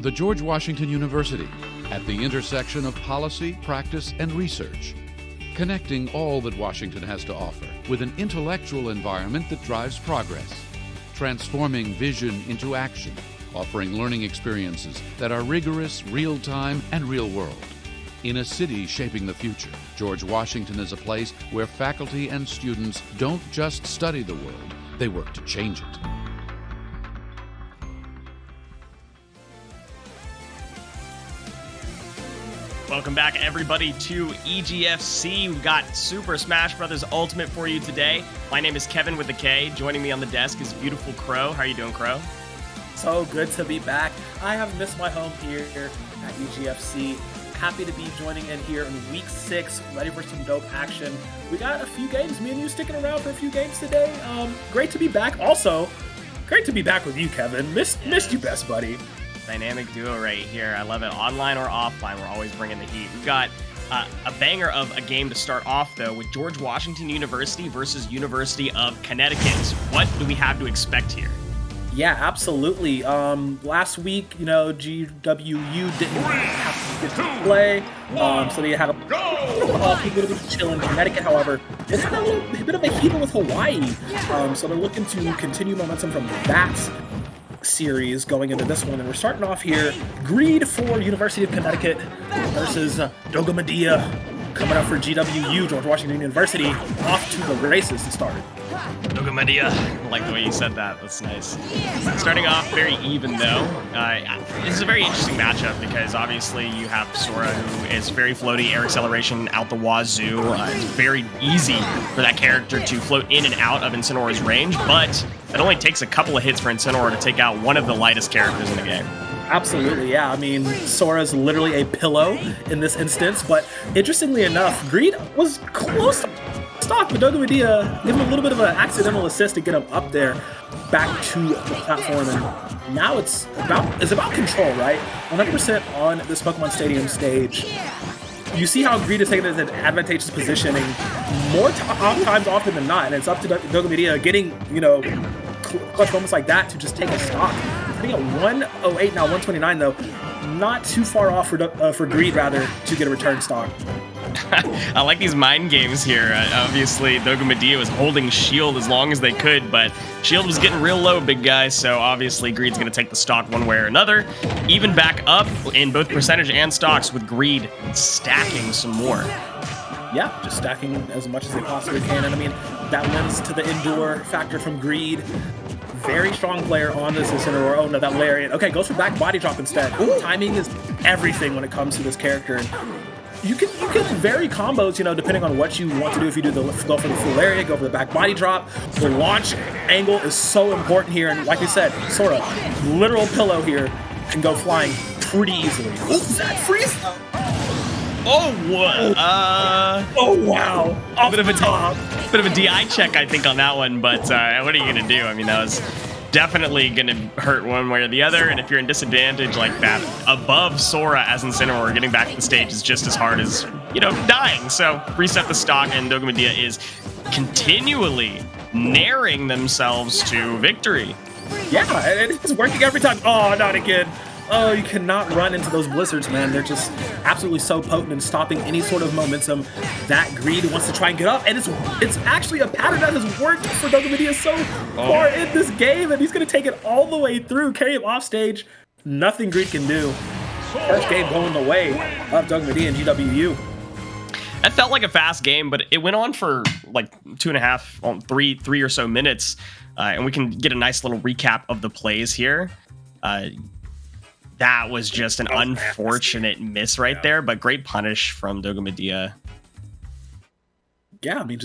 The George Washington University, at the intersection of policy, practice, and research, connecting all that Washington has to offer with an intellectual environment that drives progress, transforming vision into action, offering learning experiences that are rigorous, real-time, and real-world. In a city shaping the future, George Washington is a place where faculty and students don't just study the world, they work to change it. Welcome back, everybody, to EGFC. We've got Super Smash Bros. Ultimate for you today. My name is Kevin with a K. Joining me on the desk is beautiful Crow. How are you doing, Crow? So good to be back. I have missed my home here at EGFC. Happy to be joining in here in week 6, ready for some dope action. We got a few games. Me and you sticking around for a few games today. Great to be back. Also, great to be back with you, Kevin. Missed you best, buddy. Dynamic duo right here. I love it. Online or offline, we're always bringing the heat. We've got a banger of a game to start off, though, with George Washington University versus University of Connecticut. What do we have to expect here? Yeah, absolutely. Last week, GWU didn't have to get to play, so they had a people to chill in Connecticut. However, it's had a bit of a heater with Hawaii, so they're looking to continue momentum from that series going into this one. And we're starting off here, Greed for University of Connecticut versus Doga Medea coming up for GWU, George Washington University. Off to the races to start. Doga Medea. I like the way you said that. That's nice. Starting off very even, though. This is a very interesting matchup because obviously you have Sora, who is very floaty, air acceleration out the wazoo. It's very easy for that character to float in and out of Incinora's range, but it only takes a couple of hits for Incineroar to take out one of the lightest characters in the game. Absolutely, yeah. I mean, Sora's literally a pillow in this instance, but interestingly enough, Greed was close to stock, but Doga Medea gave him a little bit of an accidental assist to get him up there back to the platform, and now it's about control, right? 100% on this Pokemon Stadium stage. You see how Greed is taking an advantageous positioning more times often than not, and it's up to Doga Medea getting, clutch moments like that to just take a stock. Sitting at 108 now, 129 though, not too far off for Greed rather to get a return stock. I like these mind games here. Obviously, Doga Medea was holding Shield as long as they could, but Shield was getting real low, big guy, so obviously Greed's going to take the stock one way or another. Even back up in both percentage and stocks with Greed stacking some more. Yeah, just stacking as much as they possibly can, and I mean, that lends to the endure factor from Greed. Very strong player on this Incineroar. Oh no, that Lariat. Okay, goes for back body drop instead. Ooh, timing is everything when it comes to this character. You can vary combos, depending on what you want to do. If you do go for the full Lariat, go for the back body drop. The launch angle is so important here, and like I said, Sora, literal pillow here, can go flying pretty easily. Ooh, that freeze! Oh wow! A bit of a DI check, I think, on that one. But what are you gonna do? I mean, that was definitely gonna hurt one way or the other. And if you're in disadvantage like that, above Sora as Incineroar, getting back to the stage is just as hard as dying. So reset the stock, and Doga Medea is continually naring themselves to victory. Yeah, and it's working every time. Oh, not again. Oh, you cannot run into those blizzards, man. They're just absolutely so potent in stopping any sort of momentum that Greed wants to try and get up. And it's actually a pattern that has worked for Doga Medea so far in this game, and he's going to take it all the way through, carry him off stage. Nothing Greed can do. First game going the way of Doga Medea and GWU. That felt like a fast game, but it went on for like 2.5, three or so minutes, and we can get a nice little recap of the plays here. That was just an unfortunate miss right there, but great punish from Doga Medea. Yeah, I mean,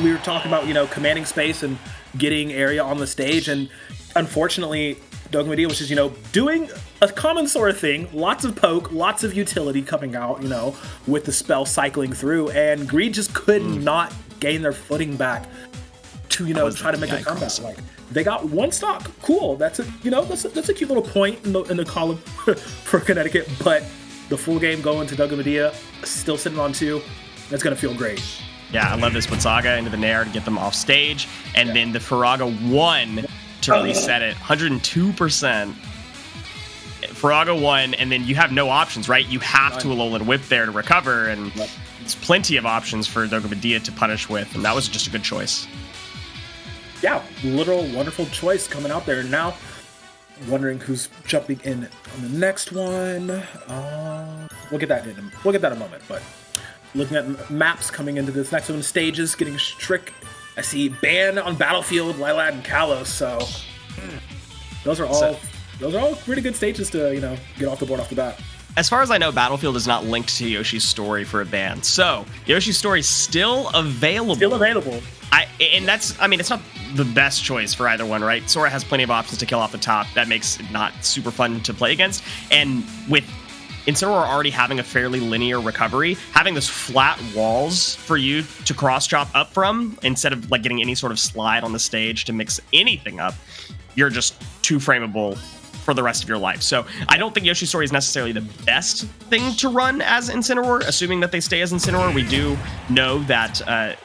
we were talking about, commanding space and getting area on the stage, and unfortunately, Doga Medea was just, doing a common sort of thing, lots of poke, lots of utility coming out, with the spell cycling through, and Greed just could not gain their footing back to, try to make a comeback. Like, they got one stock, cool. That's a cute little point in the column for Connecticut. But the full game going to Doga Medea, still sitting on 2. That's gonna feel great. Yeah, I love this Blitzaga into the Nair to get them off stage, and then the Faraga 1 to reset it, 102%. Farago 1, and then you have no options, right? You have to Alolan Whip there to recover, and there's plenty of options for Dogomedea to punish with, and that was just a good choice. Yeah, literal wonderful choice coming out there. And now, wondering who's jumping in on the next one. We'll get that in a moment, but looking at maps coming into this next one, stages, getting Strick. I see Ban on Battlefield, Lilad, and Kalos, so those are all pretty good stages to, get off the board off the bat. As far as I know, Battlefield is not linked to Yoshi's Story for a ban, so Yoshi's Story is still available. It's not the best choice for either one, right? Sora has plenty of options to kill off the top. That makes it not super fun to play against, and with Incineroar already having a fairly linear recovery, having those flat walls for you to cross chop up from, instead of like getting any sort of slide on the stage to mix anything up, you're just too frameable for the rest of your life. So I don't think Yoshi's Story is necessarily the best thing to run as Incineroar, assuming that they stay as Incineroar. We do know that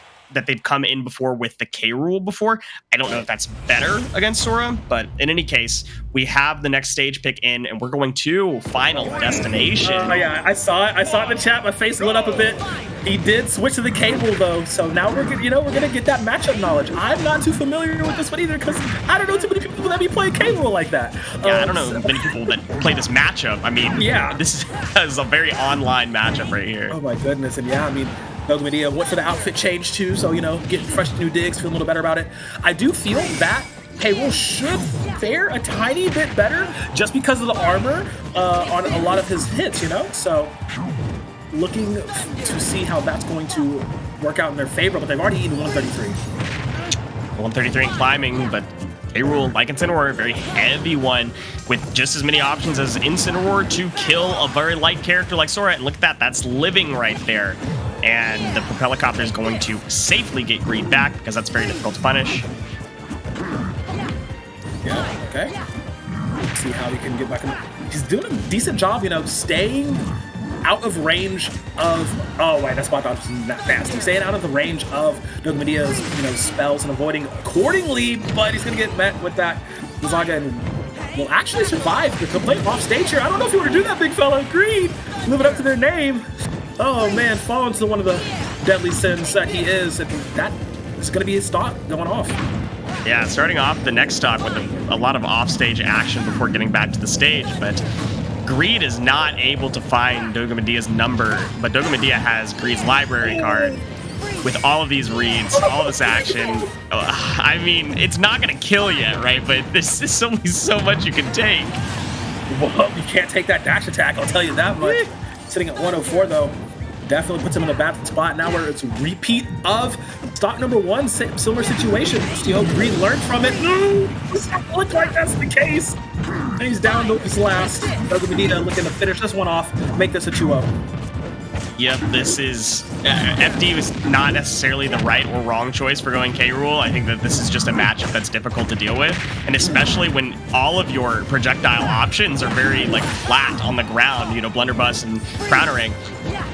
they've come in before with the K rule before. I don't know if that's better against Sora, but in any case, we have the next stage pick in, and we're going to Final Destination. Yeah, I saw it in the chat. My face lit up a bit. He did switch to the K rule though, so now we're gonna get that matchup knowledge. I'm not too familiar with this one either because I don't know too many people that be playing K rule like that. Yeah, I don't know many people that play this matchup. I mean, yeah, this is a very online matchup right here. Oh my goodness, and yeah, I mean, Dogomedea went for the outfit change too, so getting fresh new digs, feeling a little better about it. I do feel that K-Rool should fare a tiny bit better just because of the armor on a lot of his hits, So looking to see how that's going to work out in their favor, but they've already eaten 133. 133 in climbing, but K-Rool, like Incineroar, a very heavy one with just as many options as Incineroar to kill a very light character like Sora. And look at that, that's living right there. And the Propellicopter is going to safely get Greed back because that's very difficult to punish. Yeah, okay. Let's see how he can get back in. He's doing a decent job, staying out of range of... Oh, wait, that spot dodge is nasty. Staying out of the range of Dogomedea's, spells and avoiding accordingly, but he's going to get met with that Zaga and will actually survive the complete off stage here. I don't know if you want to do that, big fella. Greed, living up to their name. Oh, man, falling to one of the deadly sins that he is, and that is going to be his stock going off. Yeah, starting off the next stock with a lot of off-stage action before getting back to the stage, but Greed is not able to find Dogomedea's number, but Dogomedea has Greed's library card with all of these reads, all of this action. I mean, it's not going to kill you, right? But there's just only so much you can take. Well, you can't take that dash attack, I'll tell you that much. Sitting at 104, though, definitely puts him in a bad spot now where it's a repeat of stock number one, similar situation. Steel Greed learned from it. No, does not look like that's the case. And he's down to his last. Dogomedea looking to finish this one off, make this a 2-0. Yep, this is... FD was not necessarily the right or wrong choice for going K-Rool. I think that this is just a matchup that's difficult to deal with, and especially when all of your projectile options are very, flat on the ground, Blunderbuss and Countering.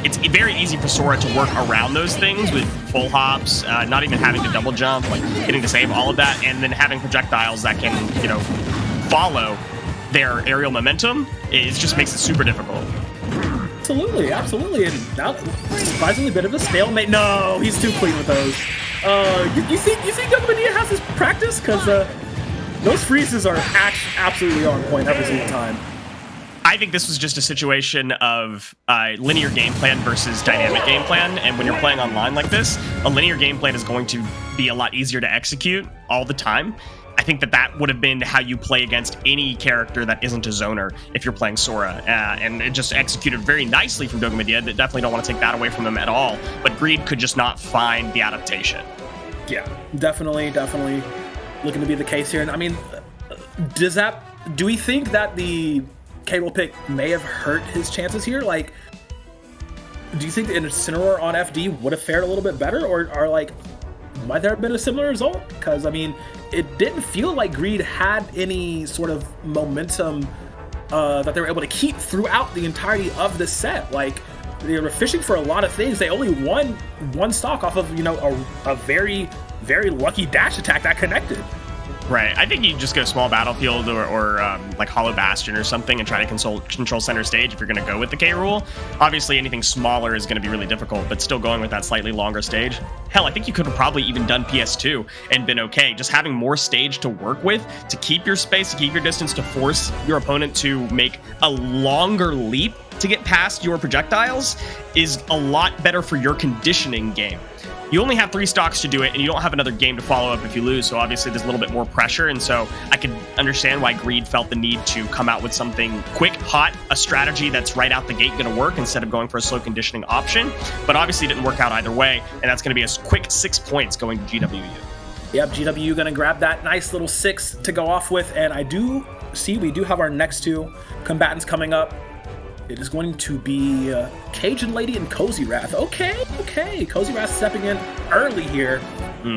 It's very easy for Sora to work around those things with full hops, not even having to double jump, getting to save all of that, and then having projectiles that can, follow their aerial momentum. It just makes it super difficult. Absolutely, and now surprisingly bit of a stalemate. No, he's too clean with those. You think Dogomedea has his practice? Because those freezes are absolutely on point every single time. I think this was just a situation of linear game plan versus dynamic game plan, and when you're playing online like this, a linear game plan is going to be a lot easier to execute all the time. I think that would have been how you play against any character that isn't a zoner if you're playing Sora. And it just executed very nicely from Dogomedea. Definitely don't want to take that away from him at all. But Greed could just not find the adaptation. Definitely looking to be the case here. And I mean, do we think that the K-Rool pick may have hurt his chances here? Like, do you think the Incineroar on FD would have fared a little bit better, or might there have been a similar result? Because I mean, it didn't feel like Greed had any sort of momentum that they were able to keep throughout the entirety of the set. Like, they were fishing for a lot of things. They only won one stock off of a very, very lucky dash attack that connected. Right. I think you just go small battlefield or like Hollow Bastion or something and try to control center stage if you're going to go with the K rule. Obviously, anything smaller is going to be really difficult, but still going with that slightly longer stage. Hell, I think you could have probably even done PS2 and been okay. Just having more stage to work with, to keep your space, to keep your distance, to force your opponent to make a longer leap to get past your projectiles is a lot better for your conditioning game. You only have 3 stocks to do it, and you don't have another game to follow up if you lose, so obviously there's a little bit more pressure, and so I can understand why Greed felt the need to come out with something quick, hot, a strategy that's right out the gate going to work instead of going for a slow conditioning option, but obviously it didn't work out either way, and that's going to be a quick 6 points going to GWU. Yep, GWU going to grab that nice little 6 to go off with, and I do see we do have our next 2 combatants coming up. It is going to be Cajun Lady and Cozy Wrath. Okay. Cozy Wrath stepping in early here.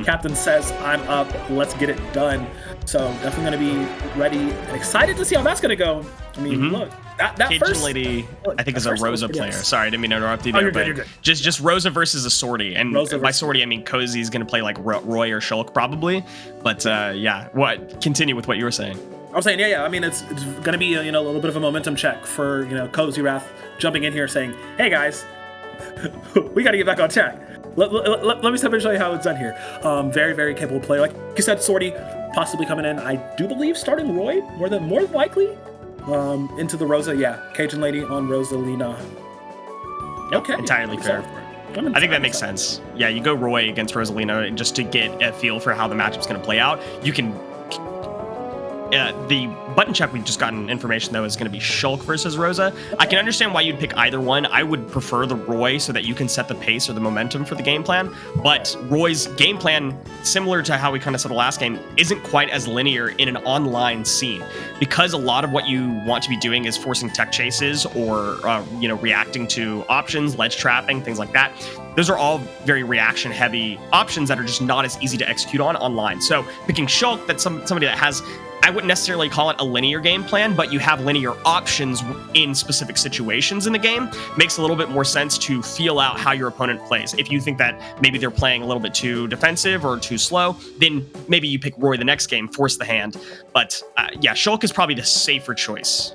Captain says, I'm up. Let's get it done. So definitely going to be ready and excited to see how that's going to go. I mean, look, that Cajun first Lady, I think, is a Rosa player. Yes. Sorry, I didn't mean to interrupt you Oh, there, you're good. just Rosa versus a Sortie. And Rosa by versus- Sortie, I mean Cozy's going to play like Roy or Shulk probably. But yeah, continue with what you were saying. I'm saying, yeah. I mean, it's going to be a little bit of a momentum check for Cozy Wrath jumping in here saying, "Hey guys, we got to get back on track. Let me step in and show you how it's done here." Very, very capable player, like you said, Sortie possibly coming in. I do believe starting Roy more than likely into the Rosa. Yeah, Cajun Lady on Rosalina. Yep, entirely fair. I think that makes sense. Yeah, you go Roy against Rosalina just to get a feel for how the matchup's going to play out. You can. The button check we've just gotten information though is going to be Shulk versus Rosa. I can understand why you'd pick either one. I would prefer the Roy so that you can set the pace or the momentum for the game plan. But Roy's game plan, similar to how we kind of saw the last game, isn't quite as linear in an online scene because a lot of what you want to be doing is forcing tech chases or reacting to options, ledge trapping, things like that. Those are all very reaction-heavy options that are just not as easy to execute on online. So picking Shulk, that's somebody that has, I wouldn't necessarily call it a linear game plan, but you have linear options in specific situations in the game, makes a little bit more sense to feel out how your opponent plays. If you think that maybe they're playing a little bit too defensive or too slow, then maybe you pick Roy the next game, force the hand. But yeah, Shulk is probably the safer choice.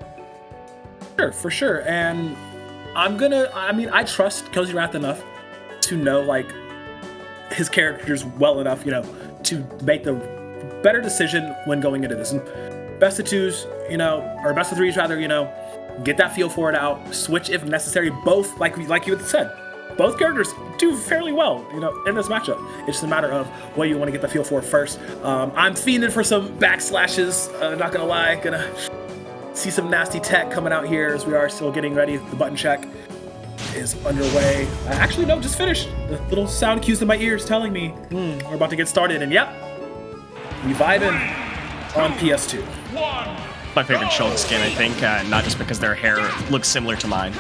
Sure, for sure. And I trust Cozy Wrath enough to know like his characters well enough, to make the better decision when going into this. And best of 2s, or best of 3s rather, get that feel for it out, switch if necessary. Both, like you had said, both characters do fairly well, in this matchup. It's just a matter of what you want to get the feel for first. I'm fiending for some backslashes, not gonna lie, gonna see some nasty tech coming out here as we are still getting ready. The button check is underway. Actually, no, just finished. The little sound cues in my ears telling me we're about to get started. And yep, we vibing on PS2. My favorite Shulk skin, I think, not just because their hair looks similar to mine.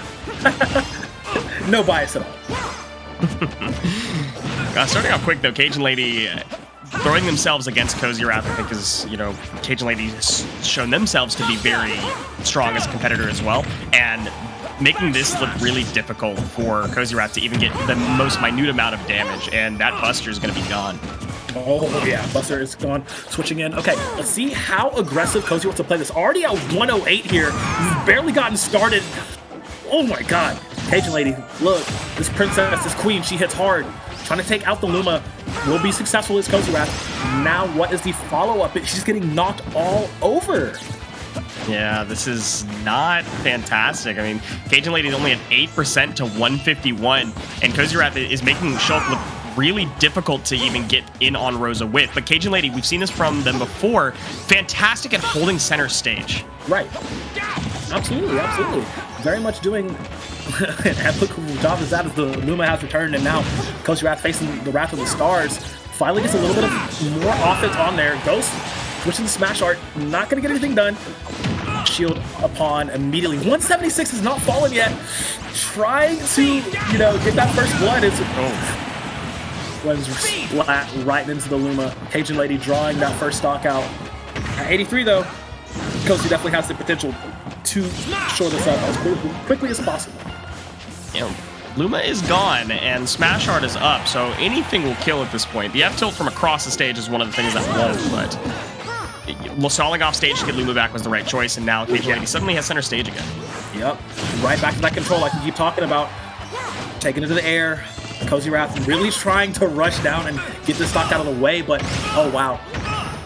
No bias at all. Starting off quick though, Cajun Lady throwing themselves against Cozy Wrath, I think, is, Cajun Lady has shown themselves to be very strong as a competitor as well, and making this look really difficult for Cozy Wrath to even get the most minute amount of damage, and that Buster is going to be gone. Oh, yeah, Buster is gone. Switching in. Okay, let's see how aggressive Cozy wants to play this. Already at 108 here. We've barely gotten started. Oh, my God. Cajun Lady, look, this princess, this queen, she hits hard. Trying to take out the Luma. Will be successful as Cozy Wrath. Now, what is the follow-up? She's getting knocked all over. Yeah, this is not fantastic. I mean, Cajun Lady is only at 8% to 151, and Cozy Wrath is making Shulk look really difficult to even get in on Rosa with. But Cajun Lady, we've seen this from them before, fantastic at holding center stage. Right. Absolutely. Very much doing an epic job as that as the Luma has returned, and now Cozy Wrath facing the Wrath of the Stars. Finally gets a little bit of more offense on there. Ghost switching to Smash Art, not going to get anything done. Shield upon immediately. 176 has not fallen yet. Trying to, get that first blood. Runs splat right into the Luma. Cajun Lady drawing that first stock out. At 83 though, Cozy definitely has the potential to shore this up as quickly as possible. Luma is gone and Smash Art is up, so anything will kill at this point. The F tilt from across the stage is one of the things that won't, but stalling off stage to get Luma back was the right choice, and now Cajun Lady suddenly has center stage again. Yep. Right back to that control like we keep talking about. Taking it to the air. Cozy Wrath really trying to rush down and get this stock out of the way, but oh wow.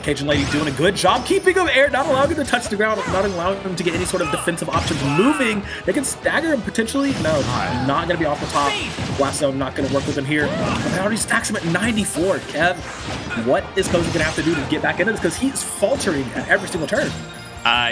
Cajun Lady doing a good job keeping him air, not allowing him to touch the ground, not allowing him to get any sort of defensive options moving. They can stagger him potentially. No, not going to be off the top. Blast Zone not going to work with him here. But they already stacks him at 94. Kev, what is Cozy going to have to do to get back into this? Because he is faltering at every single turn.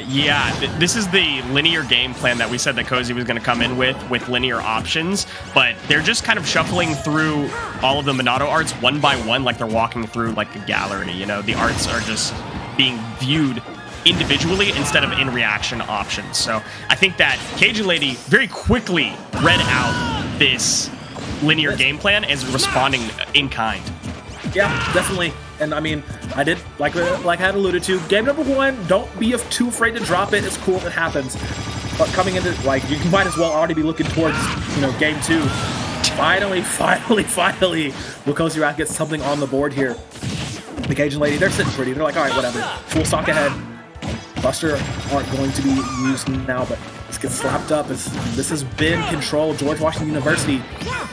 Yeah, this is the linear game plan that we said that Cozy was going to come in with linear options, but they're just kind of shuffling through all of the Minato arts one by one, like they're walking through like a gallery, you know? The arts are just being viewed individually instead of in reaction options. So I think that Cajun Lady very quickly read out this linear game plan as responding in kind. Yeah, definitely. And I mean, I did, like I had alluded to, game number 1, don't be too afraid to drop it. It's cool if it happens. But coming into, like, you might as well already be looking towards, you know, game 2. Finally, will Cozy Wrath get something on the board here? The Cajun Lady, they're sitting pretty. They're like, all right, whatever. Full stock ahead. Buster aren't going to be used now, but this gets slapped up. This has been controlled. George Washington University,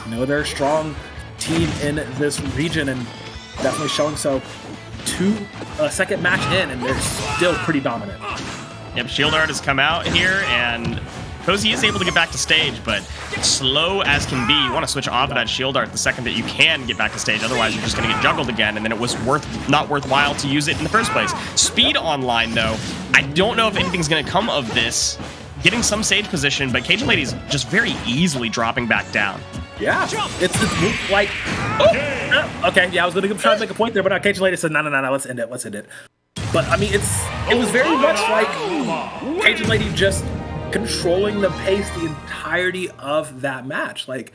you know, they're a strong team in this region and definitely showing so. Second match in, and they're still pretty dominant. Yep, Shield Art has come out here, and Cozy is able to get back to stage, but slow as can be. You want to switch off of that Shield Art the second that you can get back to stage. Otherwise, you're just going to get juggled again, and then it was not worthwhile to use it in the first place. Speed online, though, I don't know if anything's going to come of this. Getting some stage position, but Cajun Lady's just very easily dropping back down. Yeah, it's like, okay, yeah, I was going to try to make a point there, but Cajun Lady said, no, let's end it. But I mean, it was very much like Cajun Lady just controlling the pace the entirety of that match. Like,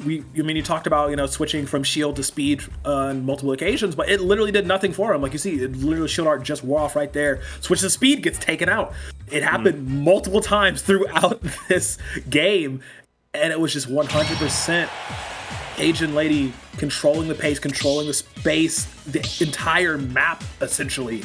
you talked about, you know, switching from shield to speed on multiple occasions, but it literally did nothing for him. Like you see, it literally Shield Art just wore off right there. Switch to speed, gets taken out. It happened multiple times throughout this game, and it was just 100% Cajun Lady controlling the pace, controlling the space, the entire map, essentially.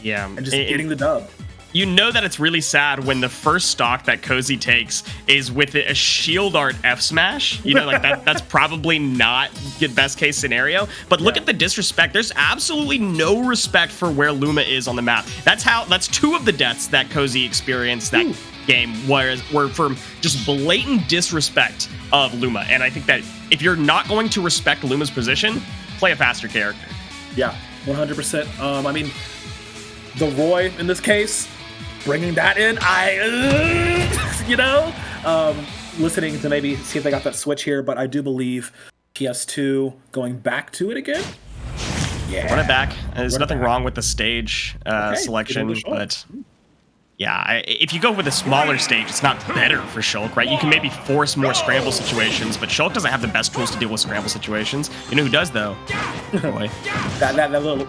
Yeah. And just getting the dub. You know that it's really sad when the first stock that Cozy takes is with a Shield Art F smash. You know, like that's probably not the best case scenario. But look at the disrespect. There's absolutely no respect for where Luma is on the map. That's 2 of the deaths that Cozy experienced that game were from just blatant disrespect of Luma. And I think that if you're not going to respect Luma's position, play a faster character. Yeah, 100%. I mean, the Roy in this case, bringing that in, listening to maybe see if they got that switch here, but I do believe PS2 going back to it again. Yeah. Run it back. There's nothing wrong with the stage selection, but yeah, if you go with a smaller stage, it's not better for Shulk, right? You can maybe force more scramble situations, but Shulk doesn't have the best tools to deal with scramble situations. You know who does, though? Boy. that little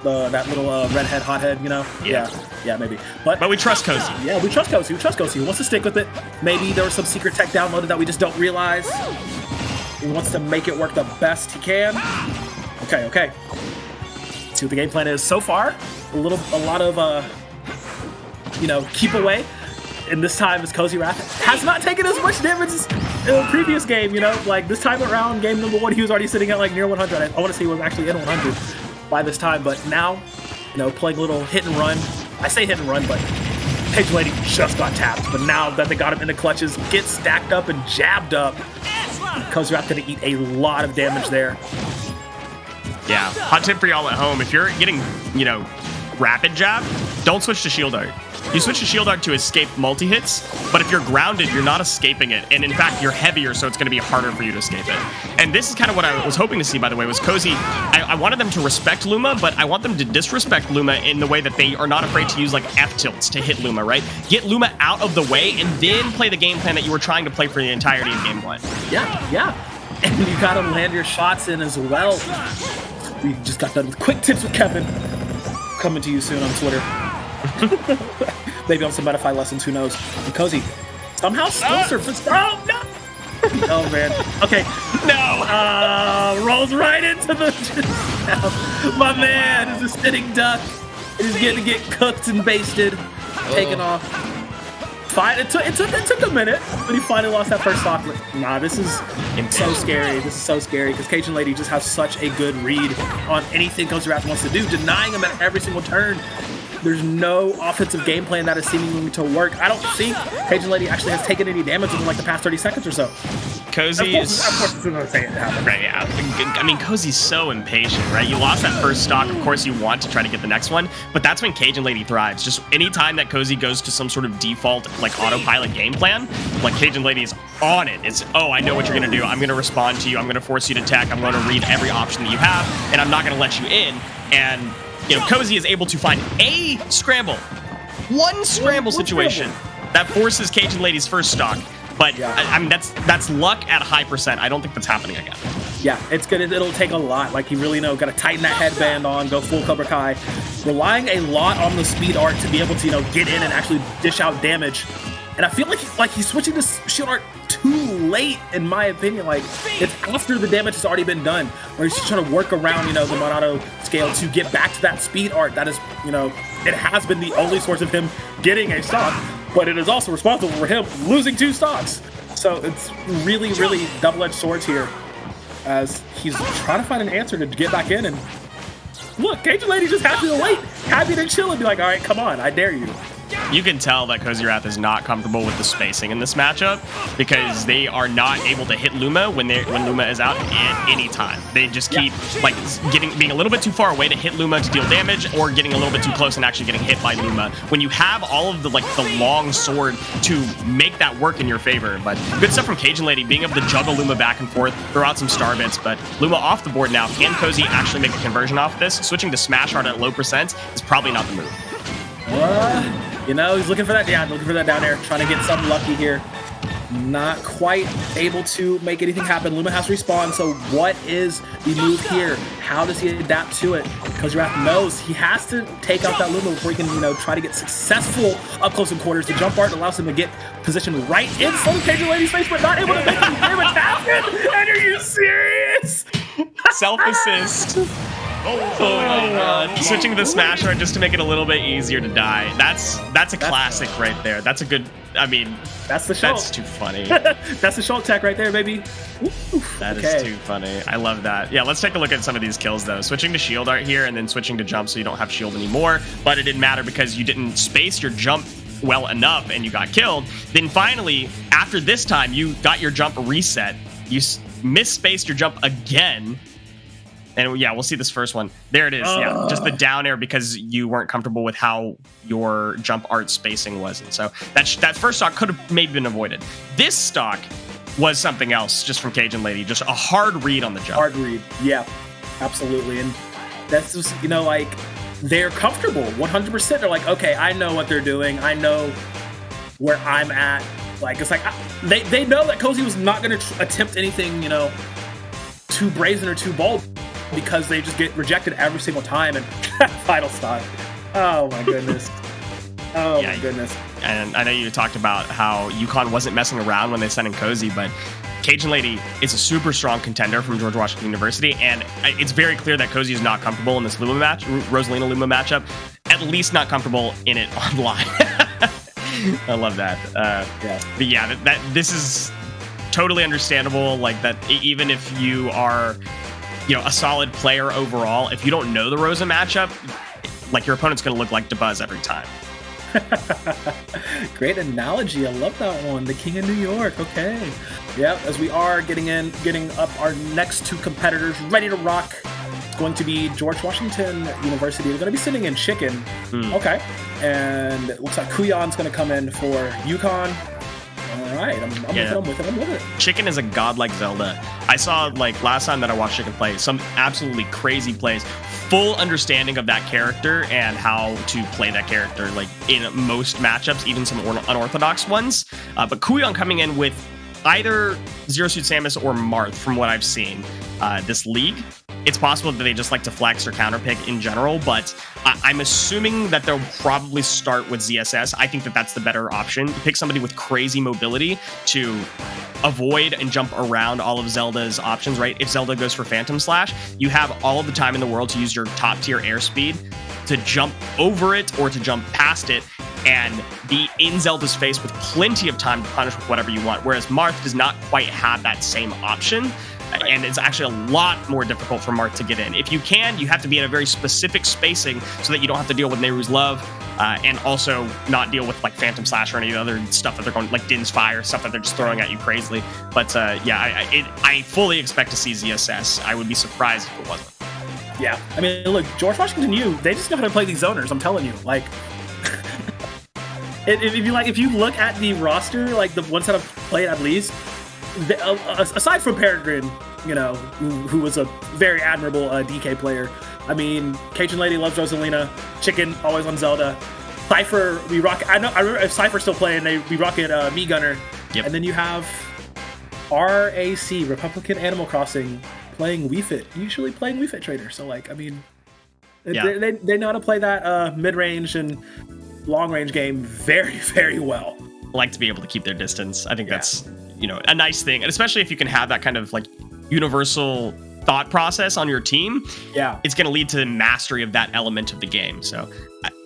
redhead, hothead, you know? Yeah, maybe. But we trust Cozy. Yeah, we trust Cozy. He wants to stick with it. Maybe there was some secret tech downloaded that we just don't realize. He wants to make it work the best he can. Okay. See what the game plan is so far. A lot of keep away. And this time, as Cozy Wrath has not taken as much damage as in the previous game, you know? Like, this time around, game number 1, he was already sitting at, like, near 100. I want to say he was actually in 100 by this time. But now, playing a little hit and run. I say hit and run, but Cajun Lady just got tapped. But now that they got him in the clutches, get stacked up and jabbed up, Cozy Wrath going to eat a lot of damage there. Yeah, hot tip for y'all at home. If you're getting, rapid jab, don't switch to Shield Art. You switch to Shield Art to escape multi-hits, but if you're grounded, you're not escaping it. And in fact, you're heavier, so it's going to be harder for you to escape it. And this is kind of what I was hoping to see, by the way, was Cozy. I wanted them to respect Luma, but I want them to disrespect Luma in the way that they are not afraid to use, like, F-tilts to hit Luma, right? Get Luma out of the way, and then play the game plan that you were trying to play for the entirety of Game 1. Yeah. And you got to land your shots in as well. We just got done with quick tips with Kevin. Coming to you soon on Twitter. Maybe on some Metafy lessons, who knows. And Cozy somehow still surfaced. Oh, no! Oh, man. Okay. No! Rolls right into the... My man is a sitting duck. He's getting to get cooked and basted, taken off. Fine. It took a minute, but he finally lost that first stock. Nah, this is so scary. This is so scary because Cajun Lady just has such a good read on anything Cozy Wrath wants to do, denying him at every single turn. There's no offensive game plan that is seeming to work. I don't think Cajun Lady actually has taken any damage in like the past 30 seconds or so. Cozy is... Of course, it's going to say it happened. Right, yeah. I mean, Cozy's so impatient, right? You lost that first stock. Of course, you want to try to get the next one, but that's when Cajun Lady thrives. Just any time that Cozy goes to some sort of default, like, autopilot game plan, like, Cajun Lady is on it. It's, oh, I know what you're going to do. I'm going to respond to you. I'm going to force you to tech. I'm going to read every option that you have, and I'm not going to let you in. And, you know, Cozy is able to find a scramble. One scramble situation that forces Cajun Lady's first stock. But yeah. I mean, that's luck at a high percent. I don't think that's happening again. Yeah, it's good. It'll take a lot. Like, you really know, got to tighten that headband on, go full Cobra Kai. Relying a lot on the speed art to be able to, you know, get in and actually dish out damage. And I feel like he's switching to shield art too late, in my opinion. Like, it's after the damage has already been done, where he's just trying to work around, you know, the Monado scale to get back to that speed art. That is, you know, it has been the only source of him getting a stock. But it is also responsible for him losing 2 stocks. So it's really, really double-edged swords here as he's trying to find an answer to get back in. And look, Cajun Lady just happy to wait, happy to chill and be like, all right, come on, I dare you. You can tell that Cozy Wrath is not comfortable with the spacing in this matchup because they are not able to hit Luma when Luma is out at any time. They just keep like being a little bit too far away to hit Luma to deal damage, or getting a little bit too close and actually getting hit by Luma. When you have all of the long sword to make that work in your favor. But good stuff from Cajun Lady, being able to juggle Luma back and forth, throw out some star bits. But Luma off the board now. Can Cozy actually make a conversion off this? Switching to Smash Art at low percent is probably not the move. You know, he's looking for that. Yeah, looking for that down air, trying to get something lucky here. Not quite able to make anything happen. Luma has to respawn. So what is the move here? How does he adapt to it? Cozy Wrath knows he has to take out that Luma before he can, you know, try to get successful up close and quarters. The jump art allows him to get positioned right in front of Cajun Lady's face, but not able to make any damage happen. And are you serious? Self-assist. Oh my god. Switching to the Smash Art just to make it a little bit easier to die. That's a classic right there. That's a good, I mean, that's the show. That's too funny. That's the Shulk tech right there, baby. That is too funny. I love that. Yeah, let's take a look at some of these kills though. Switching to shield art here and then switching to jump so you don't have shield anymore. But it didn't matter because you didn't space your jump well enough and you got killed. Then finally, after this time, you got your jump reset. You misspaced your jump again. And yeah, we'll see this first one. There it is. Yeah, just the down air because you weren't comfortable with how your jump art spacing was. And so that first stock could have maybe been avoided. This stock was something else just from Cajun Lady. Just a hard read on the jump. Hard read. Yeah, absolutely. And that's just, you know, like, they're comfortable 100%. They're like, okay, I know what they're doing. I know where I'm at. Like, it's like, they know that Cozy was not going to attempt anything, you know, too brazen or too bold, because they just get rejected every single time. And final stock. Oh my goodness. Oh my goodness. And I know you talked about how UConn wasn't messing around when they sent in Cozy, but Cajun Lady is a super strong contender from George Washington University, and it's very clear that Cozy is not comfortable in this Luma match, Rosalina Luma matchup, at least not comfortable in it online. I love that. But yeah, this is totally understandable. Like that, even if you are, you know, a solid player overall, if you don't know the Rosa matchup, like, your opponent's going to look like DeBuzz every time. Great analogy. I love that one. The King of New York. Okay. Yep. As we are getting up our next 2 competitors ready to rock. It's going to be George Washington University. They're going to be sitting in Chicken. Okay. And it looks like Kuyan's going to come in for UConn. All right, I'm with it. Chicken is a godlike Zelda. I saw, like, last time that I watched Chicken play, some absolutely crazy plays. Full understanding of that character and how to play that character, like, in most matchups, even some unorthodox ones. But Kuyan coming in with either Zero Suit Samus or Marth, from what I've seen this league. It's possible that they just like to flex or counterpick in general, but I'm assuming that they'll probably start with ZSS. I think that that's the better option. Pick somebody with crazy mobility to avoid and jump around all of Zelda's options, right? If Zelda goes for Phantom Slash, you have all of the time in the world to use your top tier airspeed to jump over it or to jump past it and be in Zelda's face with plenty of time to punish with whatever you want. Whereas Marth does not quite have that same option. And it's actually a lot more difficult for Marth to get in. If you can, you have to be in a very specific spacing so that you don't have to deal with Nehru's Love and also not deal with like Phantom Slash or any other stuff that they're going, like Din's Fire, stuff that they're just throwing at you crazily. But I fully expect to see ZSS. I would be surprised if it wasn't. Yeah, I mean, look, George Washington U, they just know how to play these zoners, I'm telling you. Like, if you look at the roster, like the ones that have played at least, aside from Peregrine, you know, who was a very admirable DK player. I mean, Cajun Lady loves Rosalina. Chicken always on Zelda. Cypher, we rock. I remember if Cypher's still playing, we rock it Me Gunner. Yep. And then you have RAC, Republican Animal Crossing, playing Wii Fit. Usually playing Wii Fit Trader. So like, I mean, they know how to play that mid-range and long-range game very, very well. Like to be able to keep their distance. I think that's, you know, a nice thing, and especially if you can have that kind of like universal thought process on your team. Yeah, it's going to lead to the mastery of that element of the game. So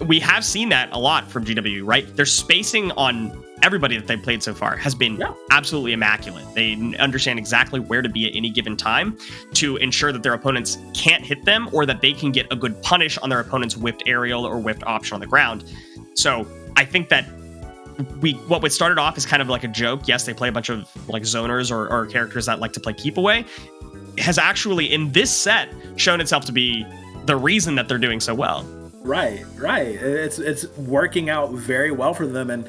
we have seen that a lot from GW, right? Their spacing on everybody that they've played so far has been absolutely immaculate. They understand exactly where to be at any given time to ensure that their opponents can't hit them or that they can get a good punish on their opponent's whipped aerial or whipped option on the ground. So I think that what would started off as kind of like a joke, yes, they play a bunch of like zoners or characters that like to play keep away, has actually in this set shown itself to be the reason that they're doing so well. Right. It's working out very well for them, and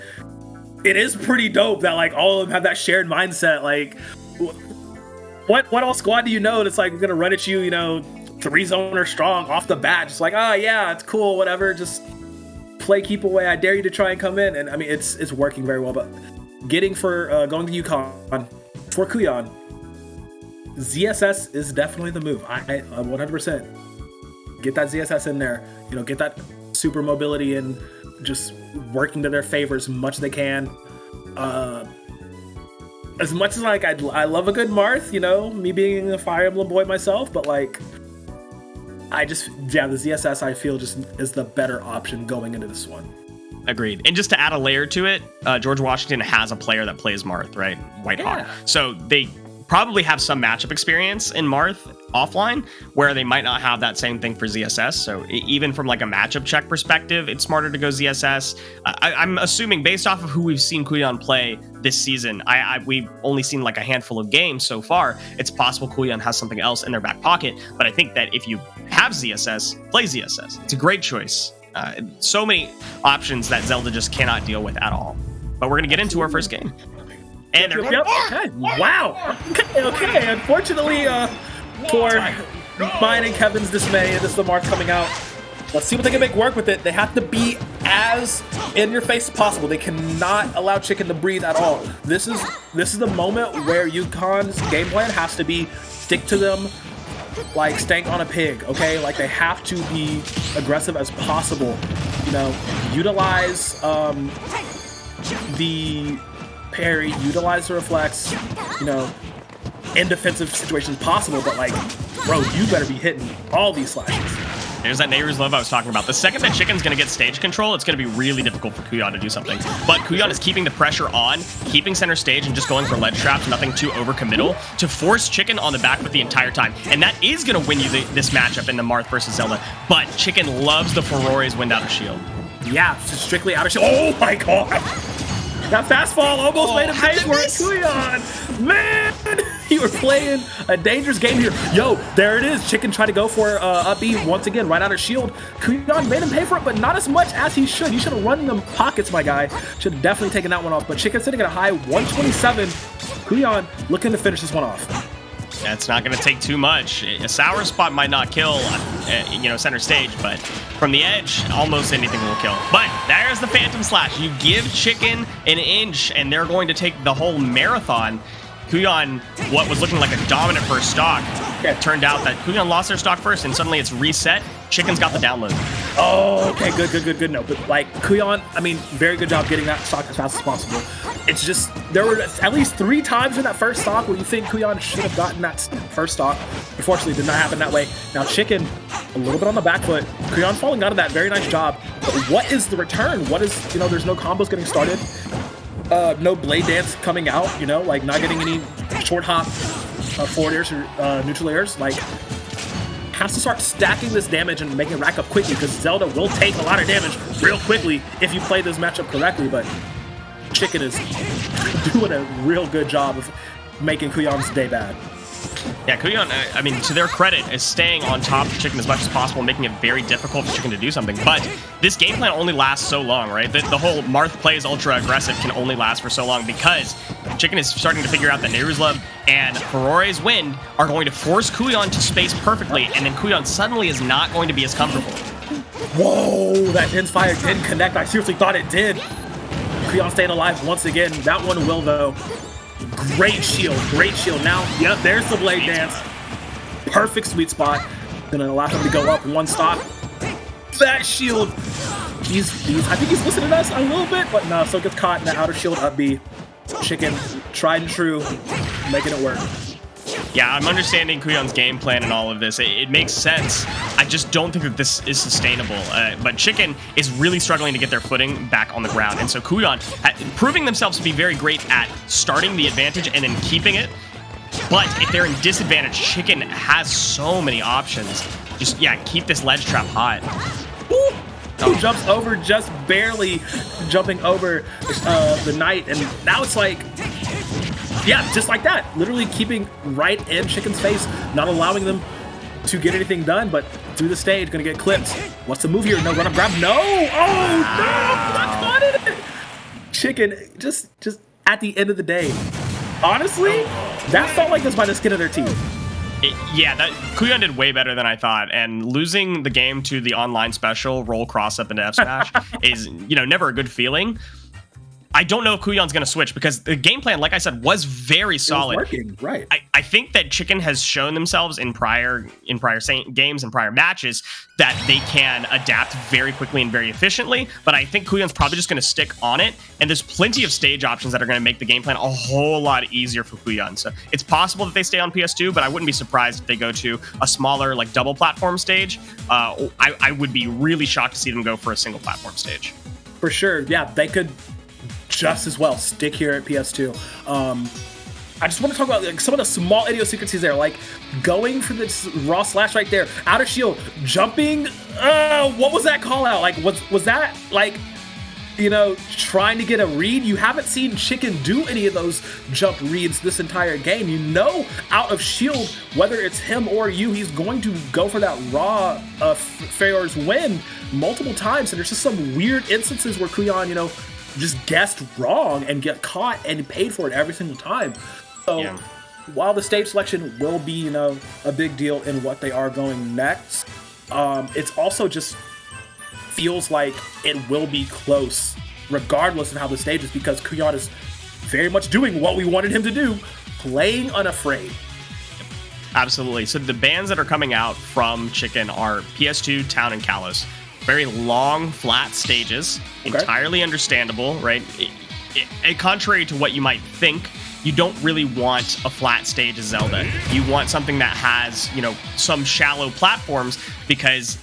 it is pretty dope that like all of them have that shared mindset. Like, what all squad do you know? It's like we're gonna run at you, you know, 3 zoner strong off the bat, just like, oh yeah, it's cool, whatever, just play keep away. I dare you to try and come in, and I mean it's working very well. But getting for going to UConn for Kuyan, ZSS is definitely the move. I 100% get that ZSS in there. You know, get that super mobility and just working to their favor as much as they can. As much as like I love a good Marth, you know, me being a Fire Emblem boy myself, but like the ZSS I feel just is the better option going into this one. Agreed. And just to add a layer to it, George Washington has a player that plays Marth, right? Whitehawk. So they probably have some matchup experience in Marth offline where they might not have that same thing for ZSS. So even from like a matchup check perspective, it's smarter to go ZSS. I'm assuming based off of who we've seen Kuyan play this season, we've only seen like a handful of games so far. It's possible Kuyan has something else in their back pocket, but I think that if you have ZSS, play ZSS. It's a great choice. So many options that Zelda just cannot deal with at all. But we're going to get into our first game. And they're okay. Wow. Okay. Unfortunately, for mine and Kevin's dismay, this is the Marth coming out. Let's see what they can make work with it. They have to be as in your face as possible. They cannot allow Chicken to breathe at all. This is the moment where UConn's game plan has to be stick to them like stank on a pig, okay? Like they have to be aggressive as possible. You know, utilize the parry, utilize the reflex, you know, in defensive situations possible, but like, bro, you better be hitting all these slashes. There's that Nehru's Love I was talking about. The second that Chicken's going to get stage control, it's going to be really difficult for Kuyan to do something. But Kuyan is keeping the pressure on, keeping center stage, and just going for ledge traps, nothing too overcommittal, to force Chicken on the back foot the entire time. And that is going to win you this matchup in the Marth versus Zelda. But Chicken loves the Ferore's wind out of shield. Yeah, just strictly out of shield. Oh my god! That fastball almost made him pay for it, Kuyan! Man! You were playing a dangerous game here. Yo, there it is. Chicken tried to go for up B once again, right out of shield. Kuyan made him pay for it, but not as much as he should. You should have run them pockets, my guy. Should have definitely taken that one off. But Chicken sitting at a high 127. Kuyan looking to finish this one off. That's not going to take too much. A sour spot might not kill, you know, center stage, but from the edge, almost anything will kill. But there's the Phantom Slash. You give Chicken an inch, and they're going to take the whole marathon. Kuyan, what was looking like a dominant first stock, it turned out that Kuyan lost their stock first, and suddenly it's reset. Chicken's got the download. Oh, okay, good. No, but like Kuyan, I mean, very good job getting that stock as fast as possible. It's just, there were at least 3 times in that first stock where you think Kuyan should have gotten that first stock. Unfortunately, it did not happen that way. Now Chicken a little bit on the back foot. Kuyon falling out of that. Very nice job. But what is the return? What is, there's no combos getting started. No blade dance coming out, like not getting any short hop forward airs or neutral airs. Like, has to start stacking this damage and making it rack up quickly, because Zelda will take a lot of damage real quickly if you play this matchup correctly. But Chicken is doing a real good job of making Kuyon's day bad. Yeah, Kuyon, I mean, to their credit, is staying on top of Chicken as much as possible, making it very difficult for Chicken to do something. But this game plan only lasts so long, right? The whole Marth plays ultra aggressive can only last for so long, because Chicken is starting to figure out that Neruslub and Furore's Wind are going to force Kuyon to space perfectly, and then Kuyon suddenly is not going to be as comfortable. Whoa, that Dense Fire didn't connect. I seriously thought it did. Kuyon staying alive once again. That one will, though. Great shield, great shield. Now, yep, there's the blade dance. Perfect sweet spot. Gonna allow him to go up one stock. That shield. I think he's listening to us a little bit, but no, so gets caught in the outer shield up B. Chicken, tried and true, making it work. Yeah, I'm understanding Kuyon's game plan and all of this. It makes sense. I just don't think that this is sustainable. But Chicken is really struggling to get their footing back on the ground. And so Kuyon, proving themselves to be very great at starting the advantage and then keeping it. But if they're in disadvantage, Chicken has so many options. Just, yeah, keep this ledge trap hot. Who jumps over, just barely jumping over the knight. And now it's like... yeah, just like that. Literally keeping right in Chicken's face, not allowing them to get anything done, but through the stage, gonna get clipped. What's the move here? No, run up, grab. No! Oh, no! Not caught in it! Chicken, just at the end of the day, honestly, that felt like this by the skin of their teeth. Yeah, Kuyon did way better than I thought, and losing the game to the online special, roll cross up into F smash, is, never a good feeling. I don't know if Kuyon's going to switch, because the game plan, like I said, was very solid. It was working, right. I think that Chicken has shown themselves in prior games and prior matches that they can adapt very quickly and very efficiently, but I think Kuyon's probably just going to stick on it, and there's plenty of stage options that are going to make the game plan a whole lot easier for Kuyon. So it's possible that they stay on PS2, but I wouldn't be surprised if they go to a smaller, like, double platform stage. I would be really shocked to see them go for a single platform stage. For sure, yeah, they could just as well stick here at PS2. I just want to talk about like some of the small idiosyncrasies there, like going for this raw slash right there, outer shield, jumping. What was that call out? Like, was that like, trying to get a read? You haven't seen Chicken do any of those jump reads this entire game. Out of shield, whether it's him or you, he's going to go for that raw Feyor's Wind multiple times, and there's just some weird instances where Kuyon, just guessed wrong and get caught and paid for it every single time. So yeah. While the stage selection will be, a big deal in what they are going next, it's also just feels like it will be close regardless of how the stage is, because Kuyon is very much doing what we wanted him to do, playing unafraid. Absolutely. So the bans that are coming out from Chicken are PS2, Town, and Kalos. Very long, flat stages, okay. Entirely understandable, right? Contrary to what you might think, you don't really want a flat stage as Zelda. You want something that has, some shallow platforms, because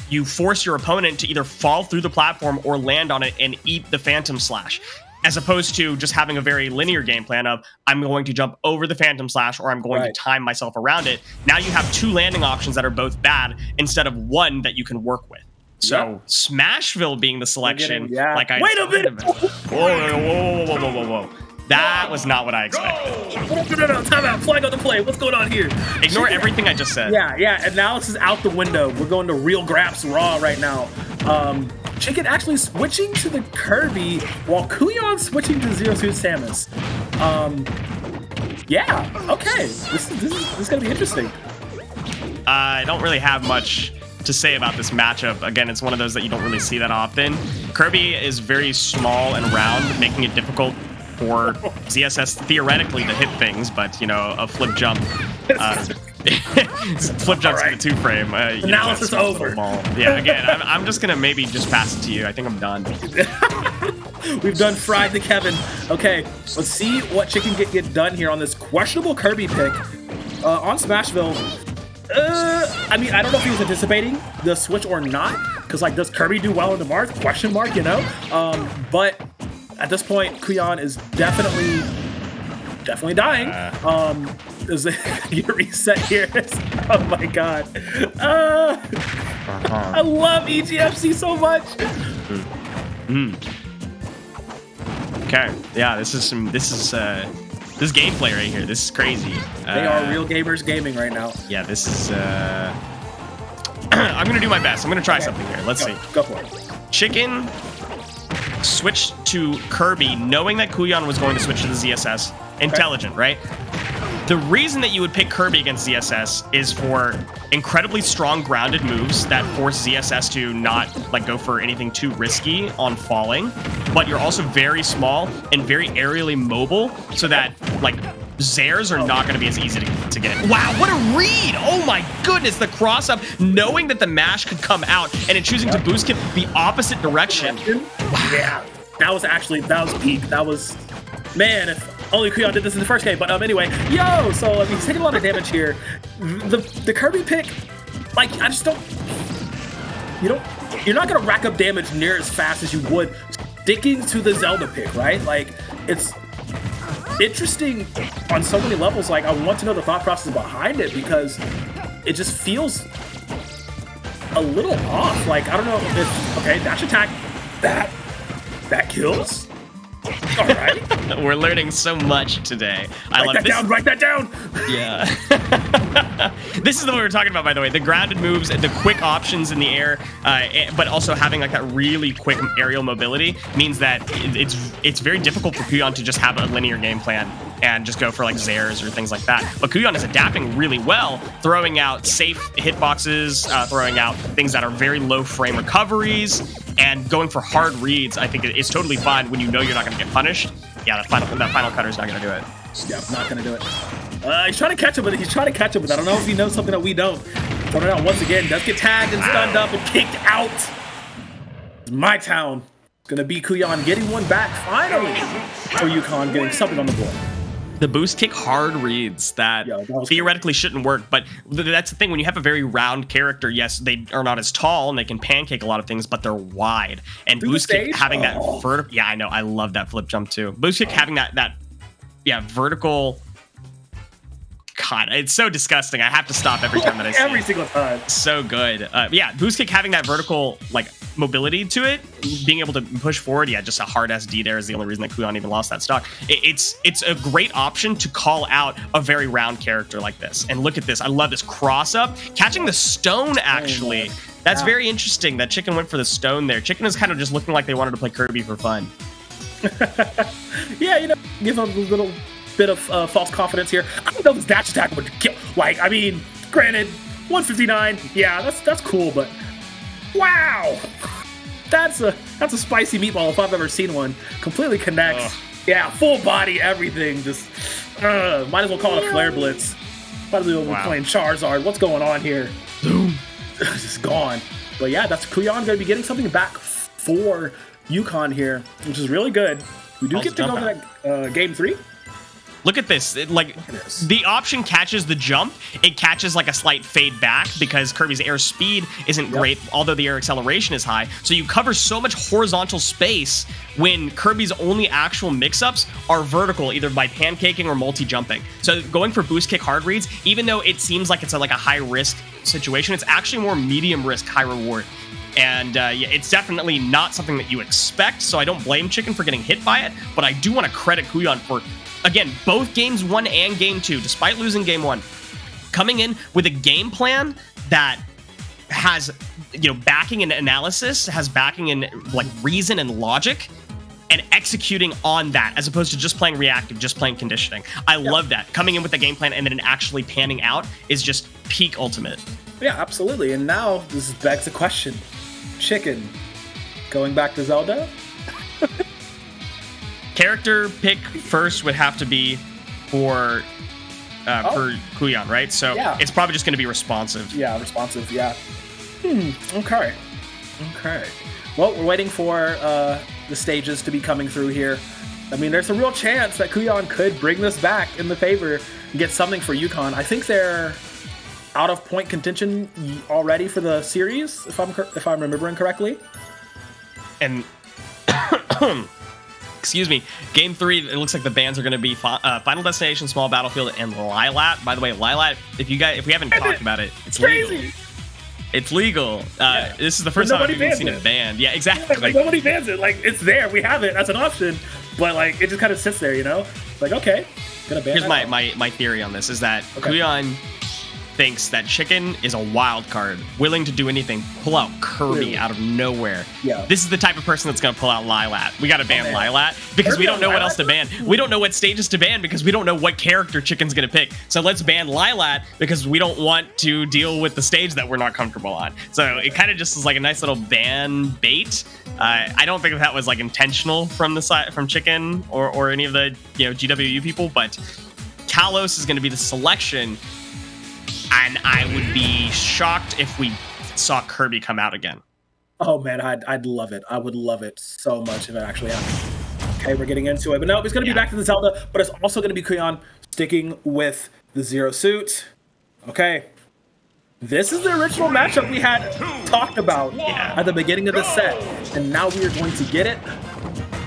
you force your opponent to either fall through the platform or land on it and eat the Phantom Slash, as opposed to just having a very linear game plan of, I'm going to jump over the Phantom Slash or I'm going to time myself around it. Now you have two landing options that are both bad instead of one that you can work with. So Smashville being the selection, like I wait a minute! Whoa. That was not what I expected. No, time out. Flag on the play. What's going on here? Ignore everything I just said. Yeah. Analysis out the window. We're going to real Graps Raw right now. Chicken actually switching to the Kirby while Kuyon switching to Zero Suit Samus. Okay. This is going to be interesting. I don't really have much to say about this matchup. Again, it's one of those that you don't really see that often. Kirby is very small and round, making it difficult for ZSS theoretically to hit things, but a flip jump, flip jump's in the 2-frame. Analysis over. Yeah, again, I'm just gonna maybe just pass it to you. I think I'm done. We've done fried to Kevin. Okay, let's see what Chicken get done here on this questionable Kirby pick on Smashville. I mean, I don't know if he was anticipating the switch or not, because like, does Kirby do well in the Mars? Question mark, you know. But at this point, Kuyan is definitely dying. Is your reset here? Oh my god. I love EGFC so much. Okay, yeah, this is gameplay right here. This is crazy. They are real gamers gaming right now. Yeah, this is I'm gonna do my best. I'm gonna try something here. Let's see. Go for it. Chicken switched to Kirby knowing that Kuyan was going to switch to the ZSS. Intelligent, right? The reason that you would pick Kirby against ZSS is for incredibly strong grounded moves that force ZSS to not like go for anything too risky on falling, but you're also very small and very aerially mobile, so that like Zairs are not going to be as easy to get. Wow, what a read! Oh my goodness, the cross up, knowing that the mash could come out and then choosing to boost kick the opposite direction. Yeah, that was peak. That was, man, if only Kuyan did this in the first game. But anyway, so he's taking a lot of damage here. The Kirby pick, like, I just don't, you're not gonna rack up damage near as fast as you would sticking to the Zelda pick, right? Like, it's interesting on so many levels. Like, I want to know the thought process behind it, because it just feels a little off. Like, I don't know if, okay, dash attack, that kills. All right. We're learning so much today. Write that down. Yeah. This is what we were talking about, by the way. The grounded moves, the quick options in the air, but also having like that really quick aerial mobility means that it's very difficult for Kuyan to just have a linear game plan and just go for like Zairs or things like that. But Kuyan is adapting really well, throwing out safe hitboxes, throwing out things that are very low frame recoveries, and going for hard reads. I think it's totally fine when you know you're not going to get punished. Yeah, that final cutter is not going to do it. Yeah, not going to do it. He's trying to catch up with it. I don't know if he knows something that we don't. Throwing it out once again. Does get tagged and stunned up and kicked out. It's my town. It's going to be Kuyan getting one back finally. Or Yukon getting something on the board. The boost kick hard reads that theoretically shouldn't work, but that's the thing. When you have a very round character, yes, they are not as tall and they can pancake a lot of things, but they're wide. And boost kick having that vertical, yeah, I know, I love that flip jump too. Boost kick having that vertical. God, it's so disgusting. I have to stop every time that I see every single time. So good. Yeah, boost kick having that vertical like mobility to it, being able to push forward. Yeah, just a hard SD there is the only reason that Kuyan even lost that stock. It's a great option to call out a very round character like this. And look at this. I love this cross up, catching the stone actually. That's very interesting that Chicken went for the stone there. Chicken is kind of just looking like they wanted to play Kirby for fun. Yeah, give them a little bit of false confidence here. I don't know if this dash attack would kill. Like, I mean, granted, 159. Yeah, that's cool, but wow, that's a spicy meatball if I've ever seen one. Completely connects. Yeah, full body, everything. Just might as well call it a flare blitz. Might as well be playing Charizard. What's going on here? It's just gone. But yeah, that's Kuyan going to be getting something back for Yukon here, which is really good. We do get to go to that game 3. Look at this. The option catches the jump. It catches like a slight fade back because Kirby's air speed isn't great, although the air acceleration is high. So you cover so much horizontal space when Kirby's only actual mix-ups are vertical, either by pancaking or multi-jumping. So going for boost kick hard reads, even though it seems like it's like a high-risk situation, it's actually more medium risk, high reward. And yeah, it's definitely not something that you expect, so I don't blame Chicken for getting hit by it, but I do want to credit Kuyan for, again, both games 1 and game 2, despite losing game 1, coming in with a game plan that has, backing and analysis, has backing in like reason and logic, and executing on that, as opposed to just playing reactive, just playing conditioning. I love that. Coming in with a game plan and then actually panning out is just peak ultimate. Yeah, absolutely. And now this begs the question. Chicken, going back to Zelda? Character pick first would have to be for Kuyan, right? So it's probably just going to be responsive. Yeah, responsive, yeah. Okay. Well, we're waiting for the stages to be coming through here. I mean, there's a real chance that Kuyan could bring this back in the favor and get something for Yukon. I think they're out of point contention already for the series, if I'm remembering correctly. And excuse me, game 3, it looks like the bans are going to be Final Destination, Small Battlefield, and Lilat. By the way, Lilat, if we haven't talked about it, it's crazy. Legal. It's legal. This is the first time I've even seen it banned. Yeah, exactly. Like, nobody bans it. Like, it's there. We have it as an option, but like it just kind of sits there, you know? Like, okay, gonna ban. Here's my theory on this is that Kuyan thinks that Chicken is a wild card, willing to do anything, pull out Kirby out of nowhere. Yeah. This is the type of person that's going to pull out Lilat. We got to ban Lilat because we don't know what else to ban. We don't know what stages to ban because we don't know what character Chicken's going to pick. So let's ban Lilat because we don't want to deal with the stage that we're not comfortable on. So it kind of just is like a nice little ban bait. I don't think that was like intentional from the side from Chicken or any of the GWU people, but Kalos is going to be the selection. And I would be shocked if we saw Kirby come out again. Oh man, I'd love it. I would love it so much if it actually happened. Okay, we're getting into it. But no, it's going to be back to the Zelda, but it's also going to be Kuyan sticking with the Zero Suit. Okay. This is the original matchup we had talked about at the beginning of the set. And now we are going to get it.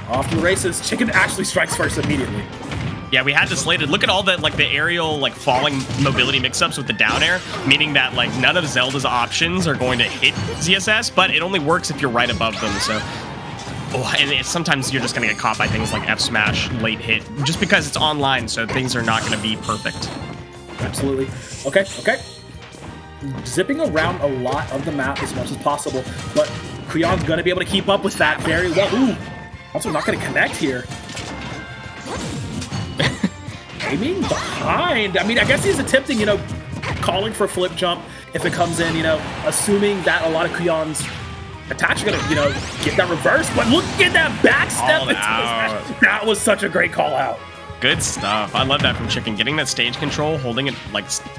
Off to the races. Chicken actually strikes first immediately. Yeah, we had this slated. Look at all the the aerial falling mobility mix-ups with the down air, meaning that none of Zelda's options are going to hit ZSS, but it only works if you're right above them. So, and sometimes you're just going to get caught by things like F smash, late hit, just because it's online. So things are not going to be perfect. Absolutely. Okay. Zipping around a lot of the map as much as possible, but Kuyan's going to be able to keep up with that very well. Ooh, also not going to connect here. Aiming behind. I mean, I guess he's attempting, calling for flip jump if it comes in, assuming that a lot of Kuyan's attacks are going to, get that reverse. But look at that backstep. That was such a great call out. Good stuff. I love that from Chicken. Getting that stage control, holding it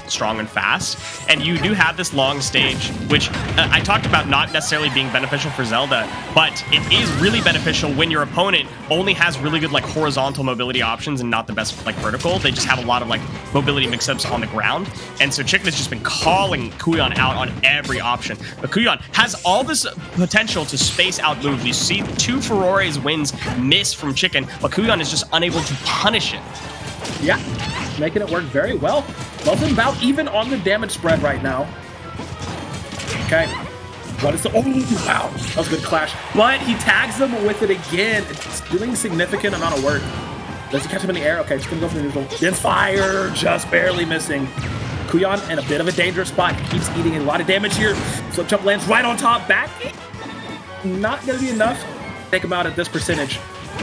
strong and fast. And you do have this long stage, which I talked about not necessarily being beneficial for Zelda, but it is really beneficial when your opponent only has really good horizontal mobility options and not the best vertical. They just have a lot of mobility mix-ups on the ground. And so Chicken has just been calling Kuyan out on every option. But Kuyan has all this potential to space out moves. You see 2 Furore's wins miss from Chicken, but Kuyan is just unable to punish it. Yeah, making it work very well. Both about even on the damage spread right now. Okay. What is the... Oh, wow. That was a good clash. But he tags him with it again. It's doing a significant amount of work. Does he catch him in the air? Okay, just going to go for the neutral. Then fire, just barely missing. Kuyan in a bit of a dangerous spot. He keeps eating a lot of damage here. Flip jump lands right on top. Back. Not going to be enough to take him out at this percentage.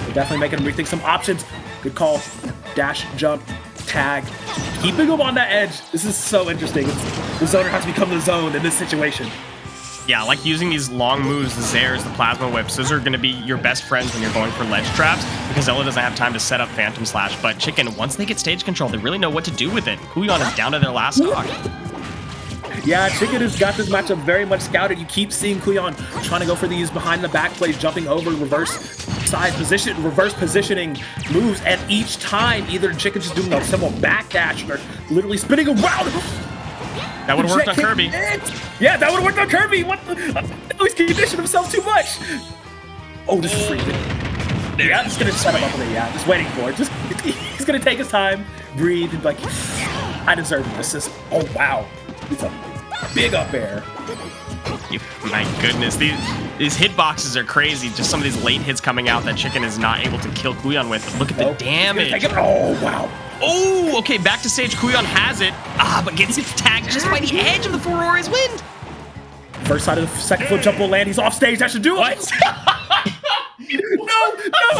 We're definitely making him rethink some options. Good call. Dash, jump, tag. Keeping him on that edge. This is so interesting. The zoner has become the zone in this situation. Yeah, using these long moves, the Zairs, the Plasma Whips, those are going to be your best friends when you're going for ledge traps because Zelda doesn't have time to set up Phantom Slash. But Chicken, once they get stage control, they really know what to do with it. Kuyan is down to their last stock. Yeah, Chicken has got this matchup very much scouted. You keep seeing Kuyan trying to go for these behind the back plays, jumping over reverse side position, reverse positioning moves, and each time either Chicken's just doing a simple backdash or literally spinning around. That would have worked on Kirby. Yeah, that would have worked on Kirby. What? He's conditioned himself too much. Oh, this is freaking. Yeah, just gonna set him up with it. Yeah, just waiting for it. He's gonna take his time, breathe, and I deserve this. Oh wow, it's a big up air. My goodness, these hitboxes are crazy. Just some of these late hits coming out that Chicken is not able to kill Kuyan with. Look at the damage. Oh wow. Oh, okay, back to stage. Kuyan has it. But gets tagged just by the edge of the Furore's wind. First side of the second flip jump will land. He's off stage. That should do it. No,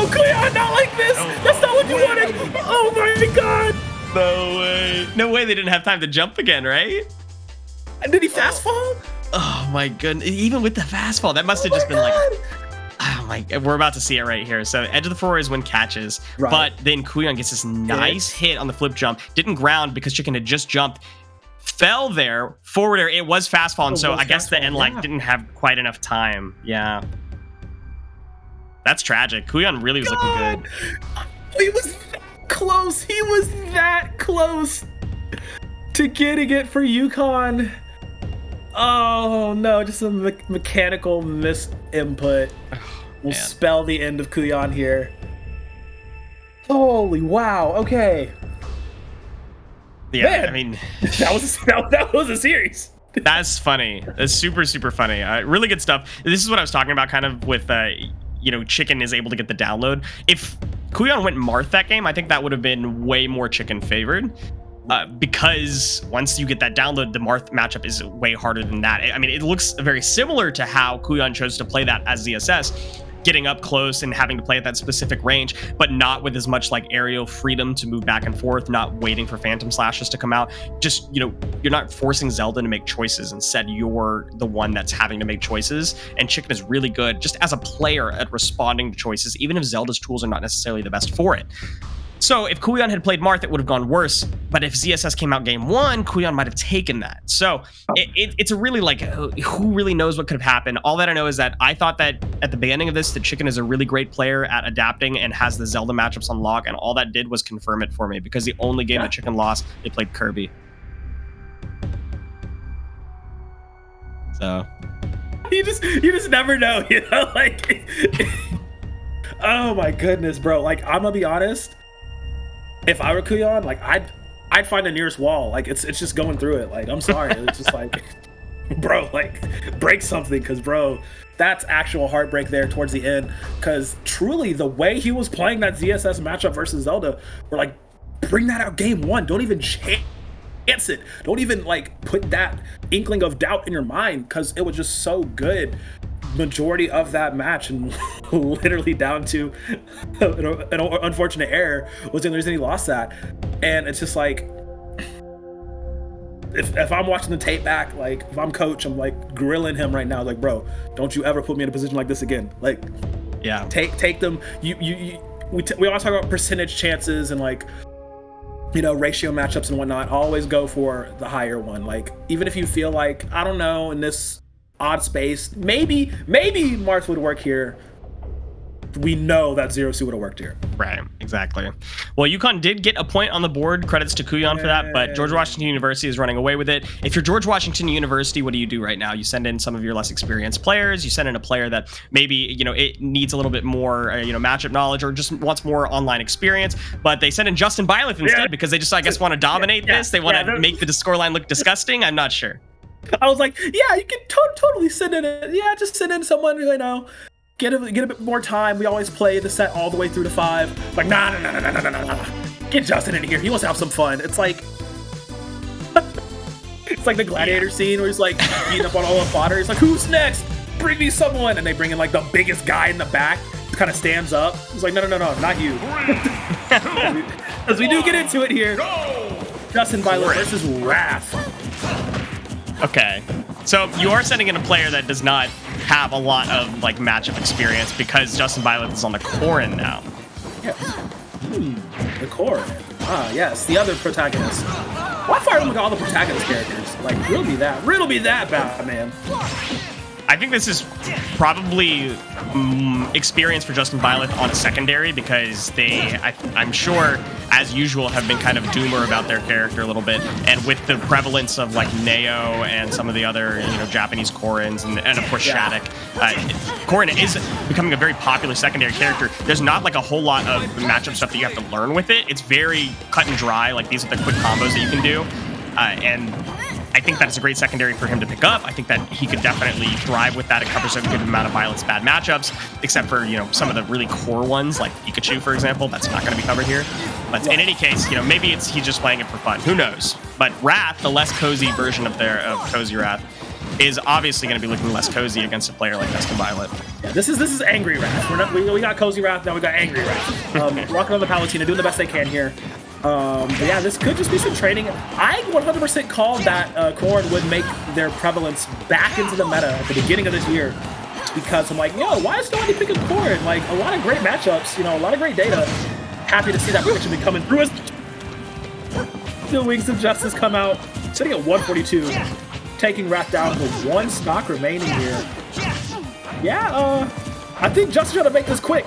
Kuyan, not like this. That's not what you wanted. Oh my god. No way they didn't have time to jump again, right? And did he fast fall? Oh my goodness. Even with the fast fall, that must have just been oh my god. We're about to see it right here. So edge of the Furore's wind catches, but then Kuyan gets this nice hit on the flip jump. Didn't ground because Chicken had just jumped. Fell there, forward air. It was fast fall, and so I guess the end didn't have quite enough time. Yeah. That's tragic. Kuyan really was looking good. He was that close. He was that close to getting it for UConn. Oh no, just a mechanical misinput will spell the end of Kuyan here. Holy wow, okay. Yeah, man, I mean, that was a series. That's funny. That's super, super funny. Really good stuff. This is what I was talking about kind of with, Chicken is able to get the download. If Kuyan went Marth that game, I think that would have been way more Chicken favored. Because once you get that download, the Marth matchup is way harder than that. I mean, it looks very similar to how Kuyan chose to play that as ZSS, getting up close and having to play at that specific range, but not with as much like aerial freedom to move back and forth, not waiting for phantom slashes to come out. Just, you're not forcing Zelda to make choices. Instead, you're the one that's having to make choices. And Chicken is really good just as a player at responding to choices, even if Zelda's tools are not necessarily the best for it. So if Kuyan had played Marth, it would have gone worse. But if ZSS came out game one, Kuyan might have taken that. So it's a really who really knows what could have happened. All that I know is that I thought that at the beginning of this, that Chicken is a really great player at adapting and has the Zelda matchups on lock. And all that did was confirm it for me, because the only game that Chicken lost, they played Kirby. So you just never know, like oh my goodness, bro. Like, I'm gonna be honest. If I were Kuyan, like I'd find the nearest wall. Like it's just going through it. Like, I'm sorry, it's just like, bro, like break something, because bro, that's actual heartbreak there towards the end. Because truly, the way he was playing that ZSS matchup versus Zelda, we're like, bring that out game one. Don't even chance it. Don't even like put that inkling of doubt in your mind, because it was just so good. Majority of that match, and literally down to an unfortunate error was the only reason he lost that. And it's just like, if I'm watching the tape back, like if I'm coach, I'm like grilling him right now, like, bro, don't you ever put me in a position like this again. Like, yeah, take them. We always talk about percentage chances and like, ratio matchups and whatnot. Always go for the higher one. Like, even if you feel like, I don't know, in this odd space, maybe Marth would work here, we know that Zero Suit would have worked here. Right, exactly. Well, UConn did get a point on the board. Credits to Kuyan for that, but George Washington University is running away with it. If you're George Washington University, what do you do right now? You send in some of your less experienced players. You send in a player that maybe, it needs a little bit more, matchup knowledge, or just wants more online experience. But they send in Justin Byleth instead, because they just, I guess, want to dominate this. They want to make the scoreline look disgusting. I'm not sure. I was like, yeah, you can totally send in it. Yeah, just send in someone who, get a bit more time. We always play the set all the way through to 5. Like, nah. Get Justin in here. He wants to have some fun. It's like, it's like the gladiator scene where he's like eating up on all the fodder. He's like, who's next? Bring me someone. And they bring in like the biggest guy in the back, kind of stands up. He's like, no, not you. As we do get into it here, Justin Byleth versus Wrath. Okay, so you are sending in a player that does not have a lot of like matchup experience, because Justin Byleth is on the Corrin now. Yes. The Corrin. Ah, yes, the other protagonist. Why fire him with all the protagonist characters? Like, riddle me that, Batman. I think this is probably experience for Justin Byleth on a secondary, because I'm sure, as usual, have been kind of doomer about their character a little bit. And with the prevalence of like Neo and some of the other, Japanese Corrins and of course Shattuck, Corrin is becoming a very popular secondary character. There's not like a whole lot of matchup stuff that you have to learn with it. It's very cut and dry. Like, these are the quick combos that you can do. And I think that it's a great secondary for him to pick up. I think that he could definitely thrive with that. It covers a good amount of Violet's bad matchups, except for, some of the really core ones, like Pikachu, for example. That's not going to be covered here. But in any case, maybe he's just playing it for fun. Who knows? But Wrath, the less cozy version of Cozy Wrath, is obviously going to be looking less cozy against a player like Justin Byleth. Yeah, this is Angry Wrath. We got Cozy Wrath, now we got Angry Wrath. Walking on the Palutena, doing the best they can here. But yeah, this could just be some training. I 100% called that Corrin would make their prevalence back into the meta at the beginning of this year, because I'm like, why is nobody picking Corrin? Like, a lot of great matchups, a lot of great data. Happy to see that prediction be coming through as the Wings of Justice come out, sitting at 142, taking Wrath down with 1 stock remaining here. Yeah, I think Justin's trying to make this quick.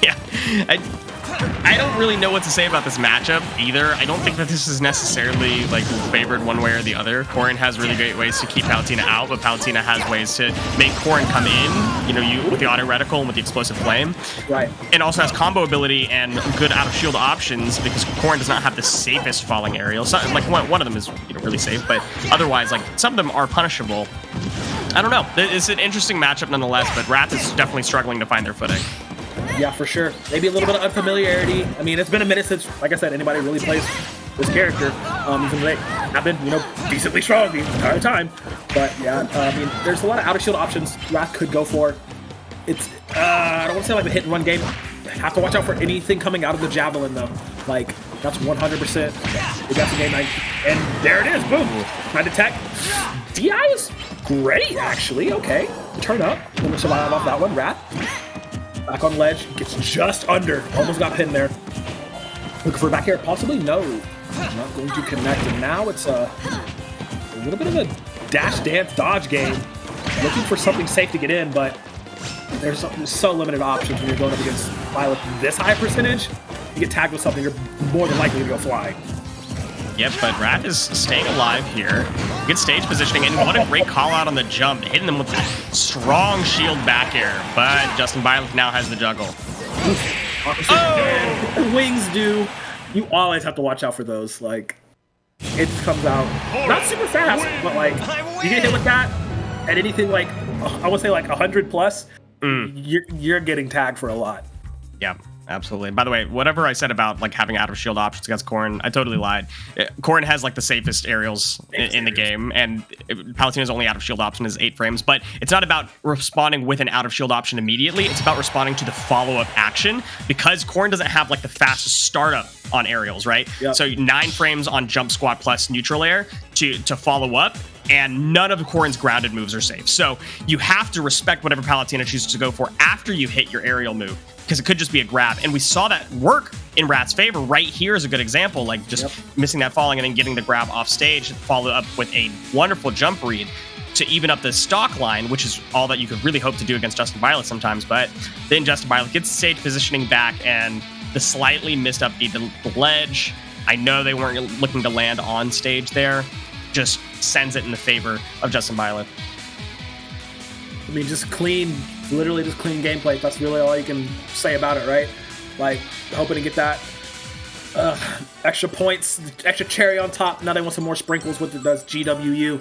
Yeah, I don't really know what to say about this matchup either. I don't think that this is necessarily like favored one way or the other. Corrin has really great ways to keep Palutena out, but Palutena has ways to make Corrin come in, you know, with the auto reticle and with the explosive flame. Right. And also has combo ability and good out of shield options because Corrin does not have the safest falling aerial. So, like one of them is, you know, really safe, but otherwise, like some of them are punishable. I don't know. It's an interesting matchup nonetheless, but Wrath is definitely struggling to find their footing. Yeah, for sure. Maybe a little bit of unfamiliarity. I mean, it's been a minute since, like I said, anybody really plays this character. Even though they have been, you know, decently strong the entire time. But yeah, I mean, there's a lot of out of shield options Wrath could go for. It's, I don't want to say like the hit and run game. Have to watch out for anything coming out of the javelin though. Like, that's 100%. We got the game night. And there it is. Boom. My detect. DI is great, actually. Okay. Turn up. Let me survive off that one. Wrath. Back on ledge. Gets just under. Almost got pinned there. Looking for back here. Possibly? No. Not going to connect. And now it's a little bit of a dash dance dodge game. Looking for something safe to get in, but there's so limited options when you're going up against Violet this high percentage. You get tagged with something, you're more than likely to go flying. Yep, but Wrath is staying alive here. Good stage positioning, and what a great call out on the jump, hitting them with a strong shield back air. But Justin Violet now has the juggle. Oh! The wings do. You always have to watch out for those. Like, it comes out not super fast, but like you get hit with that, and anything like I would say like 100 plus, you're getting tagged for a lot. Yeah, absolutely. By the way, whatever I said about like having out of shield options against Corrin, I totally lied. Corrin has like the safest aerials in the game, and Palutena's only out of shield option is 8 frames, but it's not about responding with an out of shield option immediately. It's about responding to the follow-up action because Corrin doesn't have like the fastest startup on aerials, right? Yep. So 9 frames on jump squat plus neutral air to follow up, and none of Corrin's grounded moves are safe. So you have to respect whatever Palutena chooses to go for after you hit your aerial move, because it could just be a grab. And we saw that work in Wrath's favor. Right here is a good example, like just missing that falling and then getting the grab off stage, followed up with a wonderful jump read to even up the stock line, which is all that you could really hope to do against Justin Violet sometimes. But then Justin Violet gets stage positioning back, and the slightly missed up the ledge. I know they weren't looking to land on stage there. Just sends it in the favor of Justin Violet. I mean, just clean, literally just clean gameplay. That's really all you can say about it, right? Like, hoping to get that extra points, extra cherry on top. Now they want some more sprinkles with the GWU.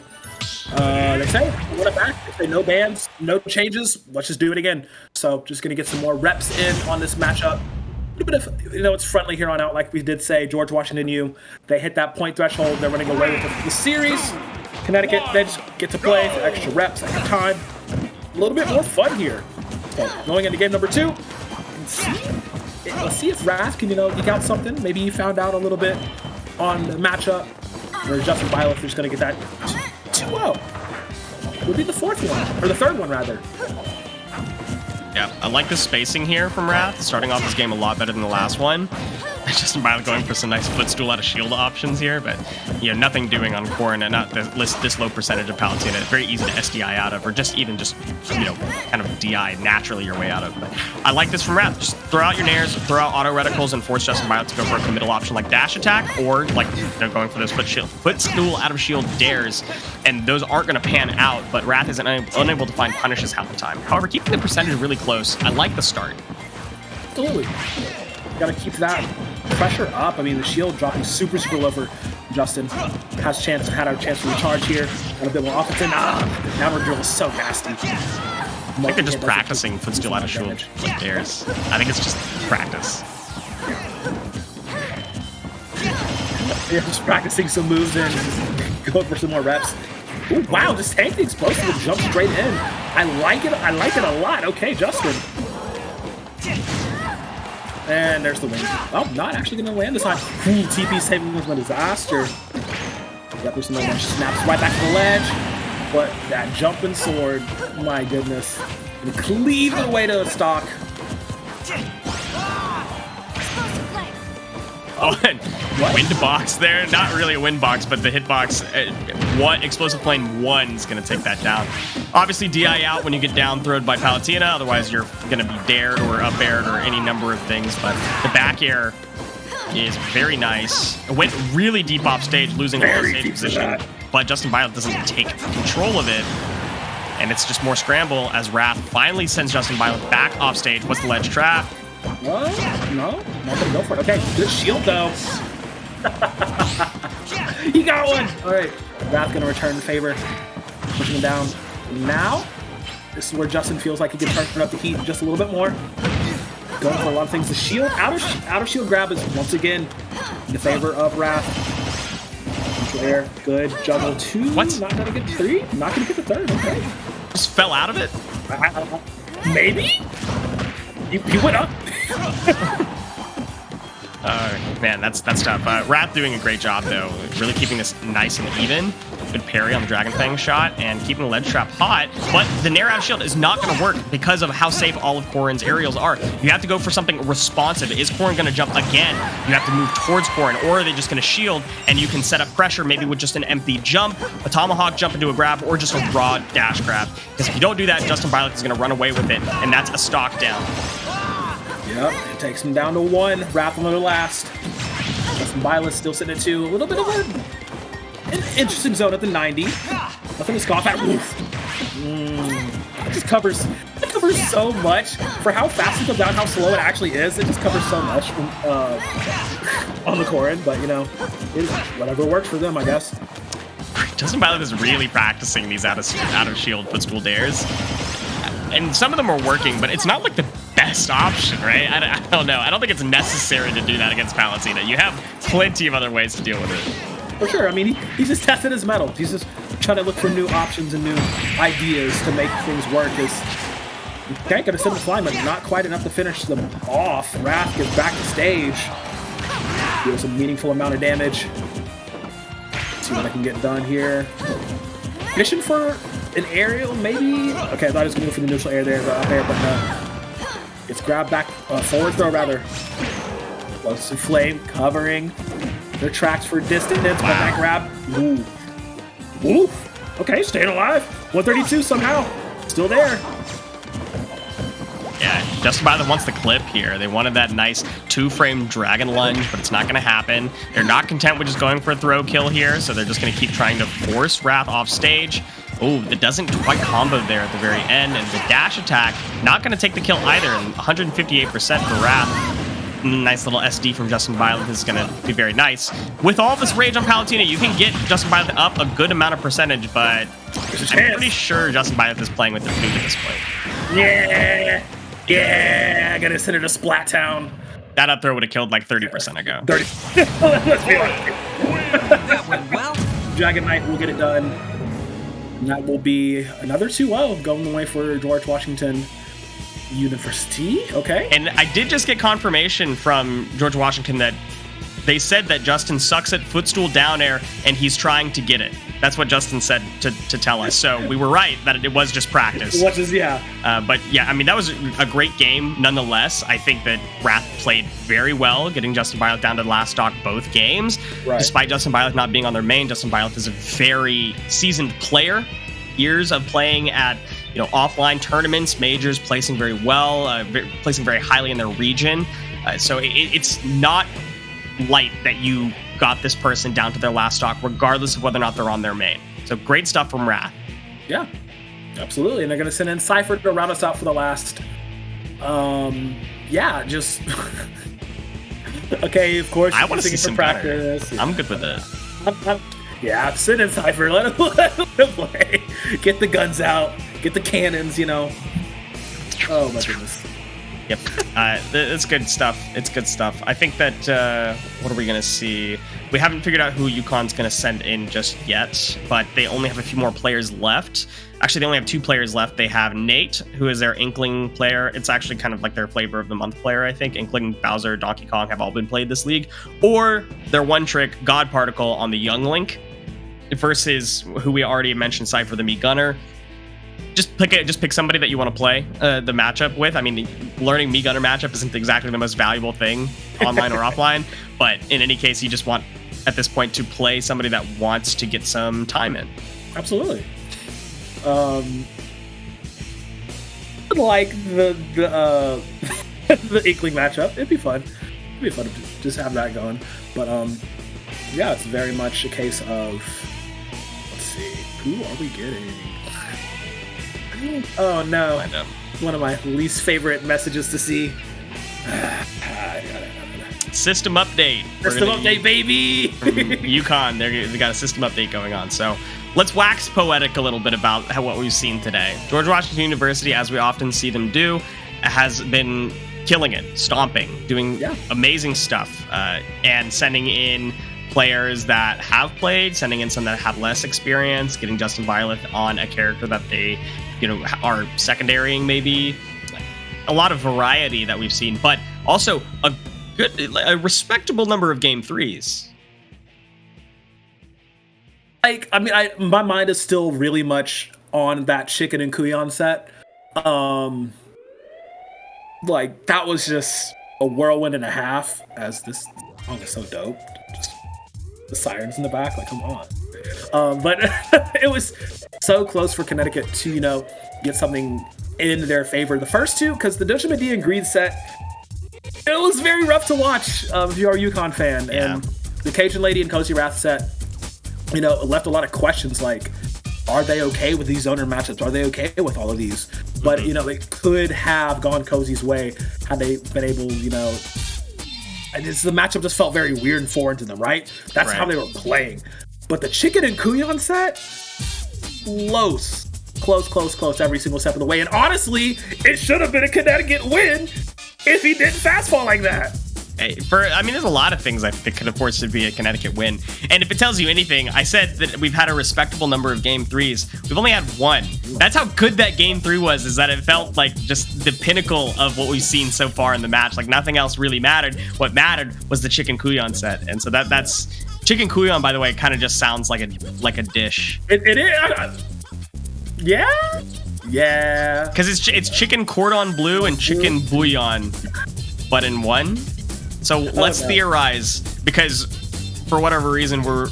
They say, run it back. They say no bans, no changes. Let's just do it again. So just going to get some more reps in on this matchup. A little bit of, you know, it's friendly here on out, like we did say. George Washington U, they hit that point threshold. They're running away with the series. Connecticut, they just get to play for extra reps, extra time. A little bit more fun here. So going into game number 2, let's see if Wrath can, you know, eke out something. Maybe he found out a little bit on the matchup. Or Justin Violet is going to get that 2-0. Would be the 4th one, or the 3rd one rather. Yeah, I like the spacing here from Wrath, starting off this game a lot better than the last one. Justin Violet going for some nice footstool out of shield options here, but you know, nothing doing on Corrin, and not this low percentage of Palutena. Very easy to SDI out of, or just even just, you know, kind of DI naturally your way out of. But I like this from Wrath. Just throw out your nairs, throw out auto reticles, and force Justin Violet to go for a committal option like dash attack, or like, you know, going for those footstool out of shield dares, and those aren't going to pan out. But Wrath is unable to find punishes half the time. However, keeping the percentage really close, I like the start. Absolutely. Got to keep that pressure up. I mean, the shield dropping super low for Justin. Had a chance to recharge here. Got a bit more offense in. Hammer drill is so nasty. I think they're just practicing footstool out of shield like dares. I think it's just practice. Yeah, just practicing some moves and going for some more reps. Ooh, wow, just tank the explosive and jump straight in. I like it a lot. Okay, Justin. And there's the win. Oh, not actually going to land this time. TP saving was a disaster. Yep, there's another one. Snaps right back to the ledge. But that jumping sword, my goodness. And cleave it away to the stock. Wind box there. Not really a wind box, but the hitbox. What explosive plane 1 is going to take that down. Obviously, DI out when you get down throwed by Palutena. Otherwise, you're going to be dared or up aired or any number of things. But the back air is very nice. It went really deep off stage, losing a low stage position. But Justin Violet doesn't take control of it. And it's just more scramble as Wrath finally sends Justin Violet back off stage. What's the ledge trap? No, not gonna go for it. Okay, good shield though. He got one. All right, Wrath gonna return the favor, pushing him down. Now, this is where Justin feels like he can turn up the heat just a little bit more. Going for a lot of things. The shield, outer shield grab is once again in the favor of Wrath. There, good juggle 2. What? Not gonna get 3. Not gonna get the 3rd. Okay. Just fell out of it. Maybe. He went up. Man, that's tough. Wrath doing a great job, though. Really keeping this nice and even. Good parry on the Dragon Fang shot and keeping the ledge trap hot. But the Nair out shield is not going to work because of how safe all of Corrin's aerials are. You have to go for something responsive. Is Corrin going to jump again? You have to move towards Corrin, or are they just going to shield and you can set up pressure maybe with just an empty jump, a tomahawk jump into a grab, or just a raw dash grab. Because if you don't do that, Justin Violet is going to run away with it, and that's a stock down. Yep, it takes him down to 1. Wrath on the last. Justin Violet still sitting at 2. A little bit of an interesting zone at the 90. Nothing to scoff at. It just covers so much for how fast it comes down, how slow it actually is. It just covers so much on the Corrin, but you know, whatever works for them, I guess. Justin Violet is really practicing these out of shield footstool dares, and some of them are working, but it's not like the best option, right? I don't know. I don't think it's necessary to do that against Palutena. You have plenty of other ways to deal with it. For sure. I mean, he's just testing his mettle. He's just trying to look for new options and new ideas to make things work. Okay, gonna send the slime, but not quite enough to finish them off. Wrath gets back to stage. Deals a meaningful amount of damage. Let's see what I can get done here. Mission for an aerial, maybe? Okay, I thought I was gonna go for the neutral air there, but no. It's grab back, forward throw rather. Explosive flame covering their tracks for distance, but that grab. Ooh. Ooh. Okay, staying alive. 132 somehow. Still there. Yeah, Justin Violet wants the clip here. They wanted that nice 2-frame dragon lunge, but it's not going to happen. They're not content with just going for a throw kill here, so they're just going to keep trying to force Wrath off stage. Oh, it doesn't quite combo there at the very end, and the dash attack not going to take the kill either, and 158% for Wrath. Nice little SD from Justin Violet is going to be very nice. With all this rage on Palutena, you can get Justin Violet up a good amount of percentage, but I'm pretty sure Justin Violet is playing with the food at this point. Yeah, I gotta send it to Splat Town. That up throw would have killed like 30% ago. 30. Let's be honest. That went well. Dragon Knight will get it done. And that will be another 2-0 going the way for George Washington University. Okay. And I did just get confirmation from George Washington that they said that Justin sucks at footstool down air and he's trying to get it. That's what Justin said to tell us. So we were right that it was just practice. But yeah, I mean, that was a great game nonetheless. I think that Wrath played very well, getting Justin Violet down to the last stock both games. Right. Despite Justin Violet not being on their main, Justin Violet is a very seasoned player. Years of playing at offline tournaments, majors, placing very well, placing very highly in their region. So it's not light that you got this person down to their last stock, regardless of whether or not they're on their main. So great stuff from Wrath. Yeah, absolutely. And they're going to send in Cypher to round us out for the last. Yeah, just. Okay, of course. I want to see some practice. I'm good with it. Yeah, send in Cypher. Let him play. Get the guns out. Get the cannons, Oh, my goodness. Yep, it's good stuff. It's good stuff. I think that, what are we going to see? We haven't figured out who UConn's going to send in just yet, but they only have a few more players left. Actually, they only have 2 players left. They have Nate, who is their Inkling player. It's actually kind of like their Flavor of the Month player, I think. Inkling, Bowser, Donkey Kong have all been played this league. Or their one-trick God Particle on the Young Link versus who we already mentioned, Cypher the Meat Gunner. just pick somebody that you want to play the matchup with. I mean, learning Mii Gunner matchup isn't exactly the most valuable thing, online or offline. But in any case, you just want, at this point, to play somebody that wants to get some time in. Absolutely. Like the the Inkling matchup, it'd be fun. It'd be fun to just have that going. But yeah, it's very much a case of, let's see, who are we getting? Oh no, one of my least favorite messages to see. System update. System update, baby. UConn, they got a system update going on. So let's wax poetic a little bit about what we've seen today. George Washington University, as we often see them do, has been killing it, stomping, doing amazing stuff, and sending in players that have played, sending in some that have less experience, getting Justin Violet on a character that they, are secondarying maybe. A lot of variety that we've seen, but also a respectable number of game 3s. Like, I mean, my mind is still really much on that Chicken and Kuyon set. Like, that was just a whirlwind and a half, as this song is so dope. Just the sirens in the back, like, come on. But it was so close for Connecticut to, get something in their favor. The first two, because the Doja Medea and Greed set, it was very rough to watch if you're a UConn fan. Yeah. And the Cajun Lady and Cozy Wrath set, left a lot of questions like, are they okay with these zoner matchups? Are they okay with all of these? But, it could have gone Cozy's way had they been able, the matchup just felt very weird and foreign to them, right? That's how they were playing. But the Chicken and Kuyon set, close every single step of the way. And honestly, it should have been a Connecticut win if he didn't fastball like that. Hey, there's a lot of things I think could afford to be a Connecticut win. And if it tells you anything, I said that we've had a respectable number of game 3s. We've only had one. That's how good that game 3 was, is that it felt like just the pinnacle of what we've seen so far in the match. Like, nothing else really mattered. What mattered was the Chicken Kuyon set. And so that's Chicken Kuyon, by the way, kind of just sounds like a dish. It is. Yeah. Because it's chicken cordon bleu and chicken bouillon, but in one. So let's theorize, because for whatever reason we're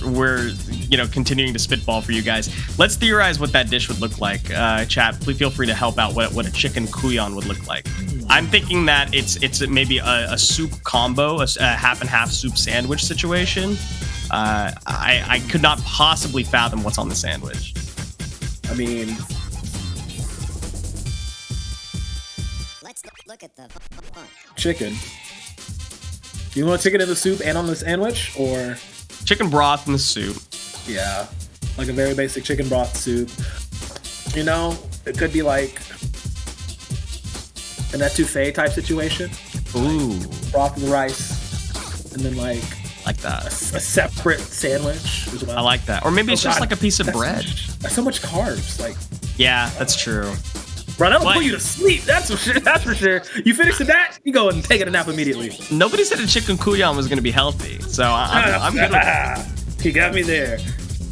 continuing to spitball for you guys. Let's theorize what that dish would look like. Chat, please feel free to help out what a chicken kuyon would look like. I'm thinking that it's maybe a soup combo, a half and half soup sandwich situation. I could not possibly fathom what's on the sandwich. I mean, let's look at the chicken. Do you want chicken in the soup and on the sandwich, or chicken broth in the soup? Yeah, like a very basic chicken broth soup. It could be like an etouffee type situation. Ooh, broth and rice, and then like that. A separate sandwich as well. I like that. Or maybe it's just like a piece of bread. That's so much carbs. Like, yeah, that's true. Bro, that'll put you to sleep. That's for sure. That's for sure. You finish that, you go and take a nap immediately. Nobody said a chicken kuyon was going to be healthy, so I'm good with it. He got me there.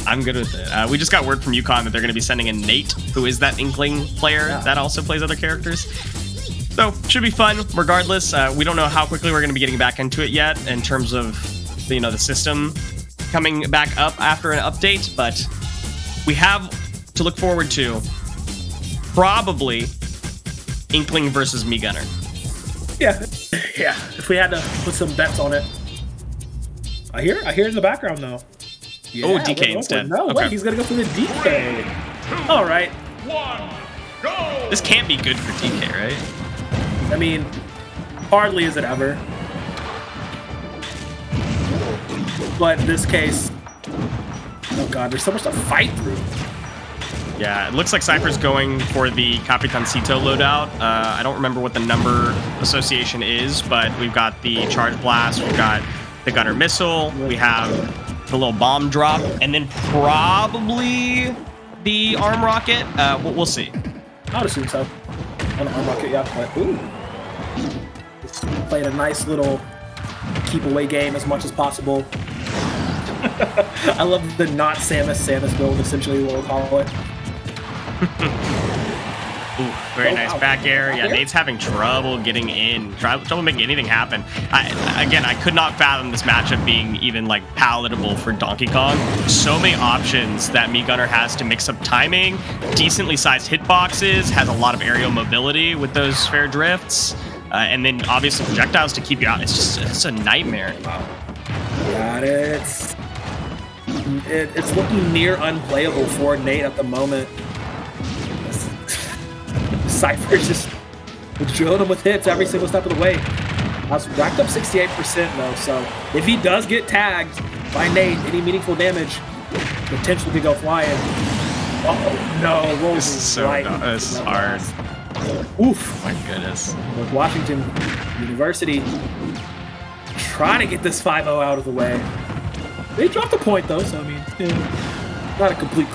I'm good with it. We just got word from UConn that they're going to be sending in Nate, who is that Inkling player that also plays other characters. So, should be fun. Regardless, we don't know how quickly we're going to be getting back into it yet in terms of, the system coming back up after an update, but we have to look forward to probably Inkling versus Mii Gunner. Yeah. If we had to put some bets on it. I hear it in the background though. Yeah, DK instead. No way, he's gonna go for the DK. All right. 1, go! This can't be good for DK, right? I mean, hardly is it ever. But in this case, oh god, there's so much to fight through. Yeah, it looks like Cypher's going for the Capitancito loadout. I don't remember what the number association is, but we've got the Charge Blast, we've got the Gunner Missile, we have the little bomb drop, and then probably the Arm Rocket. We'll see. I would assume so. On the Arm Rocket, yeah. But, ooh. Just playing a nice little keep away game as much as possible. I love the not Samus build, essentially what we'll call it. Ooh, very nice back air. Yeah, Nate's having trouble getting in, trouble making anything happen. I could not fathom this matchup being even like palatable for Donkey Kong. So many options that Meat Gunner has to mix up timing, decently sized hitboxes, has a lot of aerial mobility with those fair drifts, and then obviously projectiles to keep you out. It's a nightmare. Got it. It's looking near unplayable for Nate at the moment. Cypher's just drilling him with hits every single step of the way. That's racked up 68% though, so if he does get tagged by Nate, any meaningful damage potentially could go flying. Oh no, rolls This is so right. this is hard. Oof. Oh my goodness. With Washington University trying to get this 5-0 out of the way. They dropped a point though, so I mean, yeah, not a complete.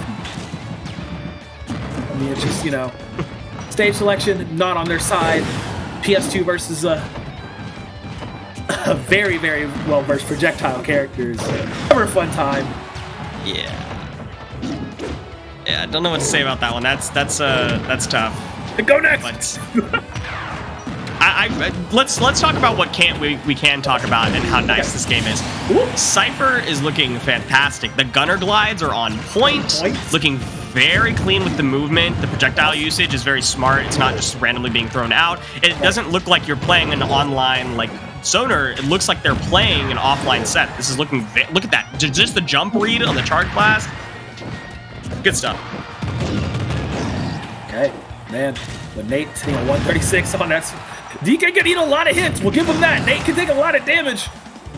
I mean, it's just, you know, stage selection not on their side. PS2 versus a very, very well-versed projectile characters. Never a fun time. Yeah, I don't know what to say about that one. That's tough. Go next. But let's talk about what we can talk about and how nice this game is. Cypher is looking fantastic. The gunner glides are on point, looking very clean with the movement. The projectile usage is very smart. It's not just randomly being thrown out. It doesn't look like you're playing an online like Sonar. It looks like they're looking an offline set. This is looking. Look at that. Just the jump read on the charge blast. Good stuff. Okay, man. But Nate's hitting a 136 on that. DK can eat a lot of hits. We'll give him that. Nate can take a lot of damage.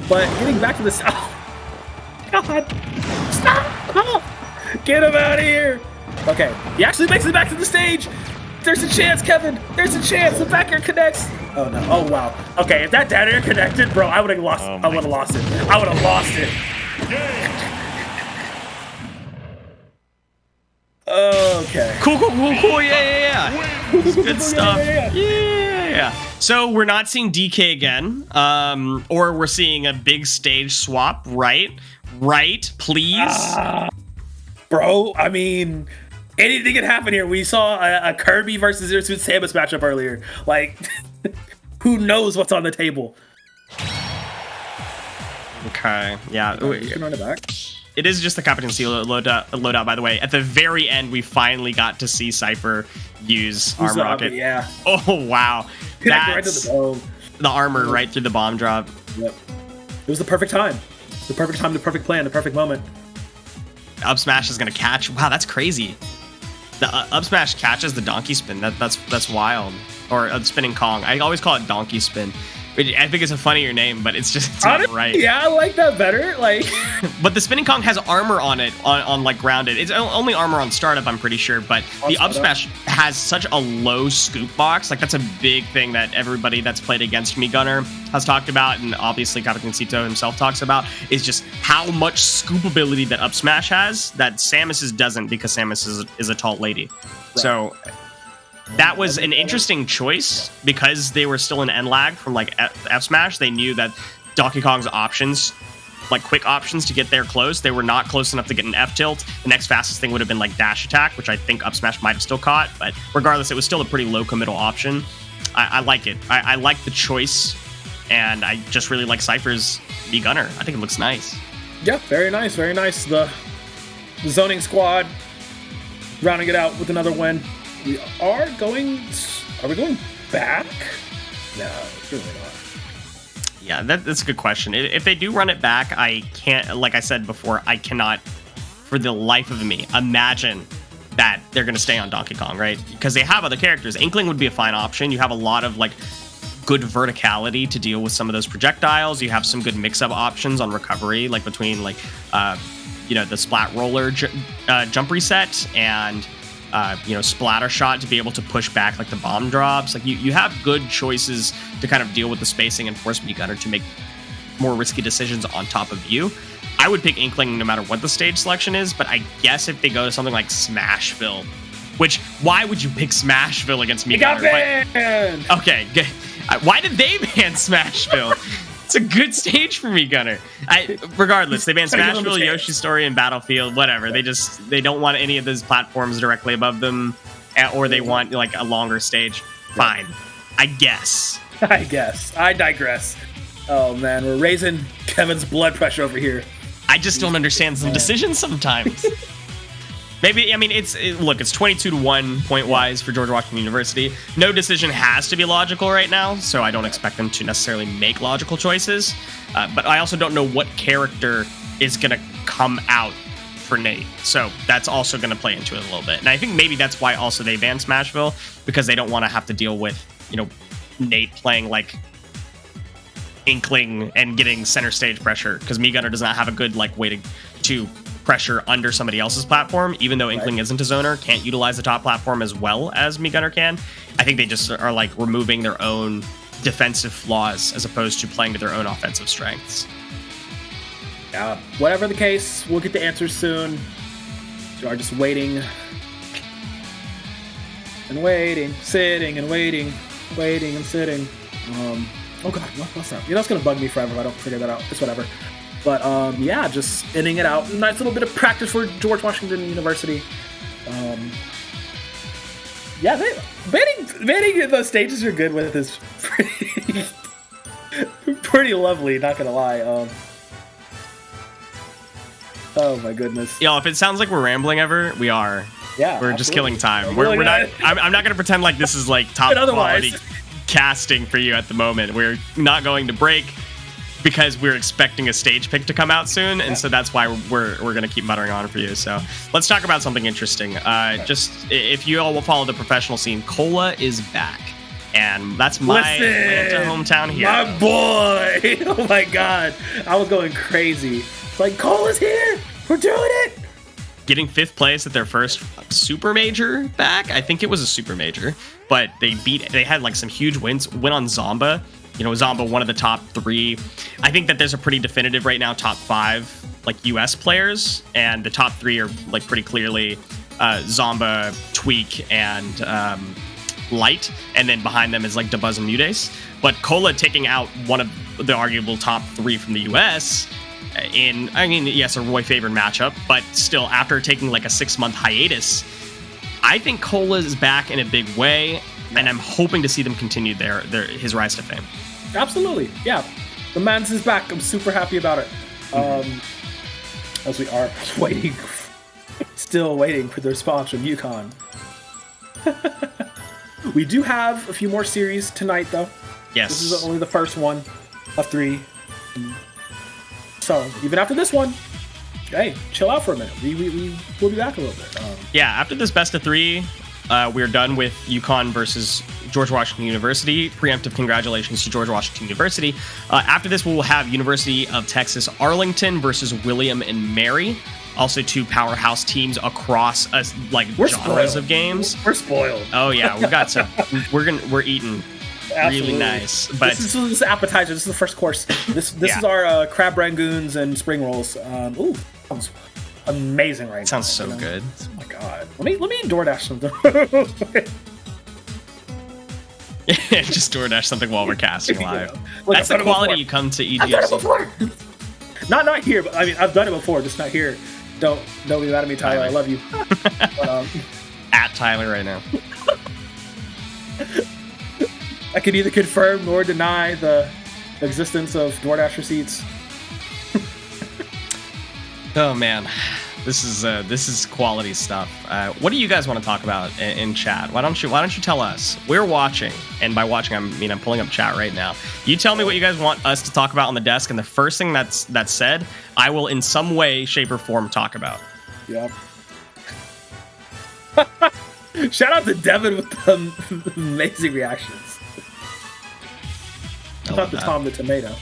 But getting back to this. Oh, God. Stop. Oh, get him out of here. Okay. He actually makes it back to the stage. There's a chance, Kevin. There's a chance. The back air connects. Oh, no. Oh, wow. Okay, if that down air connected, bro, I would have lost. I would have lost it. I would have lost it. Okay. Cool. Yeah. Good stuff. Yeah. So we're not seeing DK again, or we're seeing a big stage swap, right? Right, please. Bro, I mean, anything can happen here. We saw a Kirby versus Zero Suit Samus matchup earlier. Like, who knows what's on the table? Okay. Yeah. You can run it back. It is just the competency loadout, by the way. At the very end, we finally got to see Cypher use Arm Rocket. Yeah. Oh, wow. Connect right to the dome. The armor right through the bomb drop. Yep. It was the perfect time. The perfect time, the perfect plan, the perfect moment. Up smash is going to catch. Wow, that's crazy. The up smash catches the donkey spin. That's wild. Or spinning Kong. I always call it donkey spin. I think it's a funnier name, but it's not right. Yeah, I like that better. Like, but the spinning Kong has armor on it, on like grounded. It's only armor on startup, I'm pretty sure. But the up smash has such a low scoop box. Like, that's a big thing that everybody that's played against Meat Gunner has talked about, and obviously Capitaincito himself talks about, is just how much scoop ability that up smash has that Samus's doesn't, because Samus is a tall lady. Right. So that was an interesting choice because they were still in end lag from like F smash. They knew that Donkey Kong's options, like quick options to get there close, they were not close enough to get an F tilt. The next fastest thing would have been like dash attack, which I think up smash might have still caught, but regardless, it was still a pretty low committal option. I like it. I like the choice, and I just really like Cypher's Meat Gunner. I think it looks nice. Yeah, very nice, very nice. The zoning squad rounding it out with another win. Are we going back? No, really not. Yeah, that's a good question. If they do run it back, I can't, like I said before, I cannot, for the life of me, imagine that they're going to stay on Donkey Kong, right? Because they have other characters. Inkling would be a fine option. You have a lot of, like, good verticality to deal with some of those projectiles. You have some good mix-up options on recovery, like between, like, the splat roller jump reset and splatter shot to be able to push back like the bomb drops. Like you have good choices to kind of deal with the spacing and force Meat Gunner to make more risky decisions on top of you. I would pick Inkling no matter what the stage selection is, but I guess if they go to something like Smashville, which, why would you pick Smashville against Meat Gunner? It got banned! Okay, good. Why did they ban Smashville? It's a good stage for Meat Gunner. Regardless, they banned Smashville, Yoshi's Story, and Battlefield, whatever. They don't want any of those platforms directly above them. or they want like a longer stage. Fine, I guess. I guess. I digress. Oh man, we're raising Kevin's blood pressure over here. I just don't understand some decisions sometimes. Maybe, I mean, look, it's 22-1 point-wise for George Washington University. No decision has to be logical right now, so I don't expect them to necessarily make logical choices. But I also don't know what character is going to come out for Nate. So that's also going to play into it a little bit. And I think maybe that's why also they banned Smashville, because they don't want to have to deal with, Nate playing like Inkling and getting center stage pressure, because Me Gunner does not have a good way to pressure under somebody else's platform, even though Inkling isn't a zoner, can't utilize the top platform as well as Me Gunner can. I think they just are removing their own defensive flaws as opposed to playing to their own offensive strengths. Yeah, whatever the case, we'll get the answers soon. We are just waiting and waiting, sitting and waiting and sitting. Oh god, what's up? It's gonna bug me forever if I don't figure that out. It's whatever. But yeah, just ending it out. Nice little bit of practice for George Washington University. Yeah, banning the stages you're good with is pretty lovely, not gonna lie. Oh my goodness. Yo, if it sounds like we're rambling ever, we are. Yeah, we're just killing time. We're not. I'm not gonna pretend like this is top quality casting for you at the moment. We're not going to break because we're expecting a stage pick to come out soon, and so that's why we're gonna keep muttering on for you. So let's talk about something interesting. Just if you all will follow the professional scene, Cola is back, and that's my Atlanta hometown here. My boy! Oh my god, I was going crazy. It's Cola's here. We're doing it. Getting 5th place at their first super major back. I think it was a super major, but they had some huge wins. Win on Zomba. Zomba, one of the top 3. I think that there's a pretty definitive right now top 5 US players, and the top 3 are pretty clearly Zomba, Tweak, and Light, and then behind them is Dabuz and Mudace. But Cola taking out one of the arguable top 3 from the US yes, a Roy favored matchup, but still, after taking a 6-month hiatus, I think Cola is back in a big way, and I'm hoping to see them continue his rise to fame. Absolutely, yeah. The man's is back. I'm super happy about it. As we are still waiting for the response from UConn. We do have a few more series tonight, though. Yes. This is only the first one of 3. So, even after this one, hey, chill out for a minute. We'll be back a little bit. Yeah, after this best of 3, we're done with UConn versus George Washington University. Preemptive congratulations to George Washington University. After this, we will have University of Texas Arlington versus William and Mary. Also, 2 powerhouse teams across genres of games. We're spoiled. Oh yeah, we got some. We're eating. Absolutely. Really nice. But this is appetizer. This is the first course. This is our crab rangoons and spring rolls. Ooh, sounds amazing right now. Sounds so good. Oh my god. Let me DoorDash something. Just DoorDash something while we're casting live. That's the quality you come to EGFC. I've done it before. Not here, but I mean I've done it before, just not here. Don't be mad at me, Tyler. I love you. But, at Tyler right now. I can neither confirm nor deny the existence of DoorDash receipts. Oh man, this is quality stuff. What do you guys want to talk about in chat? Why don't you tell us? We're watching, and by watching I'm pulling up chat right now. You tell me what you guys want us to talk about on the desk, and the first thing that's said, I will in some way, shape, or form talk about. Yep. Shout out to Devin with the amazing reactions. Not the Tom the Tomato.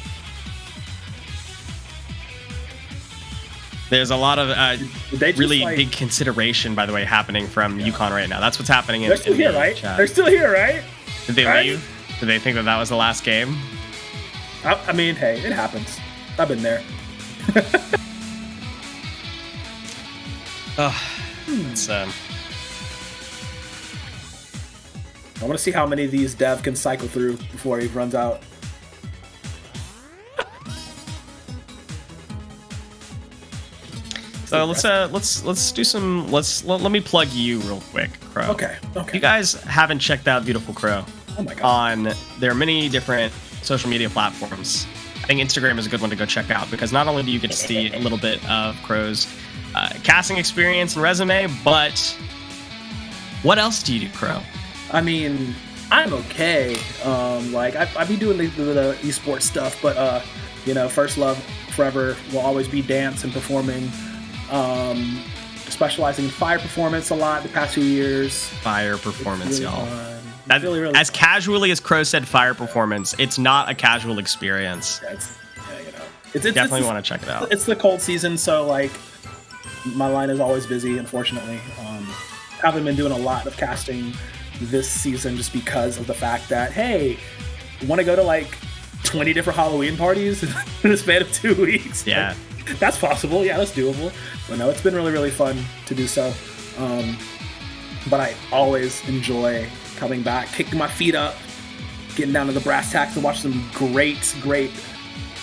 There's a lot of really big consideration, by the way, happening from UConn right now. That's what's happening in They're still here, right? Chat. They're still here, right? Did they leave? Did they think that was the last game? I mean, hey, it happens. I've been there. It's I want to see how many of these Dev can cycle through before he runs out. So let's do some. Let me plug you real quick, Crow. Okay. If you guys haven't checked out Beautiful Crow, Oh my god. on there are many different social media platforms. I think Instagram is a good one to go check out because not only do you get to see a little bit of Crow's casting experience and resume, but what else do you do, Crow? I mean, I'm okay. Like I be doing the esports stuff, but you know, first love forever will always be dance and performing. Specializing in fire performance a lot the past few years. Fire performance, Really y'all. fun. As, Really, really as casually as Crow said fire performance, it's not a casual experience. yeah, you know, Definitely want to check it out. It's the cold season, so like my line is always busy. Unfortunately, haven't been doing a lot of casting this season just because of the fact that hey, want to go to like 20 different Halloween parties in the span of 2 weeks. Yeah. Like, that's possible. Yeah, that's doable. But no, it's been really, really fun to do so. But I always enjoy coming back, kicking my feet up, getting down to the brass tacks and watch some great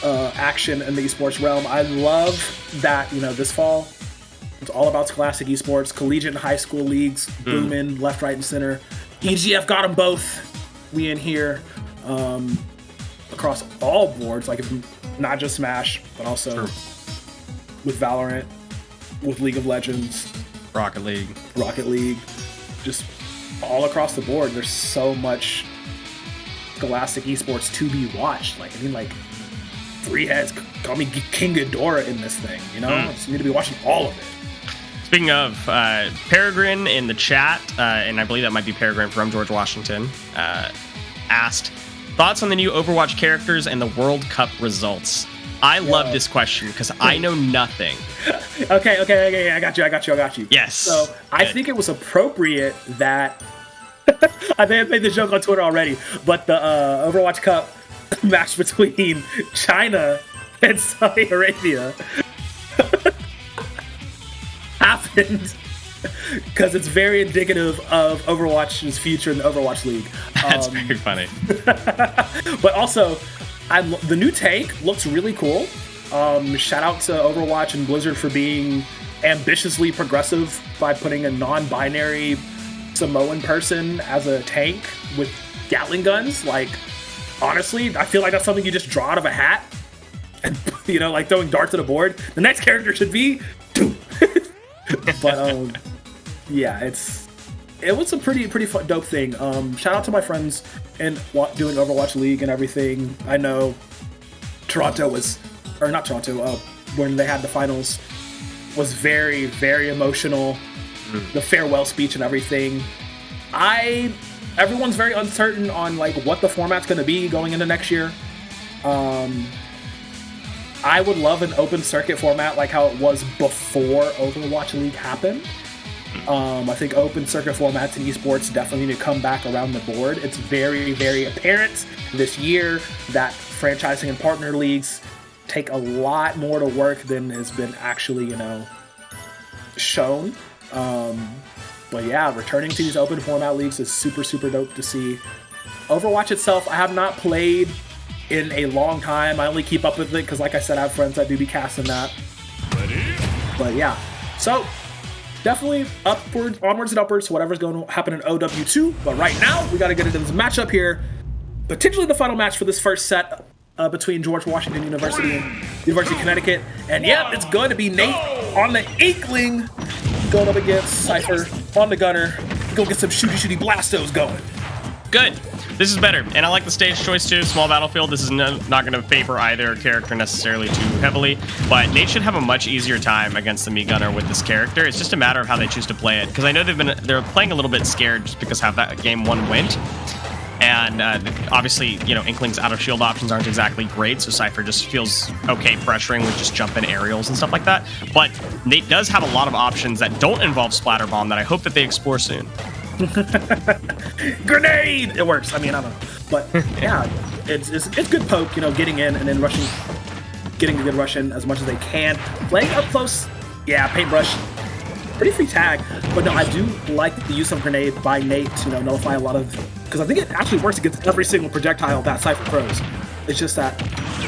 action in the esports realm. I love that, you know, this fall, it's all about scholastic esports, collegiate and high school leagues, booming left, right, and center. EGF got them both. We in here. Across all boards, like not just Smash, but also with Valorant, with League of Legends, Rocket League, just all across the board. There's so much scholastic esports to be watched. Like I mean, like three heads, call me King Ghidorah in this thing. You know, I just need to be watching all of it. Speaking of, Peregrine in the chat, and I believe that might be Peregrine from George Washington, asked, thoughts on the new Overwatch characters and the World Cup results? I love this question because I know nothing. Okay, I got you. Yes. So I think it was appropriate that I may have made the joke on Twitter already, but the Overwatch Cup match between China and Saudi Arabia happened because it's very indicative of Overwatch's future in the Overwatch League. That's very funny. But also, the new tank looks really cool. Shout out to Overwatch and Blizzard for being ambitiously progressive by putting a non-binary Samoan person as a tank with Gatling guns. Like, honestly, I feel like that's something you just draw out of a hat. And, you know, like throwing darts at a board. The next character should be... But, yeah, it was a pretty fun, dope thing. Shout out to my friends in doing Overwatch League and everything. I know Toronto was, or not Toronto, when they had the finals, was very, very emotional. The farewell speech and everything. Everyone's very uncertain on like what the format's going to be going into next year. I would love an open circuit format like how it was before Overwatch League happened. I think open circuit formats in esports definitely need to come back around the board. It's very, very apparent this year that franchising and partner leagues take a lot more to work than has been actually, you know, shown. But yeah, returning to these open format leagues is super, super dope to see. Overwatch itself, I have not played in a long time. I only keep up with it because, like I said, I have friends that do be casting that. But yeah, so definitely onwards and upwards to whatever's going to happen in OW2. But right now, we got to get into this matchup here. Potentially the final match for this first set between George Washington University and University of Connecticut. And yeah, it's going to be Nate on the Inkling going up against Cypher on the Gunner. Go get some shooty blastos going. Good. This is better, and I like the stage choice too. Small battlefield. This is not going to favor either character necessarily too heavily, but Nate should have a much easier time against the Meat Gunner with this character. It's just a matter of how they choose to play it, because I know they're playing a little bit scared just because how that game one went, and obviously, you know, Inkling's out of shield options aren't exactly great, so Cypher just feels okay pressuring with just jumping aerials and stuff like that. But Nate does have a lot of options that don't involve Splatter Bomb that I hope that they explore soon. Grenade! It works. I mean, I don't know. But yeah, it's good poke, you know, getting in and then rushing, getting a good rush in as much as they can. Playing up close, yeah, paintbrush. Pretty free tag. But no, I do like the use of grenade by Nate to, you know, nullify a lot of, because I think it actually works against every single projectile that Cypher throws. It's just that,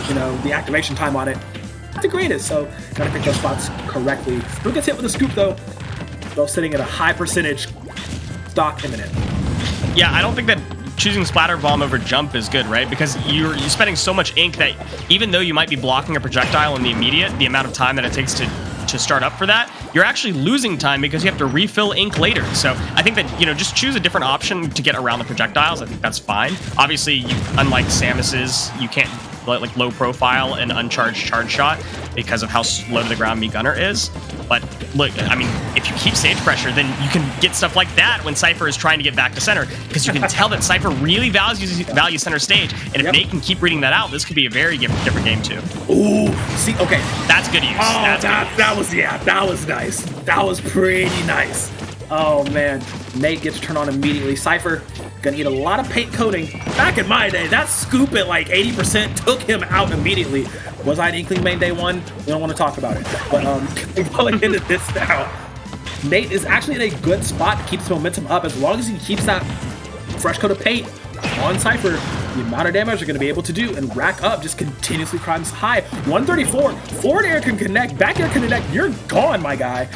you know, the activation time on it the greatest. So gotta pick those spots correctly. Still gets hit with a scoop though. Both sitting at a high percentage. Stock imminent. Yeah, I don't think that choosing splatter bomb over jump is good, right? Because you're spending so much ink that even though you might be blocking a projectile in the immediate, the amount of time that it takes to start up for that, you're actually losing time because you have to refill ink later. So I think that, just choose a different option to get around the projectiles. I think that's fine. Obviously, unlike Samus's, you can't like low profile an uncharged charge shot because of how low to the ground Mii Gunner is. But look, I mean, if you keep stage pressure, then you can get stuff like that when Cypher is trying to get back to center, because you can tell that Cypher really values center stage. And if Nate can keep reading that out, this could be a very different game too. Ooh, see, okay. That's good use. Oh, that was nice. That was pretty nice. Oh man, Nate gets turned on immediately. Cypher gonna eat a lot of paint coating. Back in my day, that scoop at like 80% took him out immediately. Was I an Inkling main day one? We don't want to talk about it. But going into this now, Nate is actually in a good spot to keep his momentum up. As long as he keeps that fresh coat of paint on Cypher, the amount of damage they're going to be able to do and rack up just continuously climbs high. 134, forward air can connect, back air can connect. You're gone, my guy.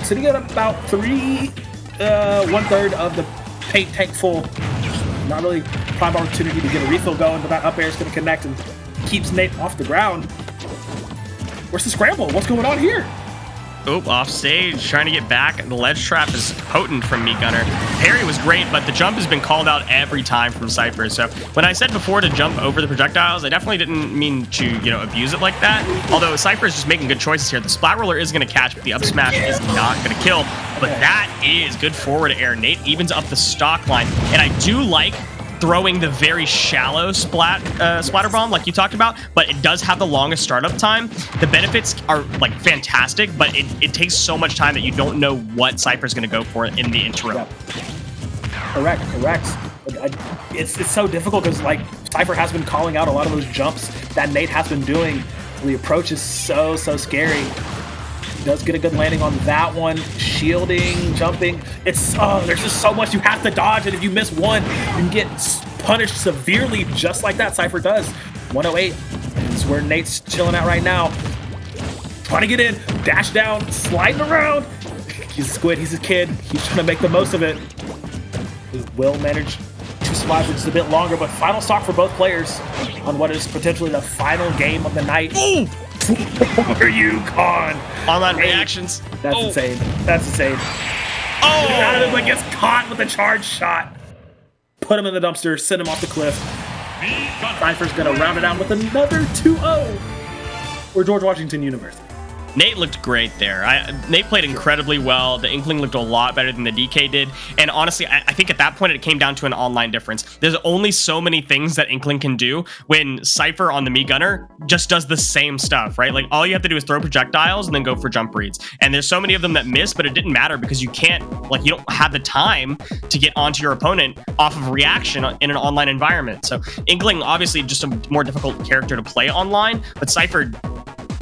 Sitting at about 1/3 of the paint tank full. Not really prime opportunity to get a refill going, but that up air is going to connect and keeps Nate off the ground. Where's the scramble? What's going on here? Oop, off stage, trying to get back. The ledge trap is potent from Mii Gunner. Parry was great, but the jump has been called out every time from Cypher. So when I said before to jump over the projectiles, I definitely didn't mean to, abuse it like that. Although Cypher is just making good choices here. The splat roller is going to catch, but the up smash is not going to kill. But that is good forward air. Nate evens up the stock line, and I do like throwing the very shallow splatter bomb like you talked about, but it does have the longest startup time. The benefits are like fantastic, but it takes so much time that you don't know what Cypher's going to go for in the interim. Yep. Correct. It's so difficult because like Cypher has been calling out a lot of those jumps that Nate has been doing. The approach is so scary. He does get a good landing on that one. Shielding, jumping. There's just so much you have to dodge, and if you miss one, you can get punished severely just like that. Cypher does. 108. That's where Nate's chilling at right now. Trying to get in, dash down, sliding around. He's a squid, he's a kid. He's trying to make the most of it. He will manage to survive for just a bit longer, but final stock for both players on what is potentially the final game of the night. Ooh! Where you gone? Online reactions. That's insane. That's insane. Oh! Like gets caught with a charge shot. Put him in the dumpster, send him off the cliff. Cypher's gonna round it out with another 2-0 for George Washington University. Nate looked great there. Nate played incredibly well. The Inkling looked a lot better than the DK did. And honestly, I think at that point, it came down to an online difference. There's only so many things that Inkling can do when Cypher on the Mii Gunner just does the same stuff, right? Like all you have to do is throw projectiles and then go for jump reads. And there's so many of them that miss, but it didn't matter because you don't have the time to get onto your opponent off of reaction in an online environment. So Inkling, obviously just a more difficult character to play online, but Cypher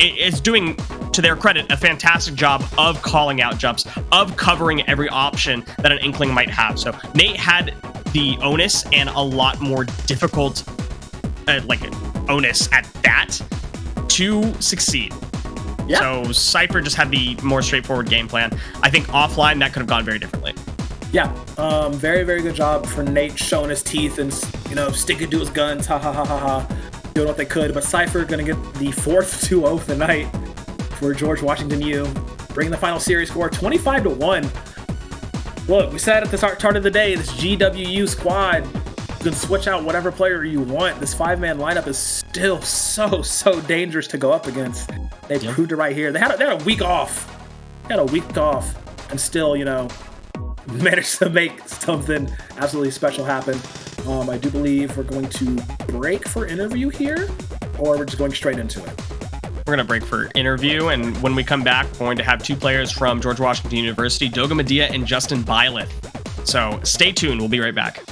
is doing, to their credit, a fantastic job of calling out jumps, of covering every option that an Inkling might have. So Nate had the onus and a lot more difficult onus at that to succeed. Yeah. So Cypher just had the more straightforward game plan. I think offline that could have gone very differently. Yeah, very good job for Nate showing his teeth and sticking to his guns, doing what they could. But Cypher gonna get the 4th 2-0 of the night for George Washington U, bringing the final series score 25-1. Look, we said at the start of the day, this GWU squad, you can switch out whatever player you want. This 5-man lineup is still so dangerous to go up against. They proved it right here. They had a week off. And still, managed to make something absolutely special happen. I do believe we're going to break for interview here, or we're just going straight into it. We're going to break for interview, and when we come back, we're going to have 2 players from George Washington University, Doga Medea and Justin Byleth. So stay tuned. We'll be right back.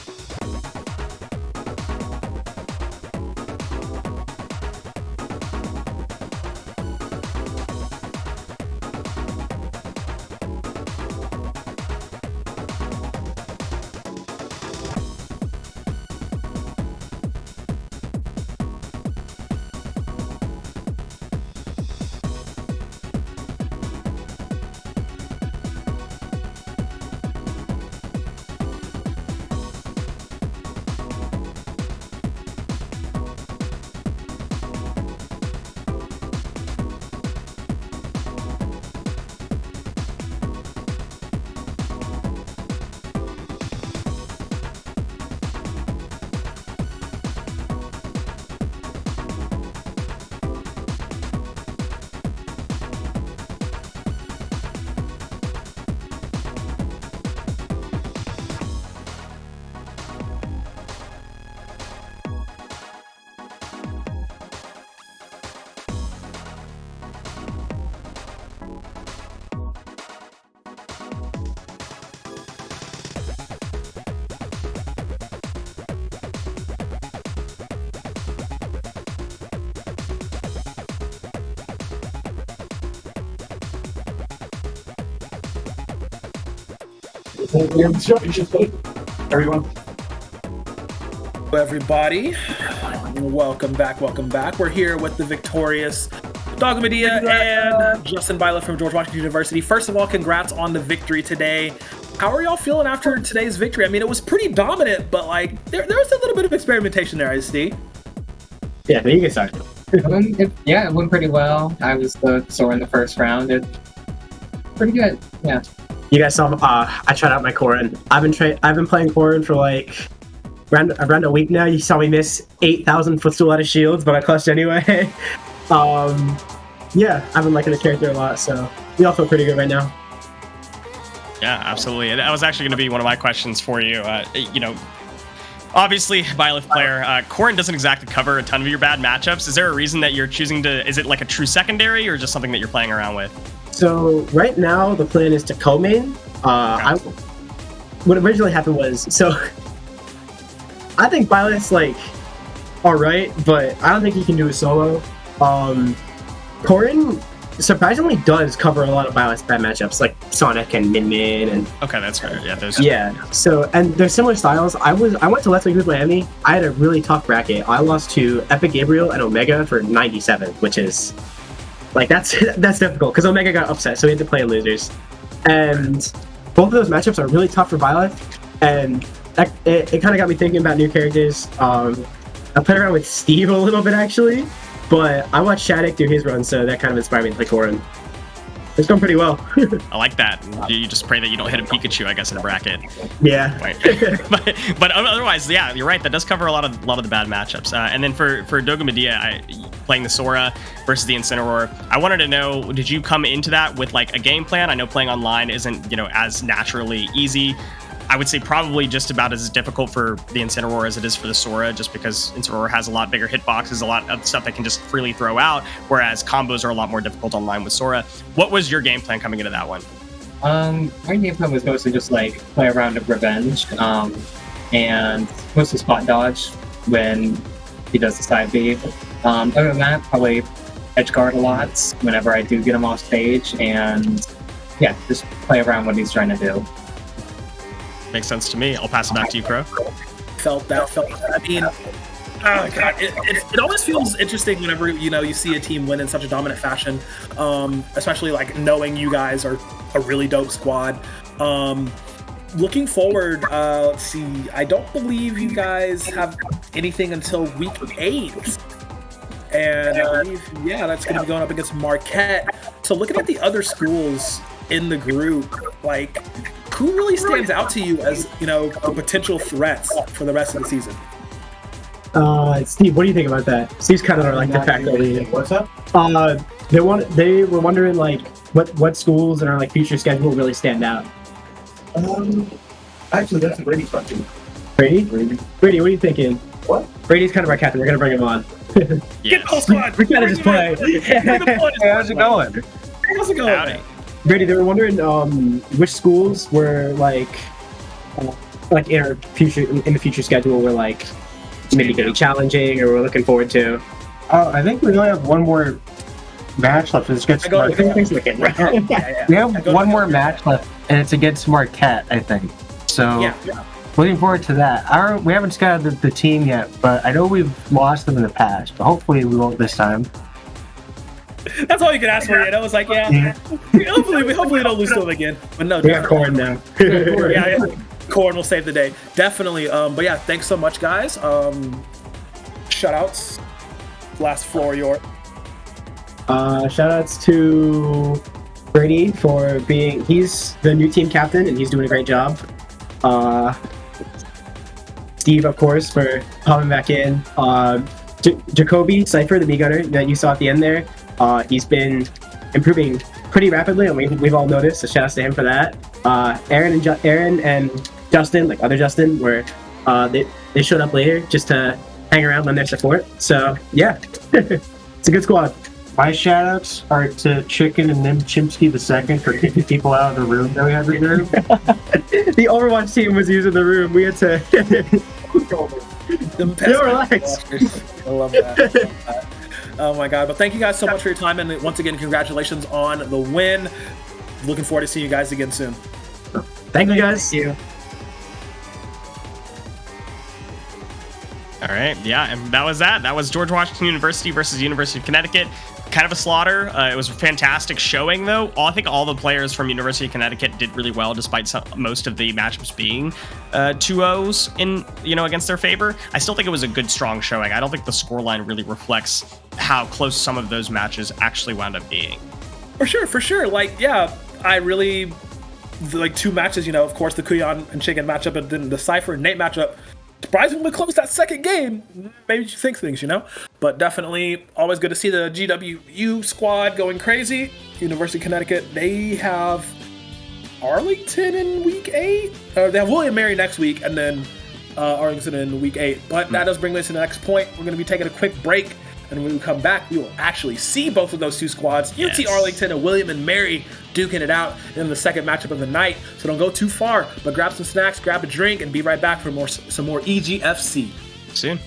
Everyone. Hello, everybody. Welcome back. We're here with the victorious Dog Medea and Justin Bila from George Washington University. First of all, congrats on the victory today. How are y'all feeling after today's victory? I mean, it was pretty dominant, but like there was a little bit of experimentation there, I see. Yeah, you can start. It went pretty well. I was the Sora in the first round. It's pretty good. Yeah. You guys saw. I tried out my Corrin. I've been playing Corrin for like around a week now. You saw me miss 8,000 footstool out of shields, but I clutched anyway. Yeah, I've been liking the character a lot, so we all feel pretty good right now. Yeah, absolutely. That was actually going to be one of my questions for you. Obviously, Byleth player, Corrin doesn't exactly cover a ton of your bad matchups. Is there a reason that you're choosing to? Is it like a true secondary, or just something that you're playing around with? So right now the plan is to co-main. What originally happened was, so I think Byleth's like alright, but I don't think he can do a solo. Corrin surprisingly does cover a lot of Byleth's bad matchups, like Sonic and Min Min and. Okay, that's fair. Yeah, those. Yeah. So, and they're similar styles. I went to Let's Play with Miami. I had a really tough bracket. I lost to Epic Gabriel and Omega for 97, which is like that's difficult because Omega got upset, so he had to play in losers. And both of those matchups are really tough for Byleth, and it kind of got me thinking about new characters. I played around with Steve a little bit actually. But I watched Shattuck do his run, so that kind of inspired me to play Corrin. It's going pretty well. I like that. You just pray that you don't hit a Pikachu, I guess, in a bracket. Yeah. but otherwise, yeah, you're right. That does cover a lot of the bad matchups. And then for Doga Medea, playing the Sora versus the Incineroar, I wanted to know, did you come into that with like a game plan? I know playing online isn't, as naturally easy. I would say probably just about as difficult for the Incineroar as it is for the Sora, just because Incineroar has a lot bigger hitboxes, a lot of stuff that can just freely throw out, whereas combos are a lot more difficult online with Sora. What was your game plan coming into that one? My game plan was mostly just like play around of revenge, and mostly spot dodge when he does the side B. Other than that, probably edge guard a lot whenever I do get him off stage, and yeah, just play around what he's trying to do. Makes sense to me. I'll pass it back to you, Crow. Felt that. I mean, oh god, it always feels interesting whenever you see a team win in such a dominant fashion, especially like knowing you guys are a really dope squad. Looking forward, let's see. I don't believe you guys have anything until week 8. And I believe, that's going to be going up against Marquette. So looking at the other schools in the group, like, who really stands out to you as, potential threats for the rest of the season? Steve, what do you think about that? Steve's kind of like de facto lead. What's up? They were wondering like what schools in our like future schedule really stand out. Actually, that's a Brady question. Brady, what are you thinking? What? Brady's kind of our captain. We're gonna bring him on. Yes. Get the whole squad! We gotta just play. Hey, how's it going? How's it going? Howdy. Brady, they were wondering which schools were like in our future in the future schedule were like maybe getting challenging or we're looking forward to. I think we only have one more match left. It's against Marquette. We have one more match left, and it's against Marquette, I think. So, looking forward to that. We haven't scouted the team yet, but I know we've lost them in the past. But hopefully, we won't this time. That's all you can ask for, It's like, hopefully we don't lose to them again. But no, we got Corrin now. Corrin will save the day, definitely. But yeah, thanks so much, guys. Shoutouts. Last floor, your. Shoutouts to Brady for he's the new team captain and he's doing a great job. Steve, of course, for popping back in. Jacoby Cypher, the B gunner that you saw at the end there. He's been improving pretty rapidly, and we've all noticed. So shout outs to him for that. Aaron and Justin, like other Justin, were they showed up later just to hang around, lend their support. So yeah, it's a good squad. My shoutouts are to Chicken and Nim Chimsky II for kicking people out of the room that we had reserved. The Overwatch team was using the room. We had to. Relax. I love that. Oh my god! But thank you guys so much for your time, and once again, congratulations on the win. Looking forward to seeing you guys again soon. Thank you, guys. Thank you. All right, yeah, and that was that. That was George Washington University versus University of Connecticut. Kind of a slaughter. It was a fantastic showing, though. I think all the players from University of Connecticut did really well, despite most of the matchups being 2-0s against their favor. I still think it was a good, strong showing. I don't think the scoreline really reflects how close some of those matches actually wound up being. For sure. Like, yeah, I really like 2 matches. Of course, the Kuyan and Chicken matchup, and then the Cypher and Nate matchup. Surprisingly close that second game. Maybe you think things, But definitely always good to see the GWU squad going crazy. University of Connecticut, they have Arlington in week 8. They have William Mary next week, and then Arlington in week 8. But that does bring me to the next point. We're going to be taking a quick break. And when we come back, we will actually see both of those 2 squads, UT Arlington and William and Mary, duking it out in the second matchup of the night. So don't go too far, but grab some snacks, grab a drink, and be right back for some more EGFC. Soon.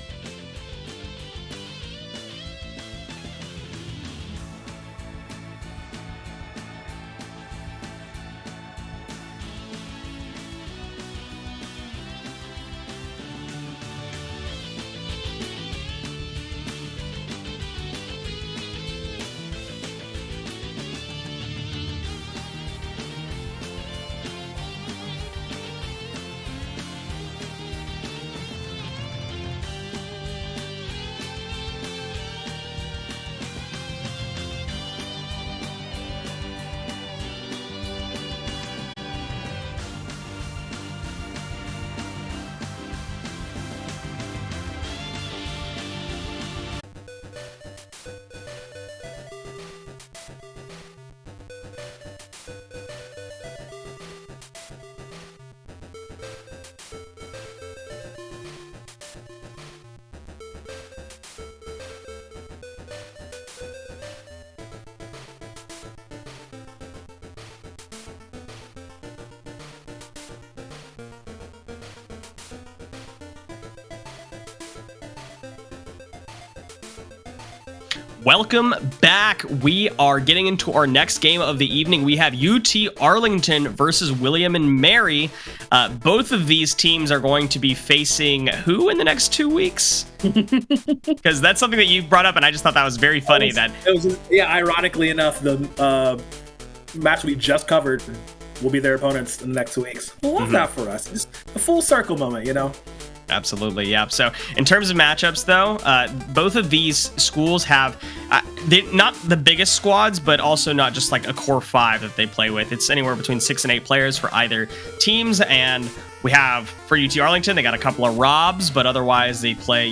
Welcome back. We are getting into our next game of the evening. We have UT Arlington versus William and Mary. Both of these teams are going to be facing who in the next 2 weeks? Because that's something that you brought up, and I just thought that was very funny. Ironically enough, the match we just covered will be their opponents in the next 2 weeks. Love that for us. It's a full circle moment, Absolutely, yeah. So in terms of matchups, though, both of these schools have not the biggest squads, but also not just like a core 5 that they play with. It's anywhere between 6 and 8 players for either teams. And we have, for UT Arlington, they got a couple of Robs, but otherwise they play,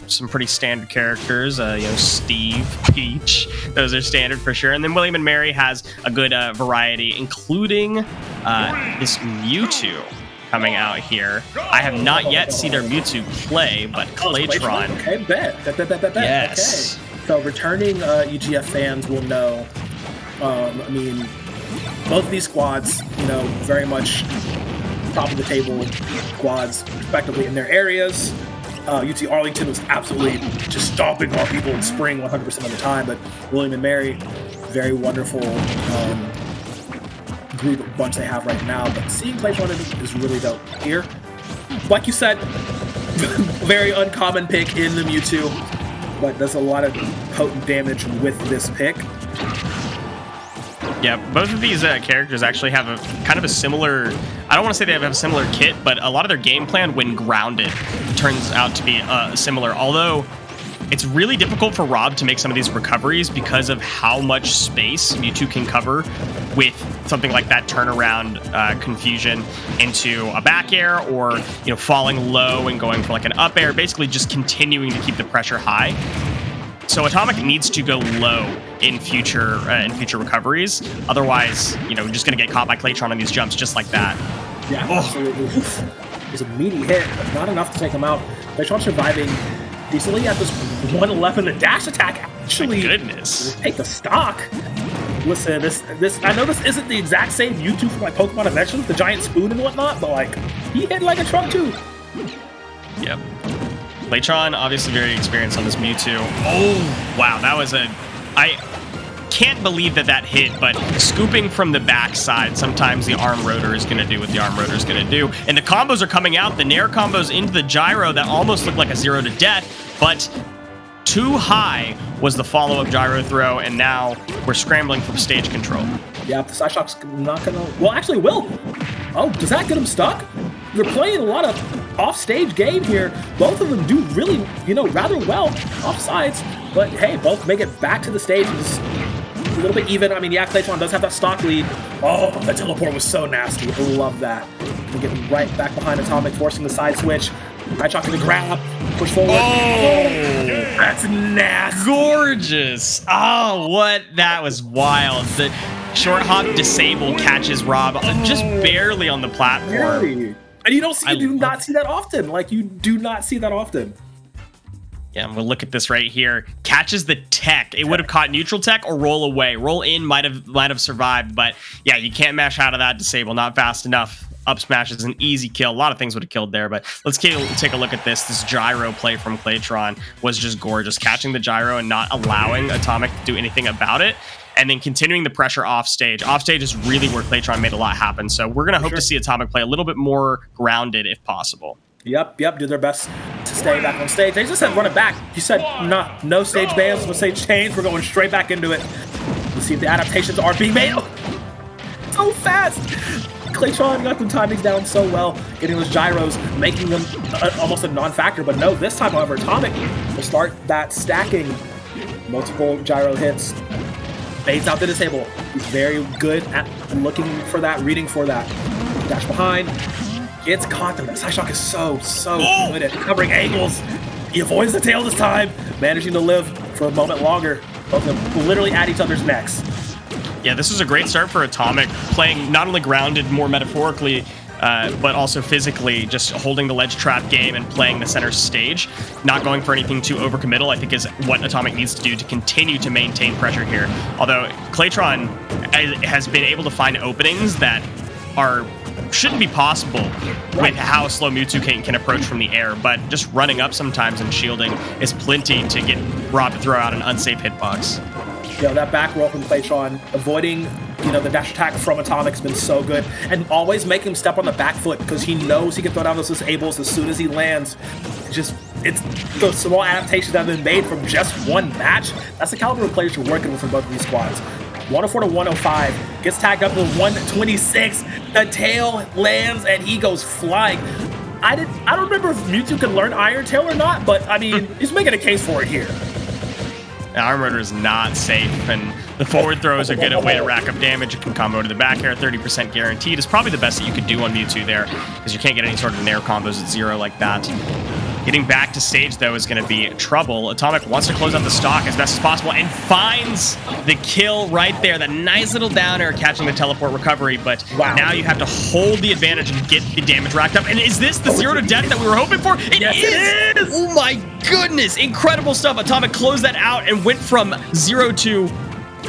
some pretty standard characters. Steve, Peach, those are standard for sure. And then William and Mary has a good variety, including this Mewtwo coming out here. I have not yet seen their Mewtwo play, but Claytron. Okay, bet. Yes. Okay. So returning EGF fans will know. Both of these squads, very much top of the table squads, respectively, in their areas. UT Arlington was absolutely just stomping on people in spring 100% of the time, but William and Mary, very wonderful group bunch they have right now, but seeing Claytron is really dope here. Like you said, very uncommon pick in the Mewtwo, but does a lot of potent damage with this pick. Yeah, both of these characters actually have a kind of a similar, I don't want to say they have a similar kit, but a lot of their game plan when grounded turns out to be similar, although it's really difficult for Rob to make some of these recoveries because of how much space Mewtwo can cover with something like that turnaround confusion into a back air, or falling low and going for like an up air, basically just continuing to keep the pressure high. So Atomic needs to go low in future recoveries. Otherwise, you're just going to get caught by Claytron on these jumps just like that. Yeah, absolutely. It's a meaty hit, but not enough to take him out. Claytron surviving decently at this 111. The dash attack actually take the stock. Listen, this I know this isn't the exact same Mewtwo from like Pokemon Adventures, the giant spoon and whatnot, but like he hit like a truck too. Yep. Claytron obviously very experienced on this Mewtwo. Oh wow, that was I can't believe that hit, but scooping from the backside, sometimes the arm rotor is going to do what the arm rotor is going to do. And the combos are coming out. The nair combos into the gyro that almost looked like a 0 to death, but too high was the follow-up gyro throw, and now we're scrambling for stage control. Yeah, the side shock's not gonna... Well, actually, will. Oh, does that get him stuck? They're playing a lot of off-stage game here. Both of them do really, rather well off sides. But hey, both make it back to the stage. It's a little bit even. I mean, yeah, Claytron does have that stock lead. Oh, the teleport was so nasty. I love that. We get right back behind Atomic, forcing the side switch. High Chalk in the grab, push forward. Oh, that's nasty. Gorgeous. Oh, what? That was wild. The short hop disable catches Rob just barely on the platform. Barely. And you do not see that often. Like, you do not see that often. Yeah, and we'll look at this right here. Catches the tech. It would have caught neutral tech or roll away. Roll in might have survived, but yeah, you can't mash out of that disable. Not fast enough. Up smash is an easy kill. A lot of things would have killed there, but let's take a look at this. This gyro play from Claytron was just gorgeous. Catching the gyro and not allowing Atomic to do anything about it, and then continuing the pressure off stage. Off stage is really where Claytron made a lot happen, so we're going to hope to see Atomic play a little bit more grounded if possible. Yep, do their best to stay back on stage. They just said run it back. You said no stage bans, no stage change. We're going straight back into it. Let's see if the adaptations are being made. Oh, so fast. Claytron got the timings down so well, getting those gyros, making them almost a non-factor. But no, this time, however, Atomic will start that stacking. Multiple gyro hits. Fades out the disable. He's very good at looking for that, reading for that. Dash behind. Gets caught. The side shock is so good at covering angles. He avoids the tail this time, managing to live for a moment longer. Both of them literally at each other's necks. Yeah, this was a great start for Atomic, playing not only grounded more metaphorically, but also physically, just holding the ledge trap game and playing the center stage. Not going for anything too overcommittal, I think, is what Atomic needs to do to continue to maintain pressure here. Although Claytron has been able to find openings that shouldn't be possible with how slow Mewtwo can approach from the air, but just running up sometimes and shielding is plenty to get Rob to throw out an unsafe hitbox. That back roll from Claytron, avoiding, the dash attack from Atomic's been so good, and always making him step on the back foot because he knows he can throw down those disables as soon as he lands. It's the small adaptations that have been made from just one match. That's the caliber of players you're working with from both of these squads. 104 to 105, gets tagged up to 126. The tail lands and he goes flying. I don't remember if Mewtwo could learn Iron Tail or not, but I mean, he's making a case for it here. Arm rotor is not safe, and the forward throw is a good way to rack up damage. You can combo to the back air, 30% guaranteed. Is probably the best that you could do on Mewtwo there, because you can't get any sort of nair combos at 0 like that. Getting back to stage, though, is going to be trouble. Atomic wants to close out the stock as best as possible and finds the kill right there. That nice little down air catching the teleport recovery, but now you have to hold the advantage and get the damage racked up. And is this the 0 to death that we were hoping for? Yes, it is! Oh my goodness! Incredible stuff. Atomic closed that out and went from 0 to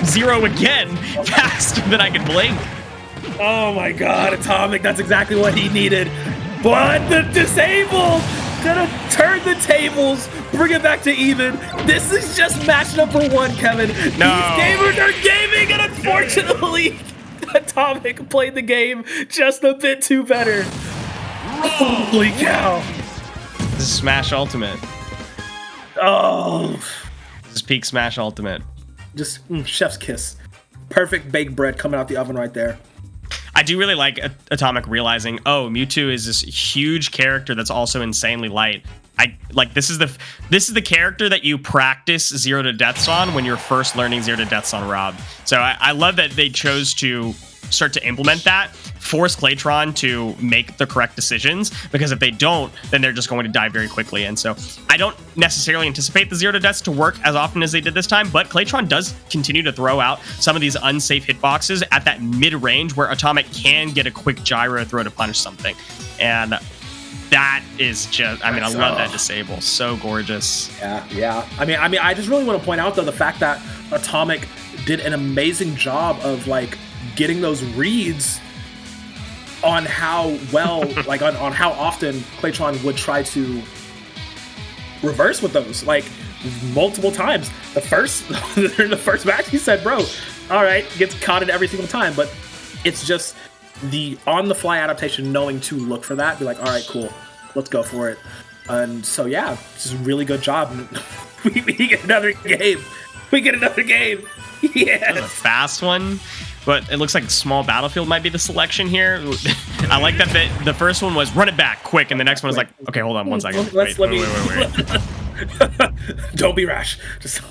0 again faster than I could blink. Oh my god, Atomic, that's exactly what he needed. But the disable! Gonna turn the tables, bring it back to even. This is just matched up for one, Kevin. No. These gamers are gaming, and unfortunately, Atomic played the game just a bit too better. Holy cow. This is Smash Ultimate. Oh. This is peak Smash Ultimate. Just chef's kiss. Perfect baked bread coming out the oven right there. I do really like Atomic realizing, oh, Mewtwo is this huge character that's also insanely light. This is the character that you practice 0 to deaths on when you're first learning 0 to deaths on Rob. So I love that they chose to start to implement that, force Claytron to make the correct decisions, because if they don't, then they're just going to die very quickly. And so I don't necessarily anticipate the 0 to deaths to work as often as they did this time, but Claytron does continue to throw out some of these unsafe hitboxes at that mid-range where Atomic can get a quick gyro throw to punish something. And that is just, I love that disable. So gorgeous. Yeah. I mean, I just really want to point out, though, the fact that Atomic did an amazing job of, getting those reads on how well, on how often Claytron would try to reverse with those. multiple times. The first during the first match, he said, "Bro, all right," gets caught in every single time. But it's just the on-the-fly adaptation, knowing to look for that, be like, "All right, cool, let's go for it." And so yeah, it's just a really good job. we get another game. We get another game. Yeah, a fast one. But it looks like small battlefield might be the selection here. I like that the first one was run it back quick, and the next one is like, okay, hold on 1 second. Wait. Don't be rash. Just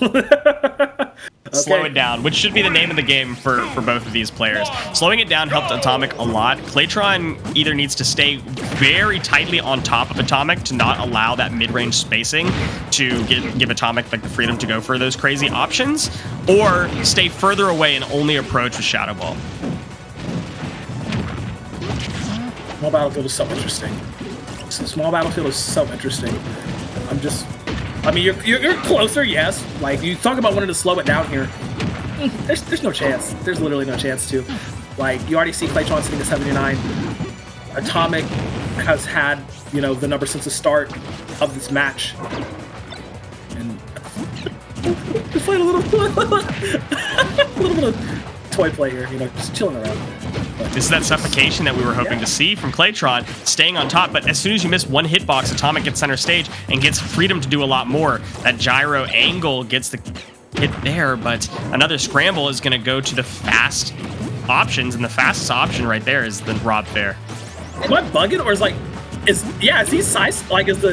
Slow it down, which should be the name of the game for both of these players. Slowing it down helped Atomic a lot. Claytron either needs to stay very tightly on top of Atomic to not allow that mid-range spacing to give Atomic like the freedom to go for those crazy options, or stay further away and only approach with Shadow Ball. Small battlefield is so interesting. Small battlefield is so interesting. I mean, you're closer, yes. Like, you talk about wanting to slow it down here. There's no chance. There's literally no chance to. Like, you already see Claytron sitting at 79. Atomic has had, you know, the number since the start of this match. And just playing a little bit of toy play here, you know, just chilling around. This is that suffocation that we were hoping to see from Claytron, staying on top, but as soon as you miss one hitbox, Atomic gets center stage and gets freedom to do a lot more. That gyro angle gets the hit there, but another scramble is going to go to the fast options, and the fastest option right there is the Rob Fair. Am I bugging, or is these size, like, is the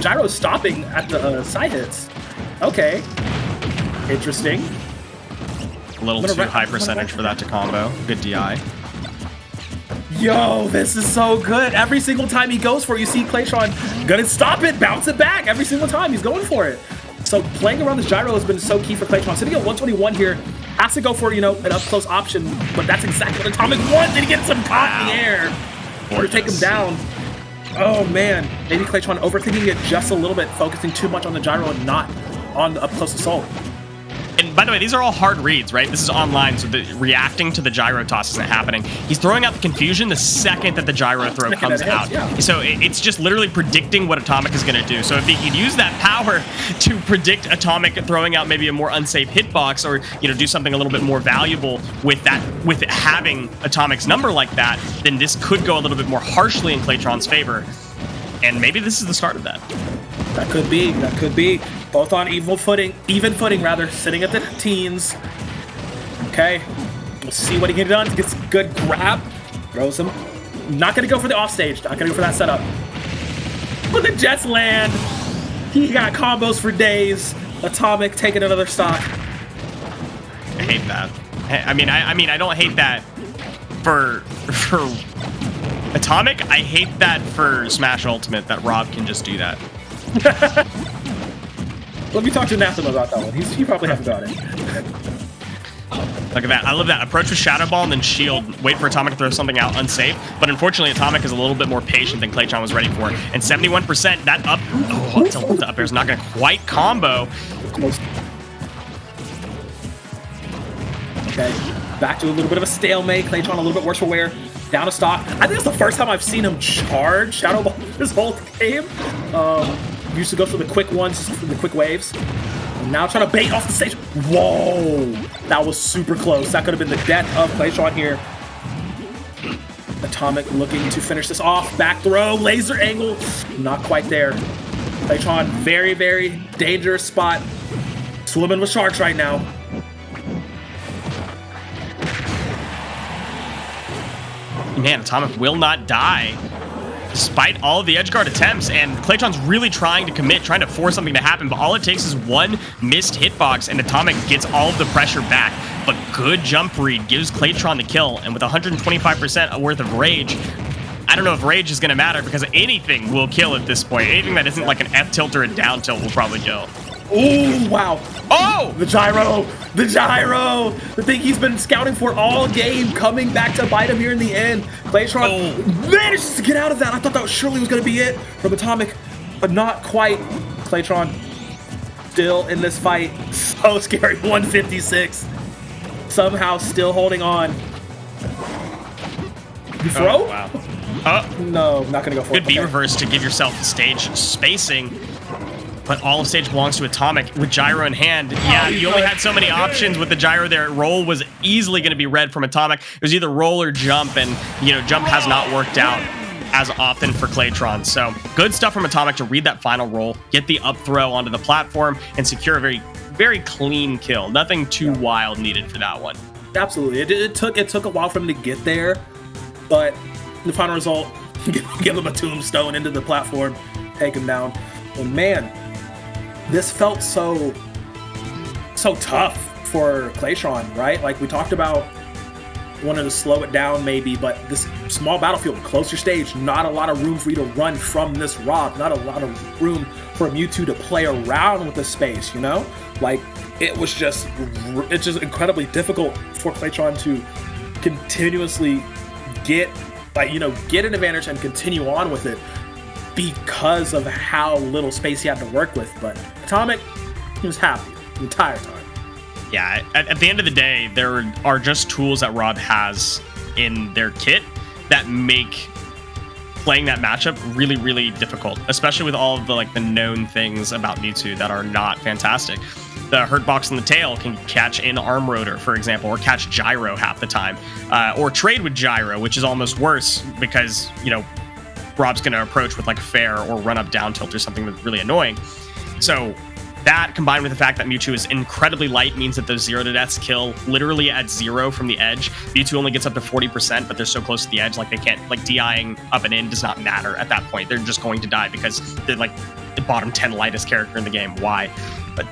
gyro stopping at the side hits? Okay, interesting. A little too high percentage for that to combo. Good DI. Yo, this is so good. Every single time he goes for it, you see Claytron gonna stop it, bounce it back. Every single time he's going for it. So playing around this gyro has been so key for Claytron. Sitting at 121 here, has to go for, you know, an up-close option, but that's exactly what Atomic wants. Did he get some caught in the air to take him down? Oh man, maybe Claytron overthinking it just a little bit, focusing too much on the gyro and not on the up-close assault. And by the way, these are all hard reads, right? This is online, so the reacting to the gyro toss isn't happening. He's throwing out the confusion the second that the gyro throw comes out. Yeah. So it's just literally predicting what Atomic is going to do. So if he could use that power to predict Atomic throwing out maybe a more unsafe hitbox, or, you know, do something a little bit more valuable with that, with having Atomic's number like that, then this could go a little bit more harshly in Claytron's favor. And maybe this is the start of that. That could be. That could be. Both on even footing, sitting at the teens. Okay. We'll see what he can do. Gets a good grab. Throws him. Not going to go for the offstage. Not going to go for that setup. But the Jets land. He got combos for days. Atomic taking another stock. I hate that. I mean, I don't hate that for Atomic. I hate that for Smash Ultimate, that Rob can just do that. Let me talk to Natham about that one. He probably has about it. Look at that. I love that. Approach with Shadow Ball and then shield. Wait for Atomic to throw something out unsafe. But unfortunately, Atomic is a little bit more patient than Claytron was ready for. And 71%, that up... Oh, the up air is not going to quite combo. Close. Okay. Back to a little bit of a stalemate. Claytron a little bit worse for wear. Down a stock. I think it's the first time I've seen him charge Shadow Ball this whole game. Used to go for the quick ones, for the quick waves. And now trying to bait off the stage. Whoa! That was super close. That could have been the death of Claytron here. Atomic looking to finish this off. Back throw, laser angle. Not quite there. Claytron, very, very dangerous spot. Swimming with sharks right now. Man, Atomic will not die despite all of the edge guard attempts, and Claytron's really trying to commit, trying to force something to happen, but all it takes is one missed hitbox and Atomic gets all of the pressure back. But good jump read gives Claytron the kill, and with 125% worth of rage, I don't know if rage is going to matter, because anything will kill at this point. Anything that isn't like an F tilt or a down tilt will probably kill. Ooh, wow. Oh! The gyro! The gyro! The thing he's been scouting for all game, coming back to bite him here in the end. Claytron manages to get out of that. I thought that surely was going to be it from Atomic, but not quite. Claytron still in this fight. So scary. 156. Somehow still holding on. You throw? Oh, wow. No, not going to go for it. Good B reverse to give yourself the stage spacing. But all of stage belongs to Atomic with gyro in hand. Yeah, you only had so many options with the gyro there. Roll was easily going to be read from Atomic. It was either roll or jump, and jump has not worked out as often for Claytron. So good stuff from Atomic to read that final roll, get the up throw onto the platform, and secure a very, very clean kill. Nothing too wild needed for that one. Absolutely, it took a while for him to get there, but the final result, give him a tombstone into the platform, take him down. And man, this felt so tough for Claytron, right? Like we talked about, wanted to slow it down maybe, but this small battlefield, closer stage, not a lot of room for you to run from this Rob, not a lot of room for Mewtwo to play around with the space, Like it's just incredibly difficult for Claytron to continuously get an advantage and continue on with it because of how little space he had to work with. But Atomic, he was happy the entire time. Yeah, at the end of the day, there are just tools that Rob has in their kit that make playing that matchup really, really difficult, especially with all of the known things about Mewtwo that are not fantastic. The Hurt Box in the tail can catch in Arm Rotor, for example, or catch Gyro half the time, or trade with Gyro, which is almost worse because, Rob's going to approach with fair or run up down tilt or something that's really annoying. So that combined with the fact that Mewtwo is incredibly light means that those 0 to deaths kill literally at 0 from the edge. Mewtwo only gets up to 40%, but they're so close to the edge, they can't, DIing up and in does not matter at that point. They're just going to die because they're the bottom 10 lightest character in the game. Why? But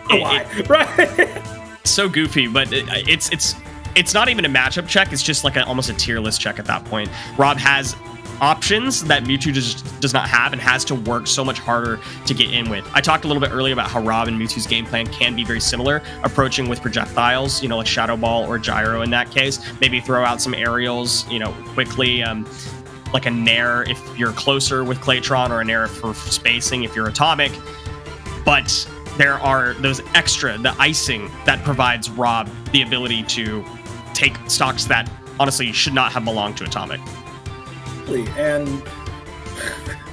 Right. So goofy, but it's not even a matchup check. It's just almost a tier list check at that point. Rob has options that Mewtwo just does not have and has to work so much harder to get in with. I talked a little bit earlier about how Rob and Mewtwo's game plan can be very similar, approaching with projectiles, like Shadow Ball or Gyro in that case. Maybe throw out some aerials, quickly, like a Nair if you're closer with Claytron, or a Nair for spacing if you're Atomic. But there are those extra, the icing that provides Rob the ability to take stocks that honestly should not have belonged to Atomic. And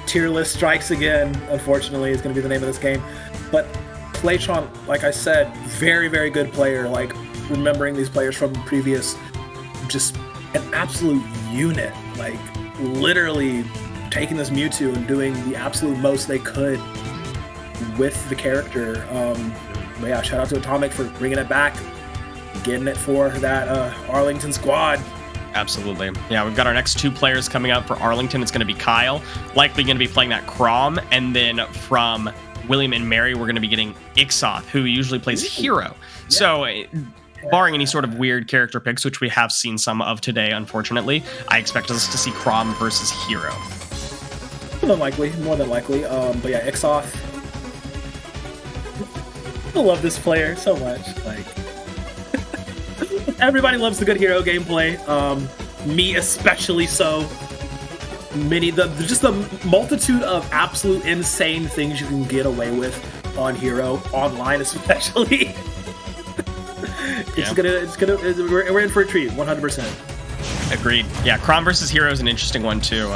tier list strikes again, unfortunately, is going to be the name of this game. But Claytron, like I said, very, very good player. Remembering these players from previous, just an absolute unit. Literally taking this Mewtwo and doing the absolute most they could with the character. But yeah, shout out to Atomic for bringing it back, getting it for that Arlington squad. Absolutely. Yeah, we've got our next 2 players coming up for Arlington. It's going to be Kyle, likely going to be playing that Crom, and then from William and Mary, we're going to be getting Ixoth, who usually plays Hero. Yeah. So, barring any sort of weird character picks, which we have seen some of today, unfortunately, I expect us to see Crom versus Hero. More than likely. But yeah, Ixoth. I love this player so much. Everybody loves the good Hero gameplay. Me especially so. Just the multitude of absolute insane things you can get away with on Hero, online especially. We're in for a treat, 100%. Agreed. Yeah, Crom versus Hero is an interesting one too.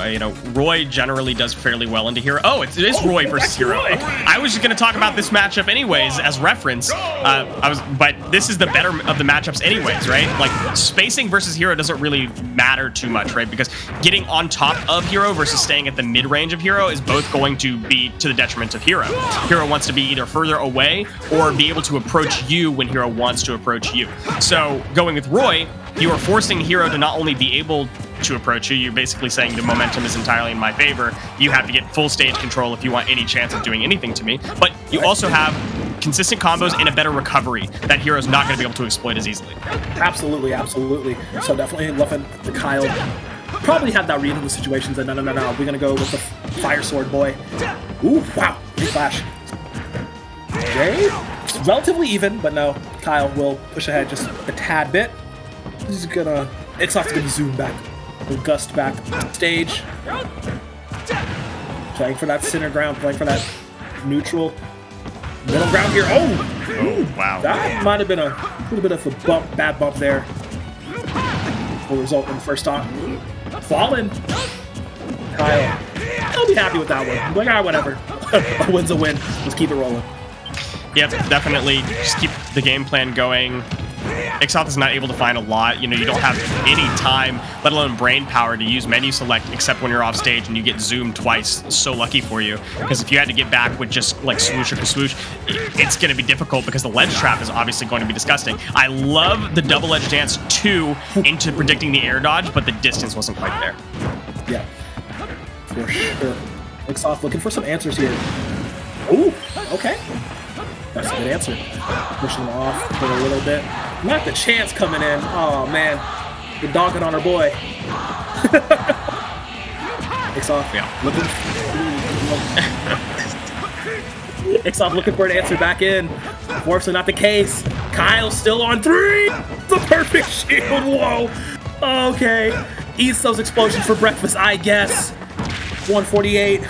Roy generally does fairly well into Hero. Oh, it is Roy versus Hero. Roy. I was just going to talk about this matchup anyways as reference. But this is the better of the matchups anyways, right? Spacing versus Hero doesn't really matter too much, right? Because getting on top of Hero versus staying at the mid range of Hero is both going to be to the detriment of Hero. Hero wants to be either further away or be able to approach you when Hero wants to approach you. So going with Roy, you are forcing Hero to not only be able to approach you, you're basically saying the momentum is entirely in my favor. You have to get full stage control if you want any chance of doing anything to me. But you also have consistent combos and a better recovery that Hero's not going to be able to exploit as easily. Absolutely. So definitely loving the Kyle. Probably had that read in the situations, and no. We're going to go with the Fire Sword boy. Ooh, wow. Big flash. Jay? Relatively even, but no. Kyle will push ahead just a tad bit. He's gonna... Ixoth's gonna zoom back. He'll gust back stage. Playing for that center ground, playing for that neutral middle ground here. Oh, wow. That might have been a little bit of a bad bump there. Will result in the first stock. Fallen. Kyle. I'll be happy with that one. Whatever. A win's a win. Let's keep it rolling. Yep, definitely just keep the game plan going. Ixoth is not able to find a lot. You know, you don't have any time, let alone brain power, to use menu select except when you're off stage and you get zoomed twice. So lucky for you, because if you had to get back with just like swoosh or swoosh, it's going to be difficult because the ledge trap is obviously going to be disgusting. I love the double edge dance 2 into predicting the air dodge, but the distance wasn't quite there. Yeah, for sure. Ixoth looking for some answers here. Ooh, okay. That's a good answer. Pushing him off for a little bit. Not the chance coming in. Oh, man. You're dogging on our boy. Ixoth, looking. Ixoth looking for an answer back in. Unfortunately, not the case. Kyle still on 3. The perfect shield. Whoa. Okay. Eats those explosions for breakfast, I guess. 148.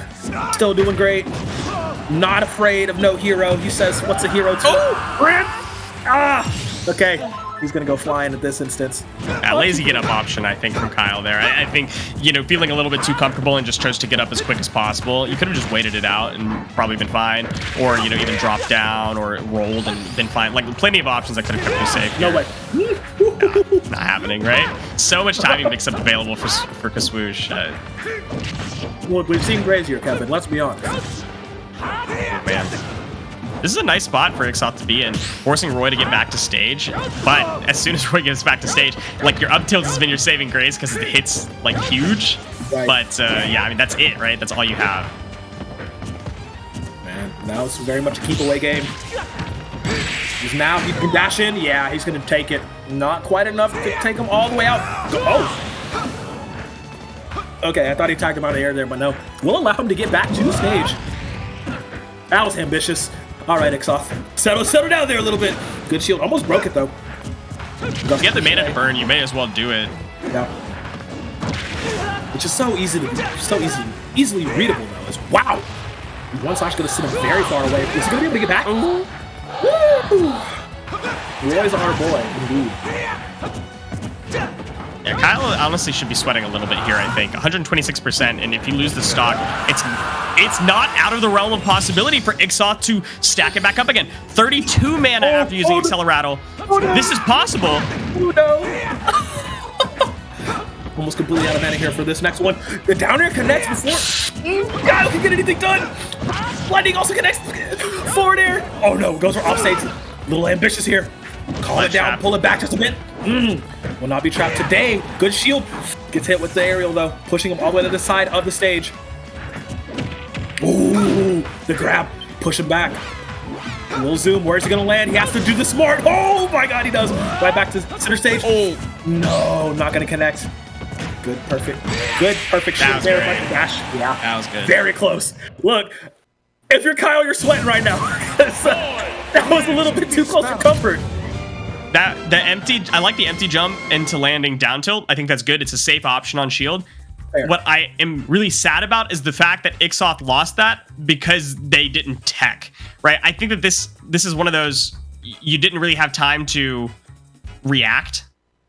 Still doing great. Not afraid of no hero. He says, what's a hero to? Oh, Brent! Ah! Okay, he's gonna go flying at this instance. Lazy get up option, I think, from Kyle there. I think, you know, feeling a little bit too comfortable and just chose to get up as quick as possible. You could have just waited it out and probably been fine. Or, you know, even dropped down or rolled and been fine. Like, plenty of options that could have kept you safe. No way. Not happening, right? So much timing mix-up available for Kaswoosh. Well, we've seen Grazier, Kevin, let's be honest. Oh, man. This is a nice spot for Ixoth to be in, forcing Roy to get back to stage. But as soon as Roy gets back to stage, like, your up tilt has been your saving grace because the hit's, like, huge. Right. But, yeah, I mean, that's it, right? That's all you have. Man, now it's very much a keep-away game. Now he can dash in. Yeah, he's going to take it. Not quite enough to take him all the way out. Oh! Okay, I thought he tagged him out of the air there, but no. We'll allow him to get back to the stage. That was ambitious. All right, Ixoth. Settle down there a little bit. Good shield. Almost broke it, though. If you have the mana to burn, you may as well do it. Yeah. Which is so easy to do. So easily readable, though. Is wow. One slash going to send him very far away. Is he going to be able to get back? Woo! Roy's our boy, indeed. Yeah, Kyle honestly should be sweating a little bit here, I think. 126%, and if you lose the stock, it's not out of the realm of possibility for Ixoth to stack it back up again. 32 mana after using Acceleratle. Oh, no. This is possible. Oh, no. Almost completely out of mana here for this next one. The down air connects before Kyle can get anything done. Lightning also connects. Forward air. Oh, no. Goes for offstage. A little ambitious here. Call it down. Pull it back just a bit. Will not be trapped today. Good shield. Gets hit with the aerial, though. Pushing him all the way to the side of the stage. Ooh, the grab. Push him back. A little zoom. Where's he going to land? He has to do the smart. Oh, my God, he does. Right back to center stage. Oh, no. Not going to connect. Good, perfect. Good, perfect shield there. Dash. Yeah. That was good. Very close. Look, if you're Kyle, you're sweating right now. That was a little bit too close for comfort. I like the empty jump into landing down tilt. I think that's good. It's a safe option on shield. Fair. What I am really sad about is the fact that Ixoth lost that because they didn't tech, right? I think that this is one of those, you didn't really have time to react,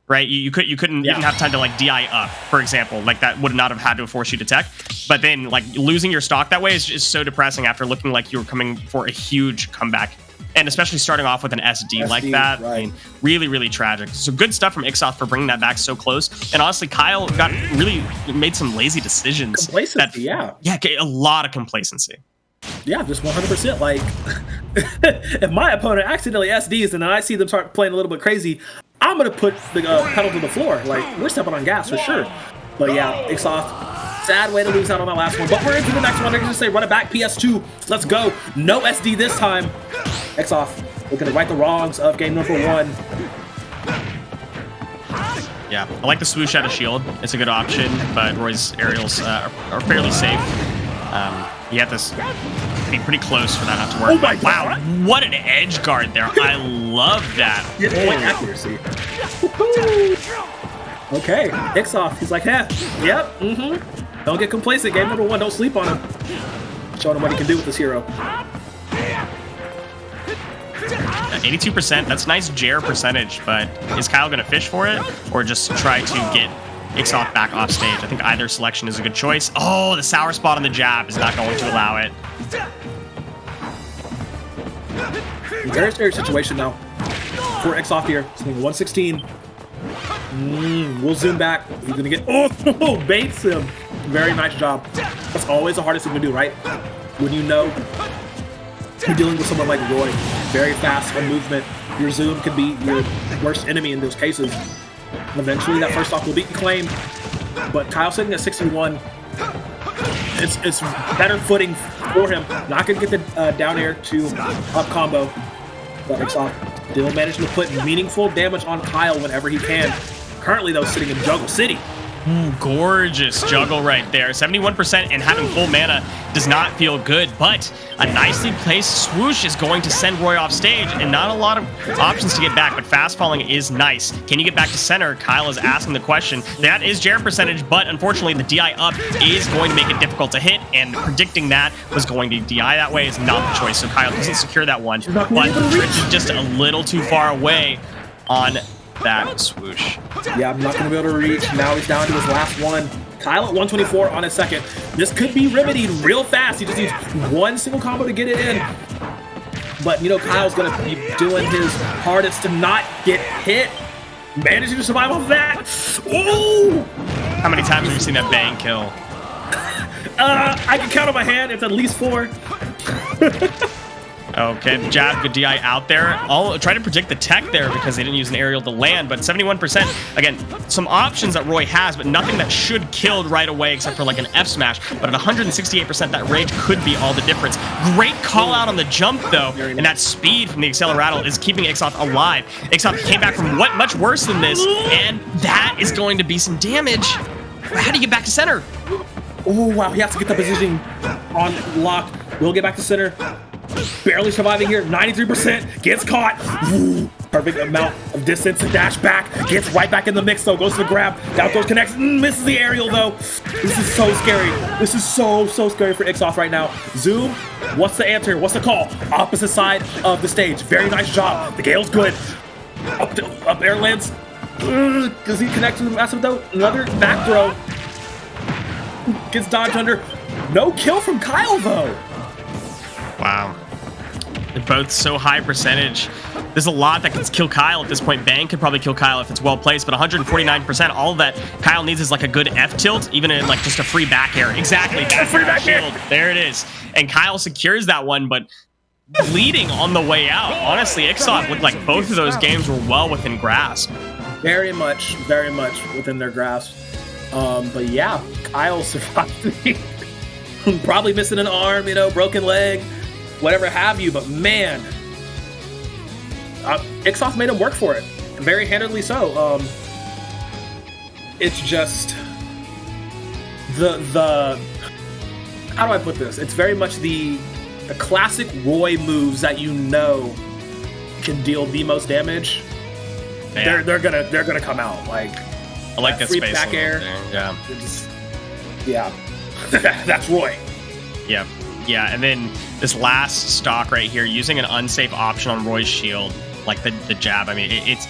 right? You didn't have time to like DI up, for example. Like that would not have had to force you to tech. But then like losing your stock that way is just so depressing after looking like you were coming for a huge comeback. And especially starting off with an SD like that, right. I mean, really, really tragic. So good stuff from Ixoth for bringing that back so close. And honestly, Kyle made some lazy decisions. Complacency, yeah, a lot of complacency. Yeah, just 100%. Like, if my opponent accidentally SDs and then I see them start playing a little bit crazy, I'm gonna put the pedal to the floor. Like, we're stepping on gas for sure. But yeah, Ixoth. Sad way to lose out on that last one, but we're into the next one. They're going to say, run it back, PS2. Let's go. No SD this time. Ixoth looking to right the wrongs of game number 1. Yeah, I like the swoosh out of shield. It's a good option, but Roy's aerials are fairly safe. You have to be pretty close for that not to work. Oh my God. Wow, what an edge guard there. I love that. Point accuracy. Okay, Ixoth, he's like, yep, Don't get complacent. Game number 1, don't sleep on him. Showing him what he can do with this hero. 82%, that's nice Jair percentage, but is Kyle going to fish for it or just try to get Ixoth back off stage? I think either selection is a good choice. Oh, the sour spot on the jab is not going to allow it. Very serious situation now for Ixoff here. Swing 116. We'll zoom back. He's gonna get baits him. Very nice job. That's always the hardest thing to do, right? When you know you're dealing with someone like Roy, very fast on movement. Your zoom can be your worst enemy in those cases. Eventually, that first stock will be claimed. But Kyle sitting at 61. It's better footing for him. Not gonna get the down air to up combo. But Ixoff still managed to put meaningful damage on Kyle whenever he can. Currently, though, sitting in Juggle City. Gorgeous juggle right there. 71% and having full mana does not feel good, but a nicely placed swoosh is going to send Roy off stage, and not a lot of options to get back, but fast falling is nice. Can you get back to center? Kyle is asking the question. That is Jared percentage, but unfortunately the DI up is going to make it difficult to hit, and predicting that was going to DI that way is not the choice, so Kyle doesn't secure that one, but just a little too far away on that swoosh. Yeah, I'm not going to be able to reach. Now he's down to his last one. Kyle at 124 on his second. This could be remedied real fast. He just needs one single combo to get it in. But, you know, Kyle's going to be doing his hardest to not get hit. Managing to survive off that. Ooh! How many times have you seen that bang kill? I can count on my hand. It's at least 4. Okay, the jab, good DI out there. I'll try to predict the tech there because they didn't use an aerial to land, but 71%, again, some options that Roy has, but nothing that should killed right away except for like an F smash. But at 168%, that rage could be all the difference. Great call out on the jump though, and that speed from the Acceleratle is keeping Ixoff alive. Ixoff came back from what much worse than this, and that is going to be some damage. How do you get back to center? Oh, wow, he has to get the positioning on lock. We'll get back to center. Barely surviving here, 93%, gets caught. Ooh, perfect amount of distance to dash back. Gets right back in the mix though, goes to the grab. Down throws, connects, misses the aerial though. This is so scary. This is so scary for Ixoff right now. Zoom, what's the answer? What's the call? Opposite side of the stage. Very nice job. The Gale's good. Up air lands. Does he connect to the massive though? Another back throw. Gets dodged under. No kill from Kyle though. Wow. They're both so high percentage. There's a lot that can kill Kyle at this point. Bang could probably kill Kyle if it's well placed, but 149%, all of that Kyle needs is like a good F tilt, even in like just a free back air. Exactly. Free back air. There it is. And Kyle secures that one, but bleeding on the way out. Honestly, Ixoff looked like both of those games were well within grasp. Very much within their grasp. But yeah, Kyle survived. Probably missing an arm, you know, broken leg, whatever have you, but man, Ixoff made him work for it, very handedly so. It's just the how do I put this? It's very much the classic Roy moves that you know can deal the most damage. Yeah. They're gonna come out like I like that free space back air. Yeah. Yeah. That's Roy. Yeah. Yeah, and then this last stock right here, using an unsafe option on Roy's shield, like the jab. I mean, it's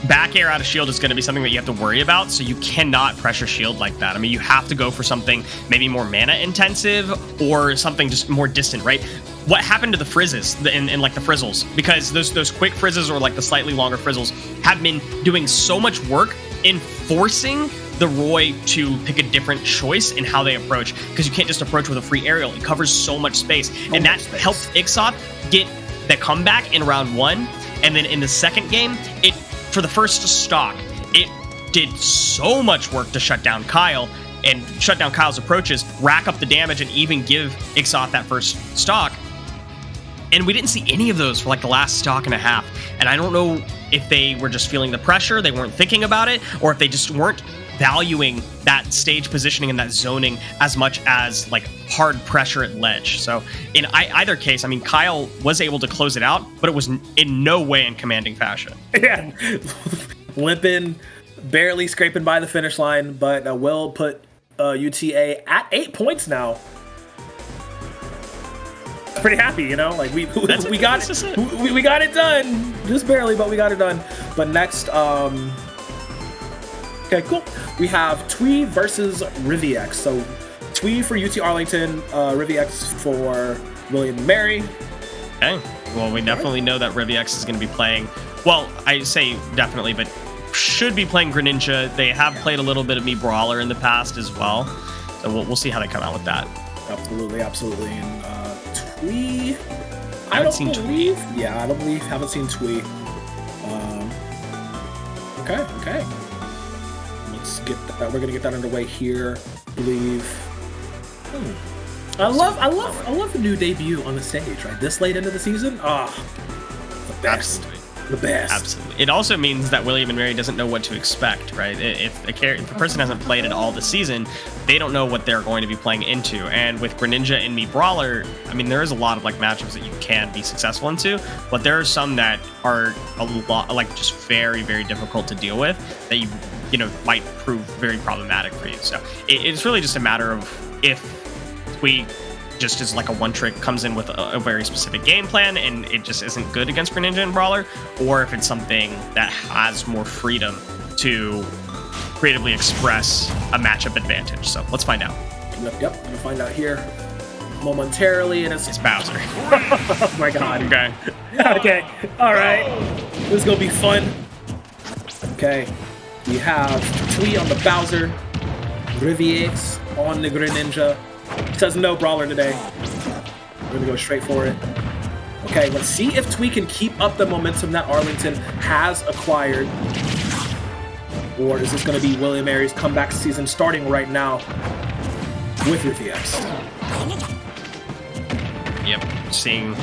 back air out of shield is going to be something that you have to worry about, so you cannot pressure shield like that. I mean, you have to go for something maybe more mana intensive or something just more distant, right? What happened to the frizzes in like the frizzles? Because those quick frizzes or like the slightly longer frizzles have been doing so much work in forcing the Roy to pick a different choice in how they approach, because you can't just approach with a free aerial. It covers so much space, and that helped Ixoff get the comeback in round 1, and then in the second game, for the first stock, it did so much work to shut down Kyle and shut down Kyle's approaches, rack up the damage, and even give Ixoff that first stock. And we didn't see any of those for like the last stock and a half. And I don't know if they were just feeling the pressure, they weren't thinking about it, or if they just weren't valuing that stage positioning and that zoning as much as like hard pressure at ledge. So in either case, I mean, Kyle was able to close it out, but it was in no way in commanding fashion. Yeah, limping, barely scraping by the finish line, but will put UTA at 8 points now. Pretty happy, you know, like we got it. We got it done, just barely, but we got it done. But next, okay, cool. We have Twee versus Riviex. So Twee for UT Arlington, Riviex for William and Mary. Okay. Well, we definitely know that ReviX is going to be playing. Well, I say definitely, but should be playing Greninja. They have played a little bit of Me Brawler in the past as well. So we'll see how they come out with that. Absolutely, absolutely. And Twee, I haven't seen Twee. Yeah, I don't believe. Haven't seen Twee. Okay. Let's get that. We're gonna get that underway here. I believe. I love the new debut on the stage. Right, this late into the season. The best. Absolutely. The best. Absolutely. It also means that William and Mary doesn't know what to expect, right? If a person hasn't played at all this season, they don't know what they're going to be playing into. And with Greninja and Me Brawler, I mean, there is a lot of like matchups that you can be successful into, but there are some that are a lot like just very, very difficult to deal with that you know might prove very problematic for you. So it's really just a matter of if we just as like a one trick comes in with a very specific game plan and it just isn't good against Greninja and Brawler, or if it's something that has more freedom to creatively express a matchup advantage. So let's find out. Yep, I'm gonna find out here momentarily, and it's Bowser. Oh my god. Okay. Okay, alright. This is gonna be fun. Okay, we have Twee on the Bowser, ReviX on the Greninja. Says no Brawler today. We're gonna go straight for it. Okay, let's see if Twee can keep up the momentum that Arlington has acquired. Or is this gonna be William Mary's comeback season starting right now with ReviX? Yep, seeing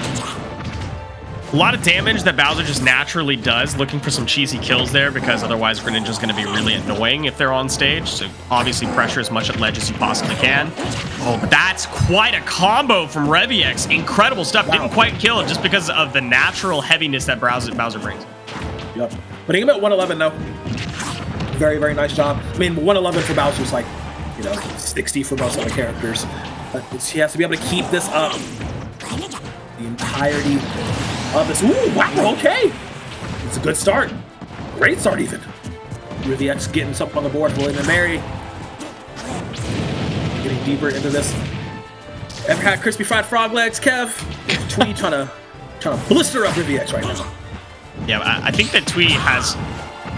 a lot of damage that Bowser just naturally does, looking for some cheesy kills there because otherwise Greninja's going to be really annoying if they're on stage. So obviously pressure as much at ledge as you possibly can. Oh, that's quite a combo from ReviX. Incredible stuff. Wow. Didn't quite kill it just because of the natural heaviness that Bowser brings. Yep. Putting him at 111 though. Very, very nice job. I mean, 111 for Bowser's like, 60 for most other characters. But he has to be able to keep this up the entirety of this. Ooh, wow, okay. It's a good start. Great start, even. ReviX getting something on the board. William and Mary getting deeper into this. Ever had crispy fried frog legs, Kev? Twee trying to blister up ReviX right now. Yeah, I think that Twee has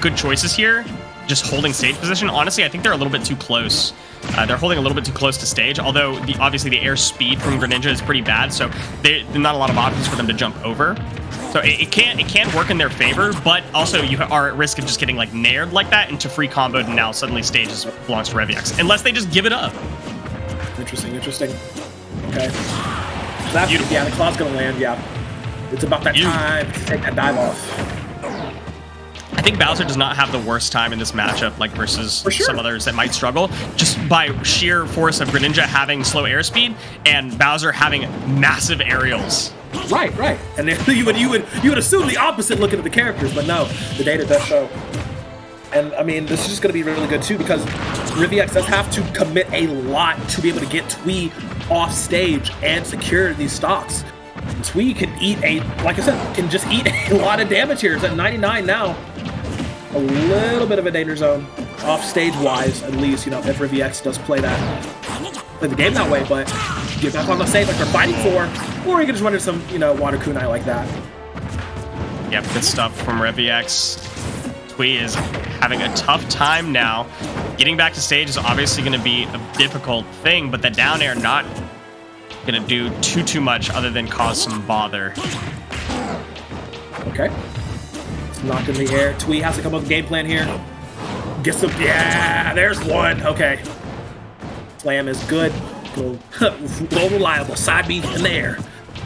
good choices here. Just holding stage position. Honestly, I think they're a little bit too close. They're holding a little bit too close to stage, although obviously the air speed from Greninja is pretty bad, so there's not a lot of options for them to jump over. So it can work in their favor, but also you are at risk of just getting like nared like that into free comboed, and now suddenly stage belongs to ReviX, unless they just give it up. Interesting. Okay. That's beautiful. Yeah, the claw's gonna land, yeah. It's about that time to take that dive off. I think Bowser does not have the worst time in this matchup, like versus some others that might struggle, just by sheer force of Greninja having slow airspeed and Bowser having massive aerials. Right. And then you would assume the opposite looking at the characters, but no, the data does show. And I mean, this is just going to be really good too because ReviX does have to commit a lot to be able to get Twee off stage and secure these stocks. Twee can eat like I said, can just eat a lot of damage here. It's at 99 now. A little bit of a danger zone, off stage wise, at least, if ReviX does play the game that way, but get back on the stage like they're fighting for, or you can just run into some, water kunai like that. Yep, good stuff from ReviX. Twee is having a tough time now. Getting back to stage is obviously going to be a difficult thing, but the down air not going to do too much other than cause some bother. Okay. Knocked in the air. Twee has to come up with a game plan here. Get some. Yeah, there's one. Okay. Slam is good. Go reliable. Side B in the air.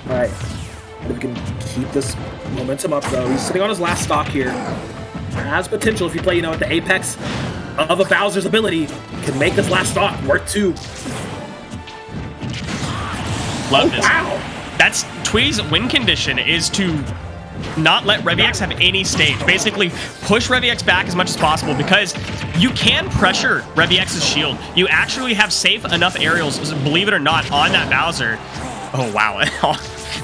All right. If we can keep this momentum up, though. He's sitting on his last stock here. Has potential if you play, at the apex of a Bowser's ability. Can make this last stock work too. Love this. Wow. That's Twee's win condition is to not let ReviX have any stage. Basically, push ReviX back as much as possible because you can pressure ReviX's shield. You actually have safe enough aerials, believe it or not, on that Bowser. Oh, wow.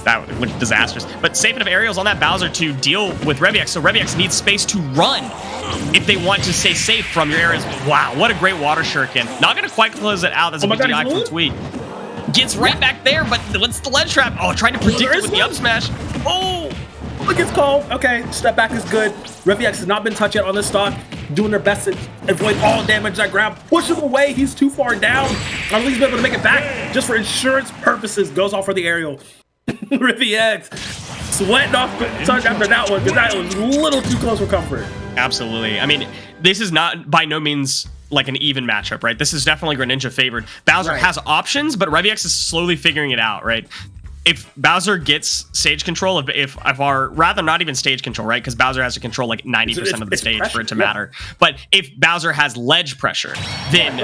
That looked disastrous. But safe enough aerials on that Bowser to deal with ReviX, so ReviX needs space to run if they want to stay safe from your areas. Wow, what a great water shuriken. Not going to quite close it out. That's a big DI from Twee. gets right back there, but what's the ledge trap? Oh, trying to predict it with the up smash. Oh! Look, it's called. Okay, step back is good. ReviX has not been touched yet on this stock. Doing their best to avoid all damage that grab. Push him away. He's too far down. I don't think he's been able to make it back. Just for insurance purposes, goes off for the aerial. ReviX sweating off touch after that one because that was a little too close for comfort. Absolutely. I mean, this is not by no means like an even matchup, right? This is definitely Greninja favored. Bowser has options, but ReviX is slowly figuring it out, right? If Bowser gets stage control, if our rather not even stage control, right? Because Bowser has to control like 90% of the stage pressure, for it to matter. But if Bowser has ledge pressure, then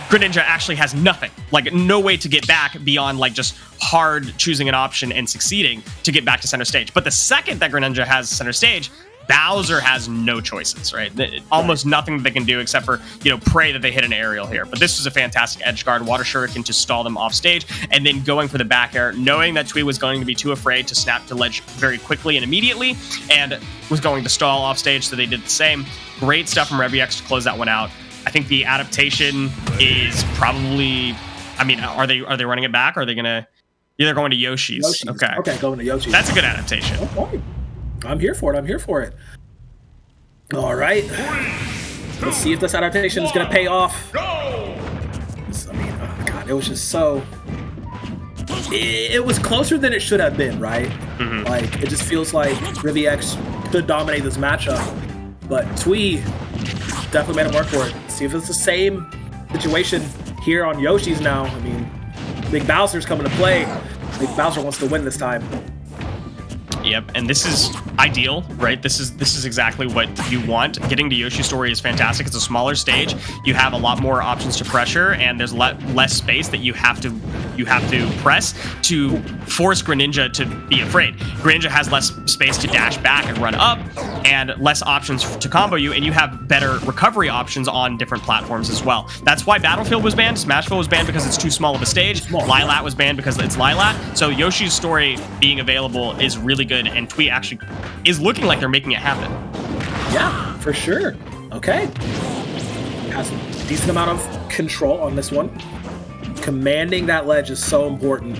Greninja actually has nothing, like no way to get back beyond like just hard choosing an option and succeeding to get back to center stage. But the second that Greninja has center stage, Bowser has no choices, right? Almost nothing that they can do except for, pray that they hit an aerial here. But this was a fantastic edge guard, water shuriken to stall them off stage, and then going for the back air, knowing that Twee was going to be too afraid to snap to ledge very quickly and immediately, and was going to stall off stage, so they did the same. Great stuff from ReviX to close that one out. I think the adaptation is probably, I mean, are they running it back? Or are they gonna? They're going to Yoshi's. Okay, going to Yoshi's. That's a good adaptation. Okay. I'm here for it. All right. Let's see if this adaptation is going to pay off. I mean, oh God, it was just so... It was closer than it should have been, right? Mm-hmm. Like, it just feels like ReviX could dominate this matchup. But Twee definitely made him work for it. See if it's the same situation here on Yoshi's now. I mean, Big Bowser's coming to play. Big Bowser wants to win this time. Yep, and this is ideal, right? This is exactly what you want. Getting to Yoshi's Story is fantastic. It's a smaller stage. You have a lot more options to pressure, and there's less space that you have to press to force Greninja to be afraid. Greninja has less space to dash back and run up, and less options to combo you, and you have better recovery options on different platforms as well. That's why Battlefield was banned. Smashville was banned because it's too small of a stage. Lilat was banned because it's Lilat. So Yoshi's Story being available is really good, and Twee actually is looking like they're making it happen. Yeah, for sure. Okay. Has a decent amount of control on this one. Commanding that ledge is so important.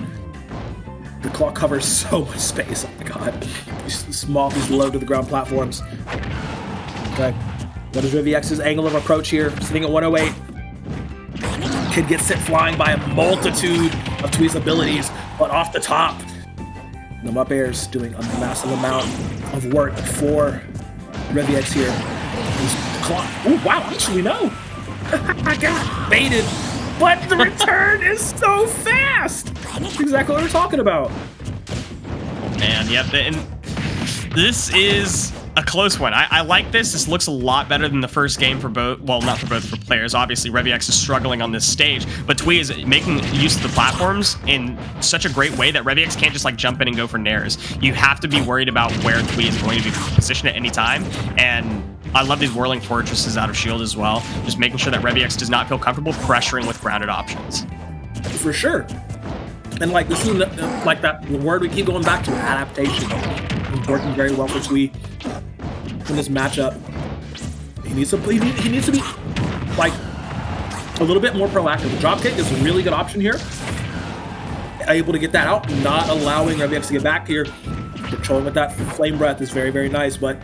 The claw covers so much space. Oh my God. These small, these low to the ground platforms. Okay. What is ReviX's angle of approach here? Sitting at 108. Kid gets sent flying by a multitude of Twee's abilities, but off the top, the up airs doing a massive amount of work for ReviX here. Oh wow, actually no. I got baited, but the return is so fast. That's exactly what we're talking about. Man, yep, and this is a close one. I like this. This looks a lot better than the first game for both. Well, not for both, for players. Obviously, ReviX is struggling on this stage, but Twee is making use of the platforms in such a great way that ReviX can't just like jump in and go for nairs. You have to be worried about where Twee is going to be positioned at any time. And I love these whirling fortresses out of shield as well. Just making sure that ReviX does not feel comfortable pressuring with grounded options. For sure. And like this is like that word we keep going back to, adaptation. It's working very well for Twee in this matchup. He needs to be like a little bit more proactive. The dropkick is a really good option here. Able to get that out, not allowing ReviX to get back here. Controlling with that flame breath is very, very nice, but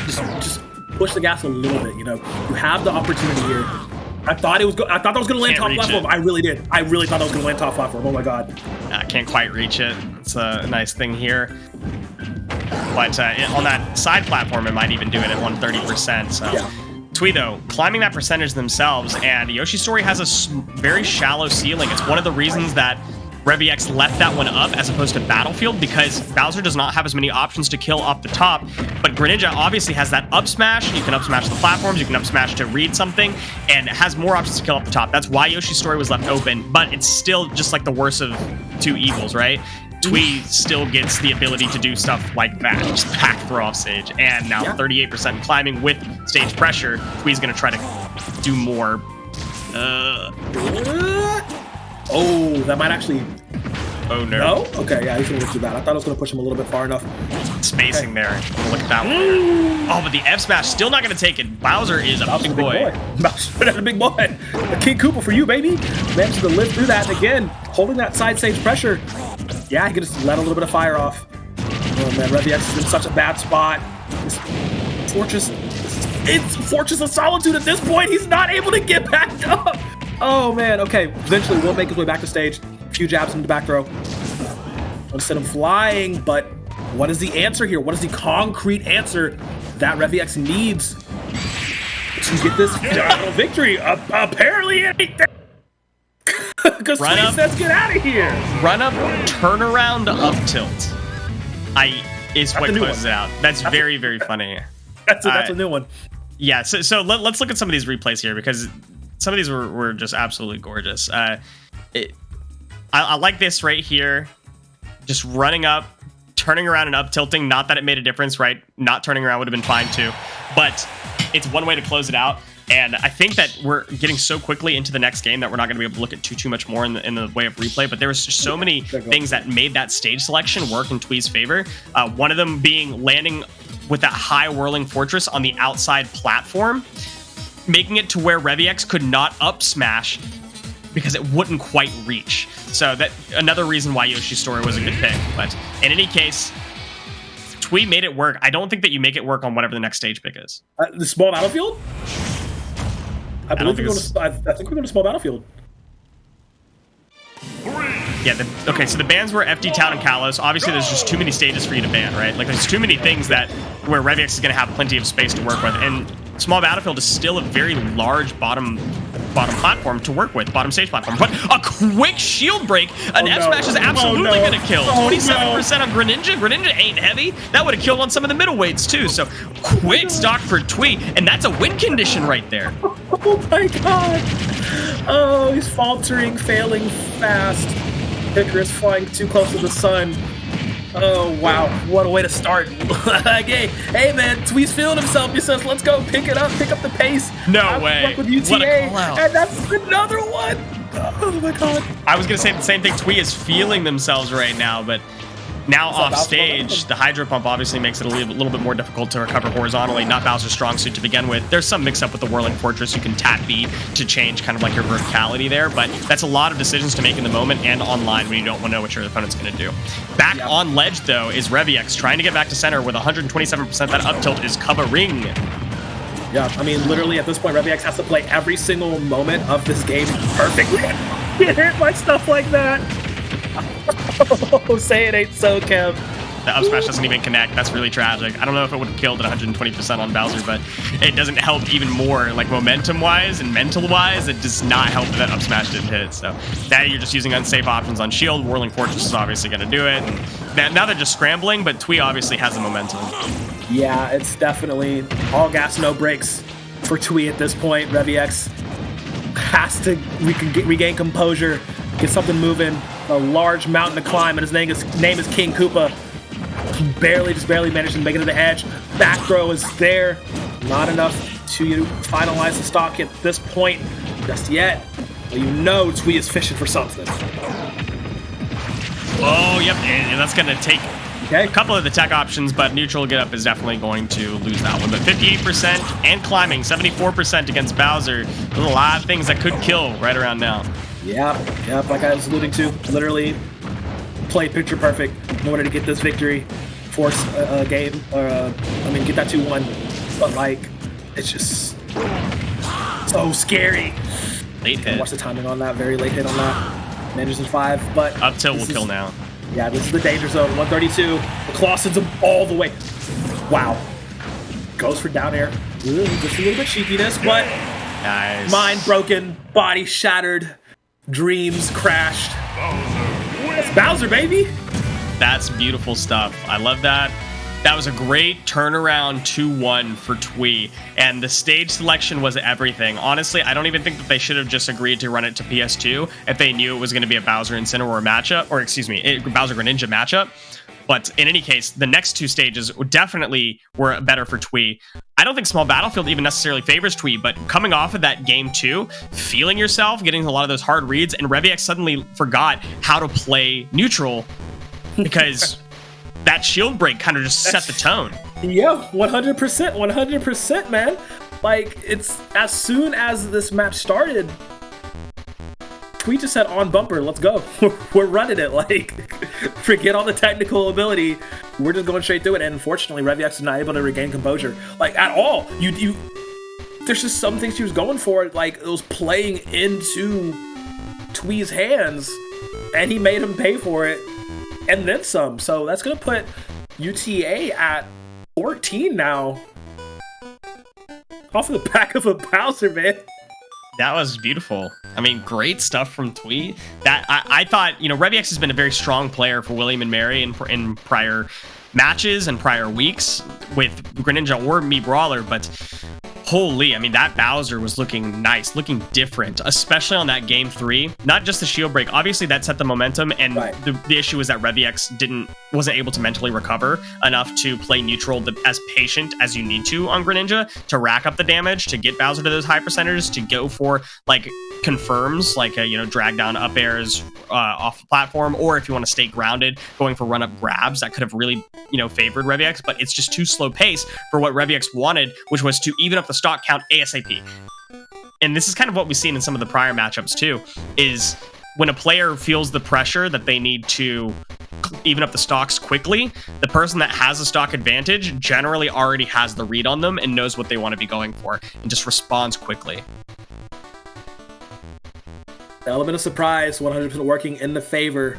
just push the gas a little bit. You have the opportunity here. I thought that was going to land top platform. I really did. I really thought that was going to land top platform. Oh my God. I can't quite reach it. It's a nice thing here. But on that side platform, it might even do it at 130%. So yeah. Twee, though, climbing that percentage themselves, and Yoshi's Story has a very shallow ceiling. It's one of the reasons that ReviX left that one up as opposed to Battlefield, because Bowser does not have as many options to kill off the top, but Greninja obviously has that up smash. You can up smash the platforms, you can up smash to read something, and it has more options to kill off the top. That's why Yoshi's Story was left open, but it's still just like the worst of two evils, right? Twee still gets the ability to do stuff like that, just pack throw off stage, and now 38% climbing with stage pressure. Twee's gonna try to do more. Oh, that might actually Oh no. No? Okay, yeah, he's gonna work through that. I thought I was gonna push him a little bit far enough. Spacing there. Look at that one. Oh, but the F smash still not gonna take it. Bowser is a big boy. Bowser's a big boy. A King Koopa for you, baby. Managed to live through that. And again, holding that side stage pressure. Yeah, he could just let a little bit of fire off. Oh man, ReviX is in such a bad spot. This Fortress, it's Fortress of Solitude at this point. He's not able to get back up. Oh man, okay. Eventually we'll make his way back to stage. A few jabs into the back throw. I'll send him flying, but what is the answer here? What is the concrete answer that ReviX needs to get this victory? Apparently anything. Because Tweet says get out of here. Run up, turn around, up tilt. Is what closes it out. That's very, very funny. That's a new one. Yeah, so let's look at some of these replays here, because some of these were just absolutely gorgeous. I like this right here. Just running up, turning around and up tilting. Not that it made a difference, right? Not turning around would have been fine too. But it's one way to close it out. And I think that we're getting so quickly into the next game that we're not going to be able to look at too much more in the way of replay. But there was just so many things that made that stage selection work in Twee's favor. One of them being landing with that high whirling fortress on the outside platform, making it to where ReviX could not up smash because it wouldn't quite reach. So that another reason why Yoshi's story was a good pick. But in any case, Twee made it work. I don't think that you make it work on whatever the next stage pick is. The small battlefield? I think we're going to small battlefield. Yeah, okay, so the bans were FD Town and Kalos. Obviously, there's just too many stages for you to ban, right? Like, there's too many things where ReviX is going to have plenty of space to work with. And small battlefield is still a very large bottom platform to work with, bottom stage platform. But a quick shield break, an F smash is absolutely going to kill. 27% on Greninja. Greninja ain't heavy. That would have killed on some of the middleweights too. So quick stock for Twee, and that's a win condition right there. Oh my god. Oh, he's faltering, failing fast. Icarus flying too close to the sun. Oh wow, what a way to start. hey man, Twee's feeling himself. He says, let's go, pick it up, pick up the pace. No way. Work with UTA, and that's another one. Oh my god. I was gonna say the same thing. Twee is feeling themselves right now, but now off stage, the Hydro Pump obviously makes it a little bit more difficult to recover horizontally. Not Bowser's strong suit to begin with. There's some mix up with the Whirling Fortress. You can tap B to change kind of like your verticality there, but that's a lot of decisions to make in the moment and online when you don't know what your opponent's going to do. Back on ledge, though, is ReviX trying to get back to center with 127%. That up tilt is covering. Yeah, I mean, literally at this point, ReviX has to play every single moment of this game perfectly. Get hit by stuff like that. Oh, say it ain't so, Kev. The up smash doesn't even connect. That's really tragic. I don't know if it would have killed at 120% on Bowser, but it doesn't help even more. Like momentum-wise and mental-wise, it does not help that up smash didn't hit. So now you're just using unsafe options on shield. Whirling Fortress is obviously going to do it. And now they're just scrambling, but Twee obviously has the momentum. Yeah, it's definitely all gas, no brakes for Twee at this point. ReviX has to regain composure, get something moving. A large mountain to climb, and his name is King Koopa. Just barely managed to make it to the edge. Back throw is there. Not enough to finalize the stock at this point just yet. But you know Twee is fishing for something. Oh, yep, and that's going to take a couple of the tech options, but neutral get up is definitely going to lose that one. But 58% and climbing, 74% against Bowser. There's a lot of things that could kill right around now. Yeah, like I was alluding to, literally play picture perfect in order to get this victory, force a game, get that 2-1. But like, it's just so scary. Late hit. Watch the timing on that, very late hit on that. Manages in 5, but up tilt will kill now. Yeah, this is the danger zone. 132. The claw sends him all the way. Wow. Goes for down air. Ooh, just a little bit cheekiness, but nice. Mind broken, body shattered. Dreams crashed. It's Bowser, baby. That's beautiful stuff. I love that. That was a great turnaround 2-1 for Twee, and the stage selection was everything. Honestly, I don't even think that they should have just agreed to run it to PS2 if they knew it was going to be a Bowser Incineroar matchup, or excuse me, Bowser Greninja matchup. But in any case, the next two stages definitely were better for Twee. I don't think Small Battlefield even necessarily favors Twee, but coming off of that game 2, feeling yourself, getting a lot of those hard reads, and ReviX suddenly forgot how to play neutral because that shield break kind of just set the tone. Yeah, 100%, 100%, man. Like, it's as soon as this match started, Twee just said on bumper, let's go. We're running it. Like, forget all the technical ability. We're just going straight through it. And unfortunately, ReviX is not able to regain composure, like, at all. There's just some things she was going for, like, it was playing into Twee's hands, and he made him pay for it, and then some. So that's gonna put UTA at 14 now. Off of the back of a Bowser, man. That was beautiful. I mean, great stuff from Twee. That I thought, you know, ReviX has been a very strong player for William and Mary in prior matches and prior weeks with Greninja or Mii Brawler, but holy, I mean, that Bowser was looking nice, looking different, especially on that game 3. Not just the shield break. Obviously, that set the momentum, and the issue is that ReviX wasn't able to mentally recover enough to play neutral as patient as you need to on Greninja to rack up the damage, to get Bowser to those high percentages, to go for, like, confirms, like, you know, drag down up airs off the platform, or if you want to stay grounded, going for run-up grabs. That could have really, you know, favored ReviX, but it's just too slow pace for what ReviX wanted, which was to even up the stock count ASAP. And this is kind of what we've seen in some of the prior matchups too, is when a player feels the pressure that they need to even up the stocks quickly, the person that has a stock advantage generally already has the read on them and knows what they want to be going for and just responds quickly. The element of surprise 100% working in the favor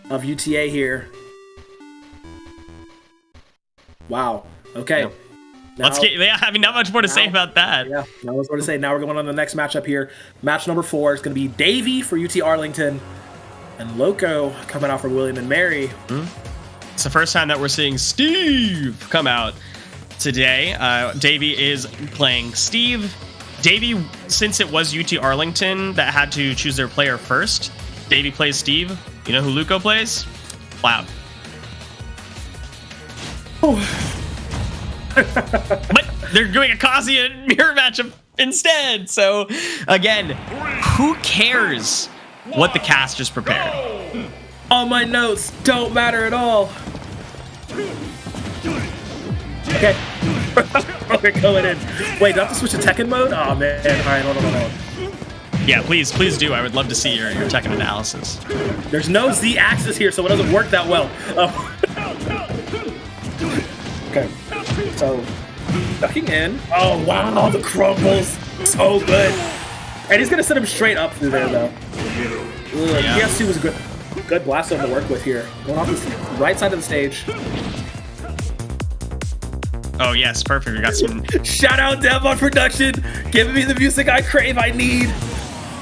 of UTA here. Wow. Okay. Yeah. Let's get, I mean, not much more to say about that. Yeah, not much more to say. Now we're going on to the next matchup here. Match number 4 is going to be Davey for UT Arlington and Loco coming out for William and Mary. It's the first time that we're seeing Steve come out today. Davey is playing Steve. Davey, since it was UT Arlington that had to choose their player first, Davey plays Steve. You know who Loco plays? Cloud. But they're doing a Kazuya and mirror matchup instead. So again, who cares what the cast just prepared? All my notes don't matter at all. Okay. We're going in. Wait, do I have to switch to Tekken mode? Oh man. Alright, hold on. Yeah, please do. I would love to see your Tekken analysis. There's no Z axis here, so it doesn't work that well. Okay. So, ducking in. Oh, wow, the crumbles. So good. And he's going to set him straight up through there, though. Yeah. EGFC was a good blast zone to work with here. Going off the right side of the stage. Oh, yes, perfect. We got some... Shout out Dev on production. Giving me the music I crave, I need.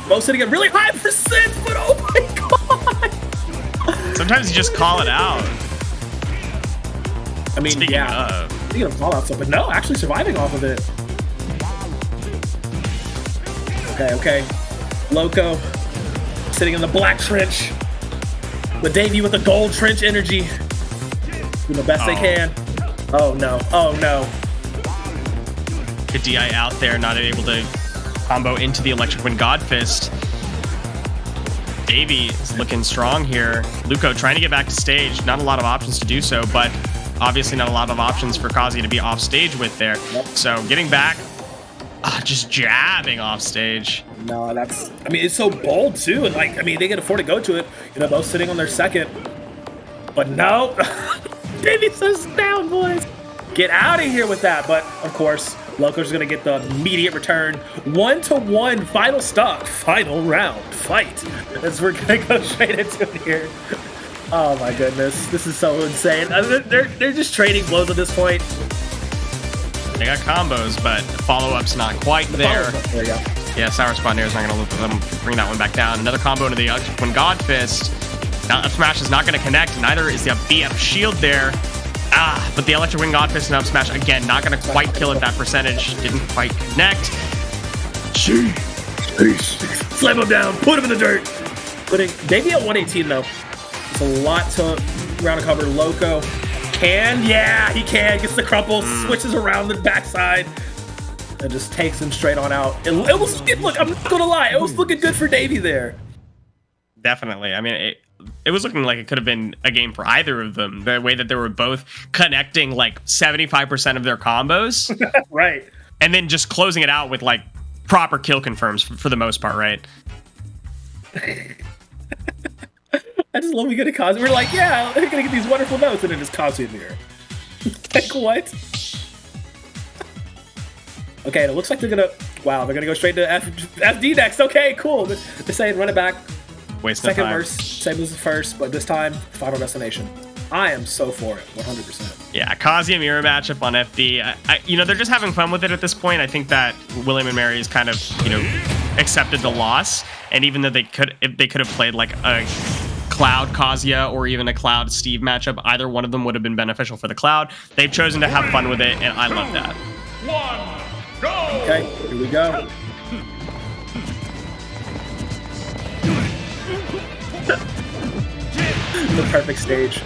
Most hitting a really high percent, but oh my god. Sometimes you just call it out. I mean, Speaking of call out stuff, but no, actually surviving off of it. Okay. Loco sitting in the black trench. The Davey with the gold trench energy. Doing the best they can. Oh no. Good DI out there, not able to combo into the Electric Wind God Fist. Davey is looking strong here. Loco trying to get back to stage. Not a lot of options to do so, but obviously not a lot of options for Kazuya to be off stage with there. Yep. So getting back, just jabbing off stage. No, that's, I mean, it's so bold too. And like, I mean, they can afford to go to it. You know, both sitting on their second. But no, Davey says down, boys. Get out of here with that. But of course, Loco's gonna get the immediate return. 1-1 final stock, final round fight. As we're gonna go straight into it here. Oh my goodness, this is so insane. They're just trading blows at this point. They got combos, but the follow-up's not quite there. There you go. Yeah, Sour Spot Nair is not going to let them bring that one back down. Another combo into the When God Fist. Now Up Smash is not going to connect, neither is the BF Shield there. But the Electric Wing God Fist and Up Smash, again, not going to quite kill at that percentage. Didn't quite connect. Slam him down, put him in the dirt. Putting Davey at 118 though. It's a lot to round and cover. Loco can. Yeah, he can. Gets the crumple, switches around the backside, and just takes him straight on out. It was, look, I'm not gonna lie, it was looking good for Davey there. Definitely. I mean, it was looking like it could have been a game for either of them. The way that they were both connecting like 75% of their combos. Right. And then just closing it out with like proper kill confirms for the most part, right? I just love we get a Kazuya. We're like, yeah, we're gonna get these wonderful notes, and then just Kazuya here. Like, what? Okay, and it looks like they're gonna, wow, they're gonna go straight to FD next. Okay, cool. They're saying run it back. Waste no Second time. verse, same as the first, but this time, Final Destination. I am so for it, 100%. Yeah, Kazuya mirror matchup on FD. You know, they're just having fun with it at this point. I think that William and Mary has kind of, you know, accepted the loss. And even though they could have played like a Cloud Kazuya or even a Cloud Steve matchup, either one of them would have been beneficial for the Cloud. They've chosen to have fun with it, and I love that. 1, go! Okay, here we go. The perfect stage.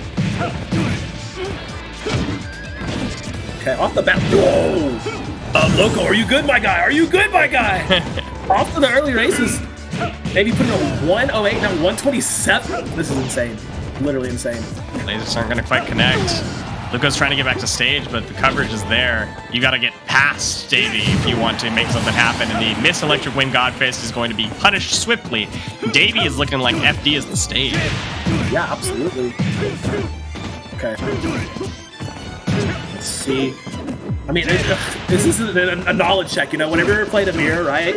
Okay, off the bat. Whoa! Loco, are you good, my guy? Are you good, my guy? Off to the early races. Maybe put it on 108, now 127. This is insane. Literally insane. Lasers aren't going to quite connect. Luca's trying to get back to stage, but the coverage is there. You got to get past Davey if you want to make something happen, and the missed Electric Wind Godfist is going to be punished swiftly. Davey is looking like FD is the stage. Yeah, absolutely. Okay. Let's see. I mean, this is a knowledge check, you know? Whenever you ever played a mirror, right?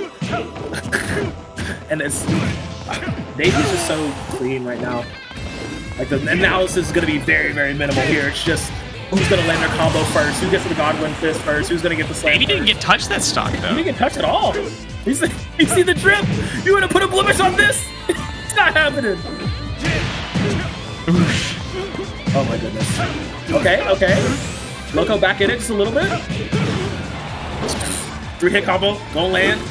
And it's... Davey's just so clean right now. Like, the analysis is going to be very, very minimal here. It's just who's going to land their combo first, who gets the Godwin fist first, who's going to get the slam. Davey didn't get touched that stock, though. He didn't get touched at all. You see the drip? You want to put a blemish on this? It's not happening. Oh my goodness. Okay, okay. Loco back in it just a little bit. 3-hit combo, gonna land.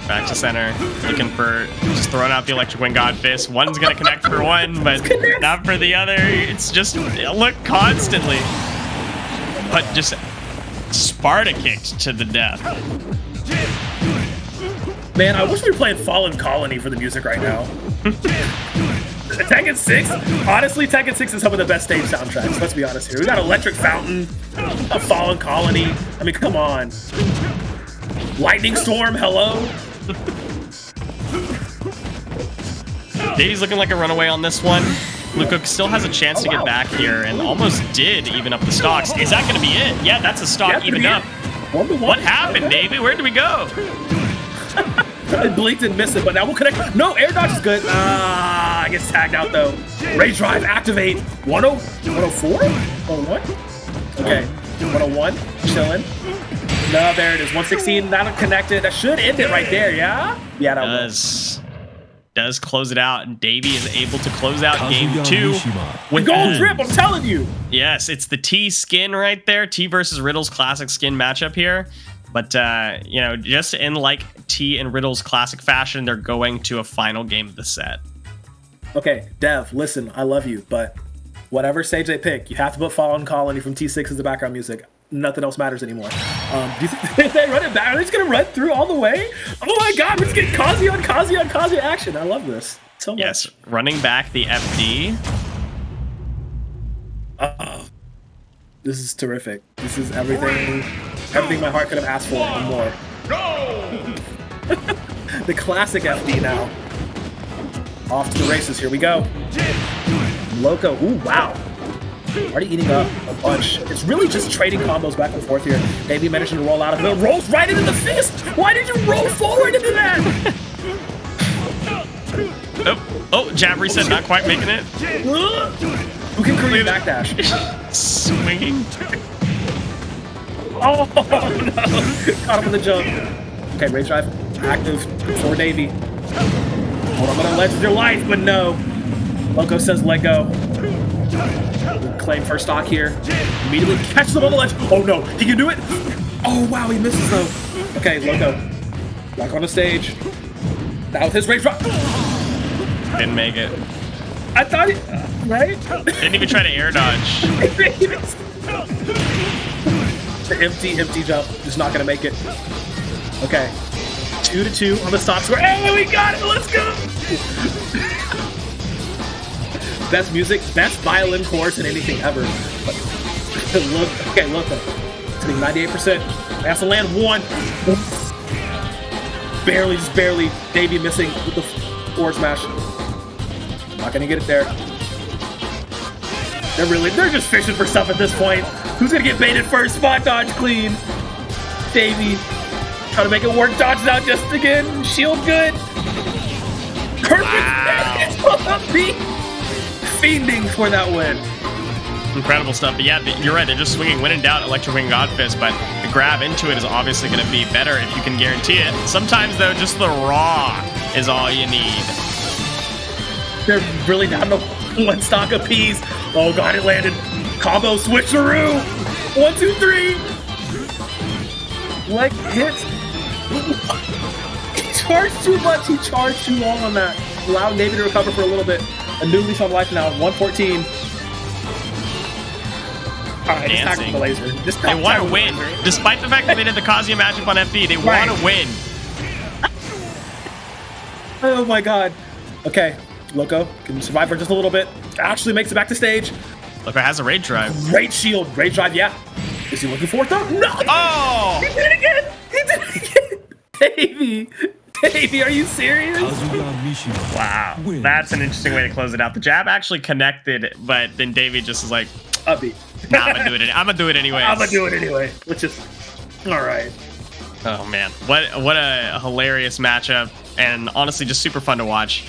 Back to center, looking for just throwing out the Electric Wind Godfist. One's gonna connect for one, but not for the other. It's just look constantly, but just Sparta kicked to the death. Man, I wish we were playing Fallen Colony for the music right now. Tekken 6? Honestly, Tekken 6 is some of the best stage soundtracks. Let's be honest here. We got Electric Fountain, a Fallen Colony. I mean, come on. Lightning Storm, hello? Davey's looking like a runaway on this one. Luca still has a chance to get back here and almost did even up the stocks. Is that going to be it? Yeah, that's a stock evened up. What happened, Davey? Where did we go? I blinked and missed it, but now we'll connect. No, air dodge is good. I get tagged out though. Rage Drive, activate. 104? 101? Okay, 101, chilling. No, there it is. 116, not connected. That should end it right there, yeah? Yeah, that does close it out, and Davey is able to close out game 2 with gold drip, I'm telling you. Yes, it's the T skin right there. T versus Riddle's classic skin matchup here. But, you know, just in like T and Riddle's classic fashion, they're going to a final game of the set. Okay, Dev, listen, I love you, but whatever stage they pick, you have to put Fallen Colony from T6 as the background music. Nothing else matters anymore. Do you think if they run it back, are they just going to run through all the way? Oh my god, we're just getting Kazuya on Kazuya on Kazuya action. I love this so much. Yes, running back the FD. This is terrific. This is everything my heart could have asked for and more. Go! The classic FD now. Off to the races, here we go. Loco, ooh, wow. Already eating up a bunch. It's really just trading combos back and forth here. Maybe managing to roll out of it. Rolls right into the fist! Why did you roll forward into that? Oh, jab reset, not quite making it. Who can create backdash? Swinging. Oh no! Caught him in the jump. Okay, Rage Drive active for Davey. Hold on, gonna ledge your life, but no. Loco says let go. Claim first stock here. Immediately catches them on the ledge. Oh no, he can do it. Oh wow, he misses though. Okay, Loco. Back on the stage. Now with his Rage Drive. Didn't make it. I thought he, right? Didn't even try to air dodge. The empty jump, just not gonna make it. Okay, 2-2 on the stop square. Hey, we got it. Let's go. Best music, best violin chorus in anything ever. Okay, look. It's getting 98%. Has to land one. Just barely. Davey missing with the forward smash. Not gonna get it there. They're just fishing for stuff at this point. Who's gonna get baited first? Spot dodge clean. Davey trying to make it work. Dodges out just again. Shield good. Perfect. Wow. Fiending for that win. Incredible stuff. But yeah, you're right. They're just swinging when in doubt, Electric Wing God Fist, but the grab into it is obviously going to be better if you can guarantee it. Sometimes, though, just the raw is all you need. They're really down to one stock apiece. Oh, God, it landed. Combo switcheroo. 1, 2, 3. Leg hits. He charged too much. He charged too long on that. Allowed Navy to recover for a little bit. A new leash on life now, 114. Alright, just tackle the laser. They want to win. Despite the fact that they did the Kazuya matchup on FD, they want to win. Oh my god. Okay, Loco can survive for just a little bit. Actually makes it back to stage. Loco has a Rage Drive. Great shield. Rage Drive, yeah. Is he looking for it though? No! Oh! He did it again! He did it again! Davey, are you serious? Wow, that's an interesting way to close it out. The jab actually connected, but then Davey just is like, upbeat. Nah, I'm gonna do it anyway. I'm gonna do it anyway, which is all right. Oh man, what a hilarious matchup, and honestly, just super fun to watch.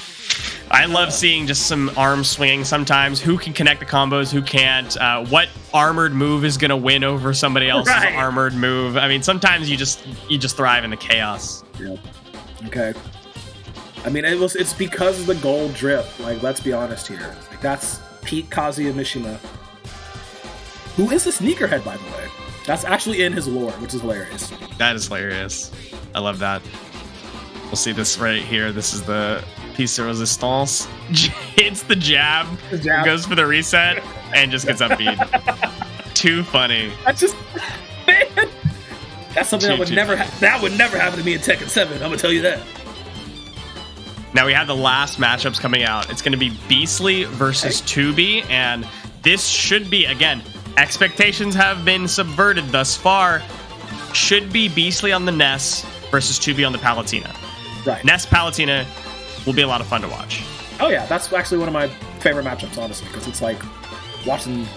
I love seeing just some arm swinging sometimes. Who can connect the combos? Who can't? What armored move is gonna win over somebody else's armored move? I mean, sometimes you just thrive in the chaos. Yep. Okay. I mean, it's because of the gold drip. Like, let's be honest here. Like, that's Pete Kazuya Mishima, who is a sneakerhead, by the way. That's actually in his lore, which is hilarious. That is hilarious. I love that. We'll see this right here. This is the piece de resistance. Hits the jab, goes for the reset, and just gets upbeat. Too funny. That's just, man. That's something that would never happen to me in Tekken 7. I'm gonna tell you that. Now we have the last matchups coming out. It's going to be Beastly versus 2B, and this should be, again, expectations have been subverted thus far. Should be Beastly on the Ness versus 2B on the Palutena. Right. Ness Palutena will be a lot of fun to watch. Oh yeah, that's actually one of my favorite matchups, honestly, because it's like watching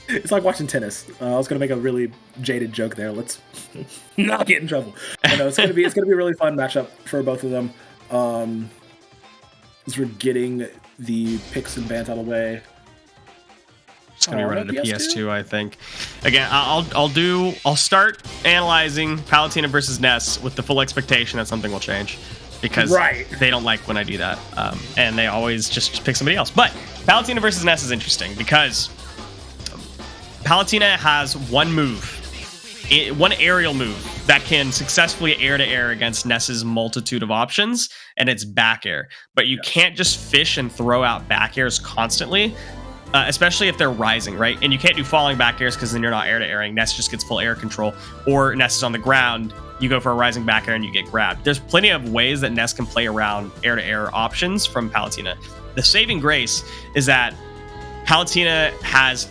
it's like watching tennis. I was gonna make a really jaded joke there. Let's not get in trouble. But no, it's gonna be a really fun matchup for both of them. As we're getting the picks and bans out of the way. It's gonna be running to PS2, I think. Again, I'll start analyzing Palutena versus Ness with the full expectation that something will change, because they don't like when I do that, and they always just pick somebody else. But Palutena versus Ness is interesting because Palutena has one aerial move that can successfully air-to-air against Ness's multitude of options, and it's back air. But you can't just fish and throw out back airs constantly, especially if they're rising, right? And you can't do falling back airs because then you're not air-to-airing. Ness just gets full air control. Or Ness is on the ground, you go for a rising back air and you get grabbed. There's plenty of ways that Ness can play around air-to-air options from Palutena. The saving grace is that Palutena has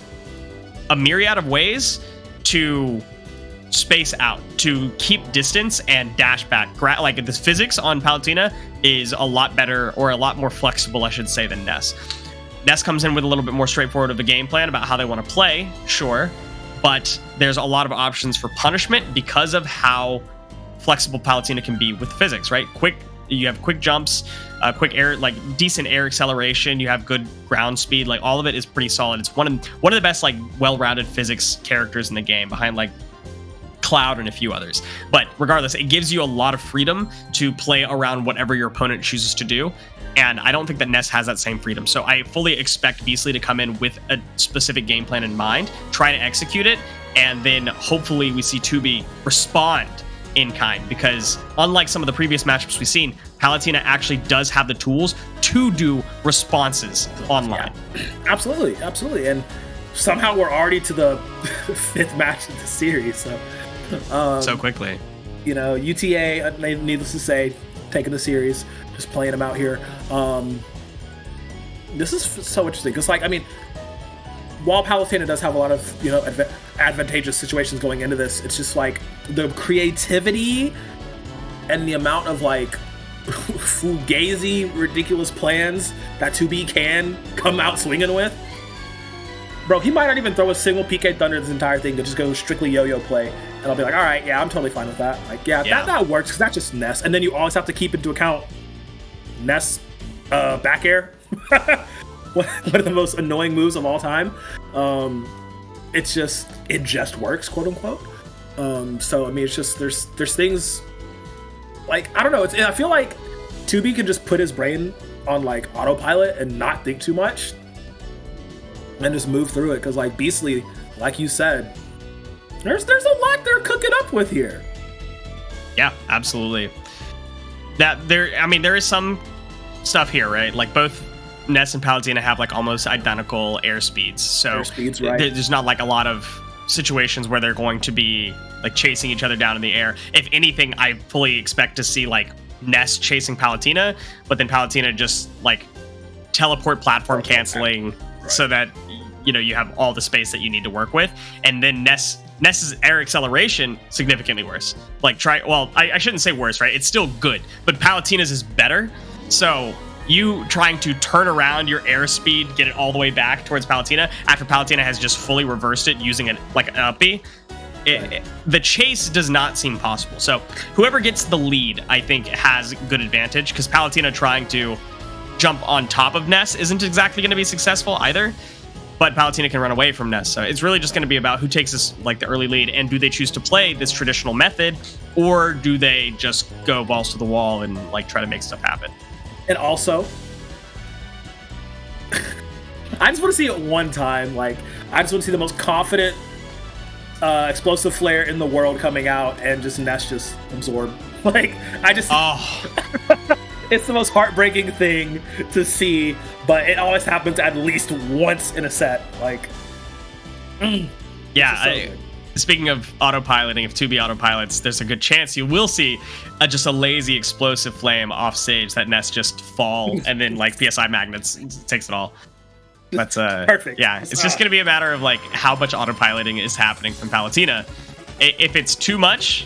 a myriad of ways to space out, to keep distance and dash back. Like, the physics on Palutena is a lot better, or a lot more flexible, I should say, than Ness. Ness comes in with a little bit more straightforward of a game plan about how they want to play, sure, but there's a lot of options for punishment because of how flexible Palutena can be with physics, right? You have quick jumps, quick air, like decent air acceleration. You have good ground speed. Like, all of it is pretty solid. It's one of the best, like, well-rounded physics characters in the game, behind like Cloud and a few others. But regardless, it gives you a lot of freedom to play around whatever your opponent chooses to do. And I don't think that Ness has that same freedom. So I fully expect Beastly to come in with a specific game plan in mind, try to execute it, and then hopefully we see 2B respond in kind, because unlike some of the previous matchups we've seen, Palutena actually does have the tools to do responses online. Yeah. Absolutely. And somehow we're already to the 5th match of the series. So quickly. You know, UTA, needless to say, taking the series, just playing them out here. This is so interesting because, like, I mean, while Palutena does have a lot of, you know, advantageous situations going into this, it's just like the creativity and the amount of like fugazi, ridiculous plans that 2B can come out swinging with. Bro, he might not even throw a single PK Thunder this entire thing to just go strictly yo-yo play, and I'll be like, all right, yeah, I'm totally fine with that. Like, yeah. That works because that's just Ness, and then you always have to keep into account Ness back air. One of the most annoying moves of all time. It just works, quote unquote. So I mean, it's just there's things like, I don't know. I feel like 2B can just put his brain on like autopilot and not think too much, and just move through it. Because like Beastly, like you said, there's a lot they're cooking up with here. Yeah, absolutely. There is some stuff here, right? Like both Ness and Palutena have like almost identical airspeeds, so right. There's not like a lot of situations where they're going to be like chasing each other down in the air. If anything, I fully expect to see like Ness chasing Palutena, but then Palutena just like teleport platform canceling, so that you know you have all the space that you need to work with, and then Ness's air acceleration significantly worse. Like I shouldn't say worse, right? It's still good, but Palutena's is better. So you trying to turn around your airspeed, get it all the way back towards Palutena after Palutena has just fully reversed it using it like an up B, the chase does not seem possible. So whoever gets the lead, I think, has good advantage, because Palutena trying to jump on top of Ness isn't exactly going to be successful either. But Palutena can run away from Ness, so it's really just going to be about who takes this like the early lead, and do they choose to play this traditional method, or do they just go balls to the wall and like try to make stuff happen. And also, I just want to see it one time. Like, I just want to see the most confident explosive flare in the world coming out, and just Ness just absorb. Like, it's the most heartbreaking thing to see, but it always happens at least once in a set. Like, speaking of autopiloting, if 2B autopilots, there's a good chance you will see just a lazy explosive flame off stage that Ness just fall, and then like PSI magnets takes it all. But perfect. Yeah, it's just gonna be a matter of like how much autopiloting is happening from Palutena. If it's too much,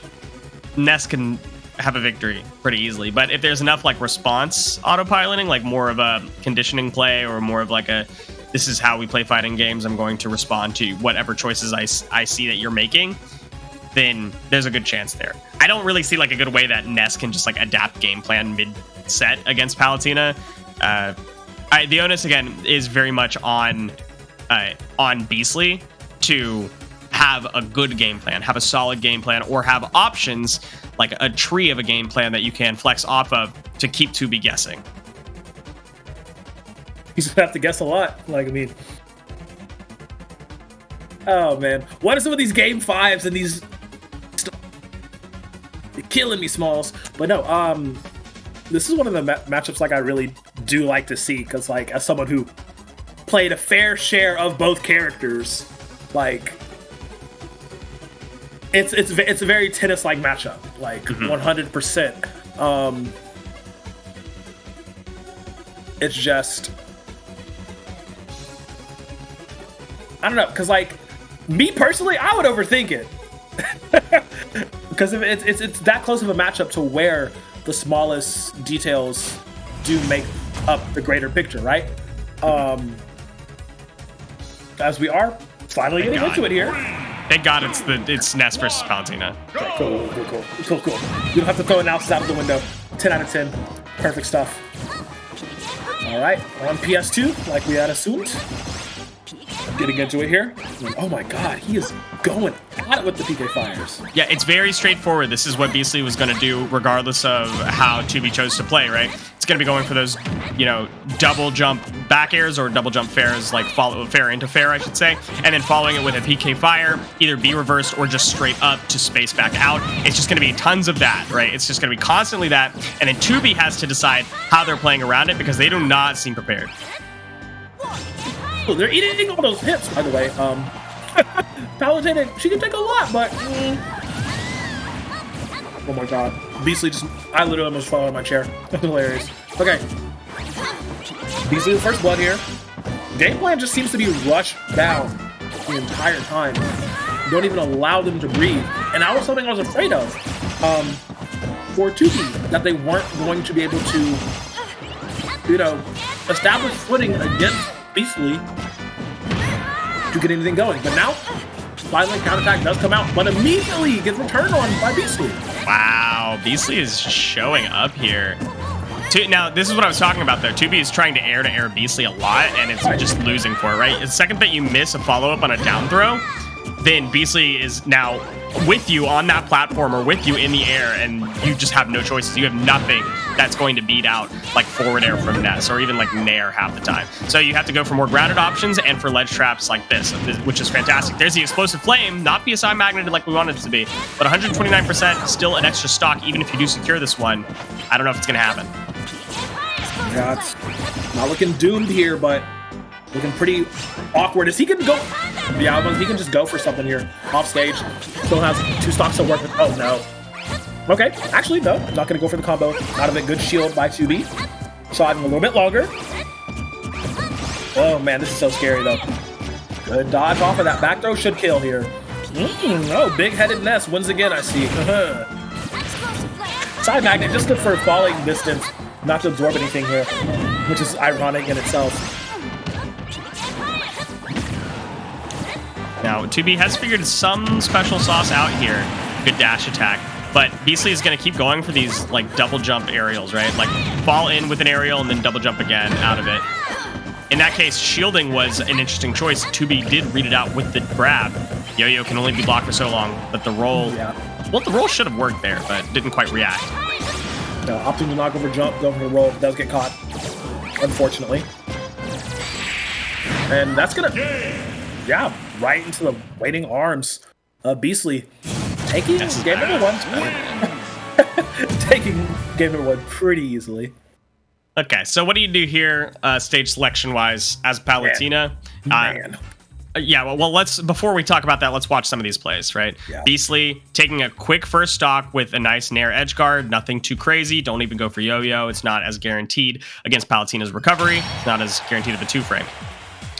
Ness can have a victory pretty easily. But if there's enough like response autopiloting, like more of a conditioning play, or more of like a this is how we play fighting games, I'm going to respond to whatever choices I see that you're making, then there's a good chance there. I don't really see like a good way that Ness can just like adapt game plan mid-set against Palutena. The onus again is very much on Beastly to have a good game plan, have a solid game plan, or have options like a tree of a game plan that you can flex off of to keep 2B guessing. He's gonna have to guess a lot. Like, I mean, oh man, what are some of these game 5s and these? You're killing me, Smalls. But no, this is one of the matchups like I really do like to see, because like as someone who played a fair share of both characters, like it's a very tennis-like matchup, like 100%. It's just, I don't know, because like me personally, I would overthink it, because if it's that close of a matchup to where the smallest details do make up the greater picture, right? As we are finally getting into it here. Thank God it's Ness versus Palutena. Okay, cool. You don't have to throw analysis out of the window. 10 out of 10. Perfect stuff. All right, on PS2, like we had assumed. Getting into it here. Oh my God, he is going at it with the PK fires. Yeah, it's very straightforward. This is what Beastly was going to do regardless of how 2B chose to play, right? It's it's going to be going for those, you know, double jump back airs or double jump fairs, like follow fair into fair, I should say, and then following it with a PK fire, either be reversed or just straight up to space back out. It's just going to be tons of that, right? It's just going to be constantly that, and then 2B has to decide how they're playing around it because they do not seem prepared. Oh, they're eating all those hits, by the way. Paladin, she can take a lot, but oh my god, Beastly I literally almost fell out of my chair. That's hilarious. Okay, Beastly the first blood here. Game plan just seems to be rushed down the entire time. Don't even allow them to breathe, and that was something I was afraid of for 2B, that they weren't going to be able to, you know, establish footing against Beastly to get anything going. But now, violent counterattack does come out, but immediately gets returned on by Beastly. Wow, Beastly is showing up here. Now, this is what I was talking about, though. 2B is trying to air Beastly a lot, and it's just losing for it, right? The second that you miss a follow-up on a down throw, then Beastly is now with you on that platform or with you in the air, and you just have no choices. You have nothing that's going to beat out like forward air from Ness or even like Nair half the time. So you have to go for more grounded options and for ledge traps like this, which is fantastic. There's the explosive flame, not PSI magneted like we wanted it to be, but 129%, still an extra stock even if you do secure this one. I don't know if it's going to happen. Yeah, it's not looking doomed here, but looking pretty awkward. Is he going to go? Yeah, he can just go for something here off stage. Still has 2 stocks to work with. Oh no. Okay, actually no, not going to go for the combo. Out of it, good shield by 2B. Shot him a little bit longer. Oh man, this is so scary though. Good dodge off of that back throw, should kill here. Oh, big-headed Ness wins again, I see. Side magnet just for falling distance, not to absorb anything here, which is ironic in itself. Now, 2B has figured some special sauce out here. Good dash attack. But Beastly is going to keep going for these, like, double jump aerials, right? Like, fall in with an aerial and then double jump again out of it. In that case, shielding was an interesting choice. 2B did read it out with the grab. Yo-Yo can only be blocked for so long, but the roll... Yeah. Well, the roll should have worked there, but didn't quite react. No, opting to knock over jump, go for the roll, does get caught, unfortunately. And that's going to... Yeah, right into the waiting arms of Beastly. Taking game number 1. Taking game number 1 pretty easily. Okay, so what do you do here, stage selection-wise, as Palutena? Man. Yeah, well, let's, before we talk about that, let's watch some of these plays, right? Yeah. Beastly taking a quick first stock with a nice Nair edge guard, nothing too crazy. Don't even go for Yo-Yo. It's not as guaranteed against Palutena's recovery. It's not as guaranteed of a 2-frame.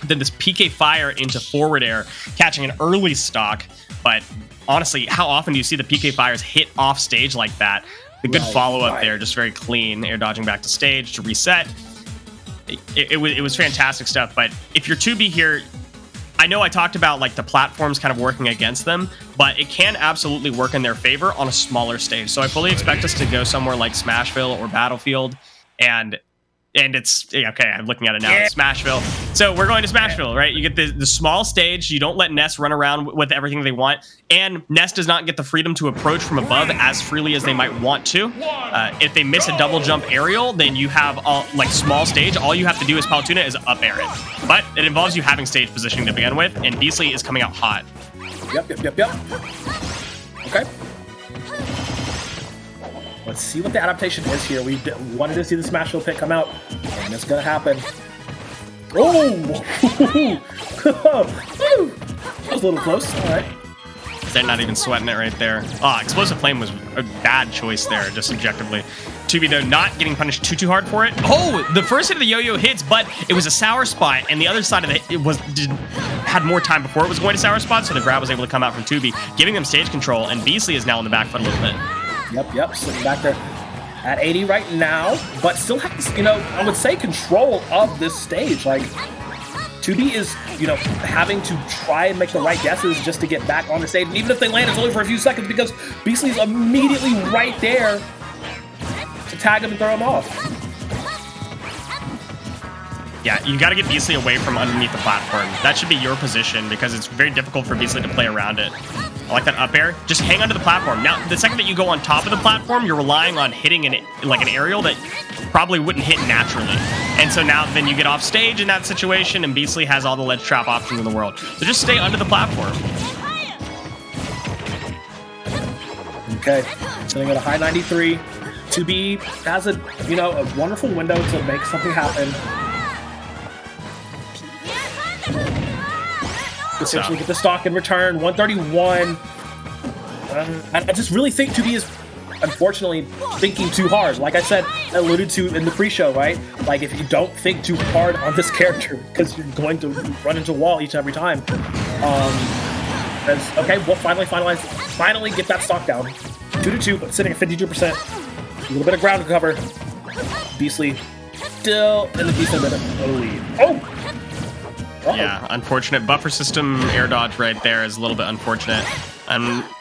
Then this PK fire into forward air, catching an early stock, but honestly, how often do you see the PK fires hit off stage like that? The good follow-up there, just very clean, air dodging back to stage to reset. It was fantastic stuff, but if you're 2B here, I know I talked about like the platforms kind of working against them, but it can absolutely work in their favor on a smaller stage. So I fully expect us to go somewhere like Smashville or Battlefield, and it's okay. I'm looking at it now. Smashville. So we're going to Smashville, right? You get the small stage. You don't let Ness run around with everything they want, and Ness does not get the freedom to approach from above as freely as they might want to. If they miss a double jump aerial, then you have like small stage. All you have to do as Palutena is up air it, but it involves you having stage positioning to begin with, and Beastly is coming out hot. Yep. Okay. Let's see what the adaptation is here. We wanted to see the Smashville pick come out, and it's gonna happen. Oh! That was a little close. All right. They're not even sweating it right there. Explosive Flame was a bad choice there, just objectively. 2B, though, not getting punished too hard for it. Oh, the first hit of the Yo-Yo hits, but it was a sour spot, and the other side of it had more time before it was going to sour spot, so the grab was able to come out from 2B, giving them stage control, and Beastly is now on the back foot a little bit. Yep, sitting back there at 80 right now, but still has, I would say control of this stage. Like, 2B is, having to try and make the right guesses just to get back on the stage, and even if they land, it's only for a few seconds because Beastly's immediately right there to tag him and throw him off. Yeah, you got to get Beastly away from underneath the platform. That should be your position because it's very difficult for Beastly to play around it. I like that up air. Just hang onto the platform. Now, the second that you go on top of the platform, you're relying on hitting an aerial that probably wouldn't hit naturally. And so now then you get off stage in that situation, and Beastly has all the ledge trap options in the world. So just stay under the platform. Okay, sitting at a high 93. 2B has a wonderful window to make something happen. Essentially get the stock in return. 131. I just really think 2B is unfortunately thinking too hard. Like I said, alluded to in the pre-show, right? Like if you don't think too hard on this character, because you're going to run into a wall each and every time. Okay, we'll finally get that stock down. 2-2, but sitting at 52%. A little bit of ground cover. Beastly still in the decent bit of lead. Oh! Yeah, unfortunate. Buffer system air dodge right there is a little bit unfortunate.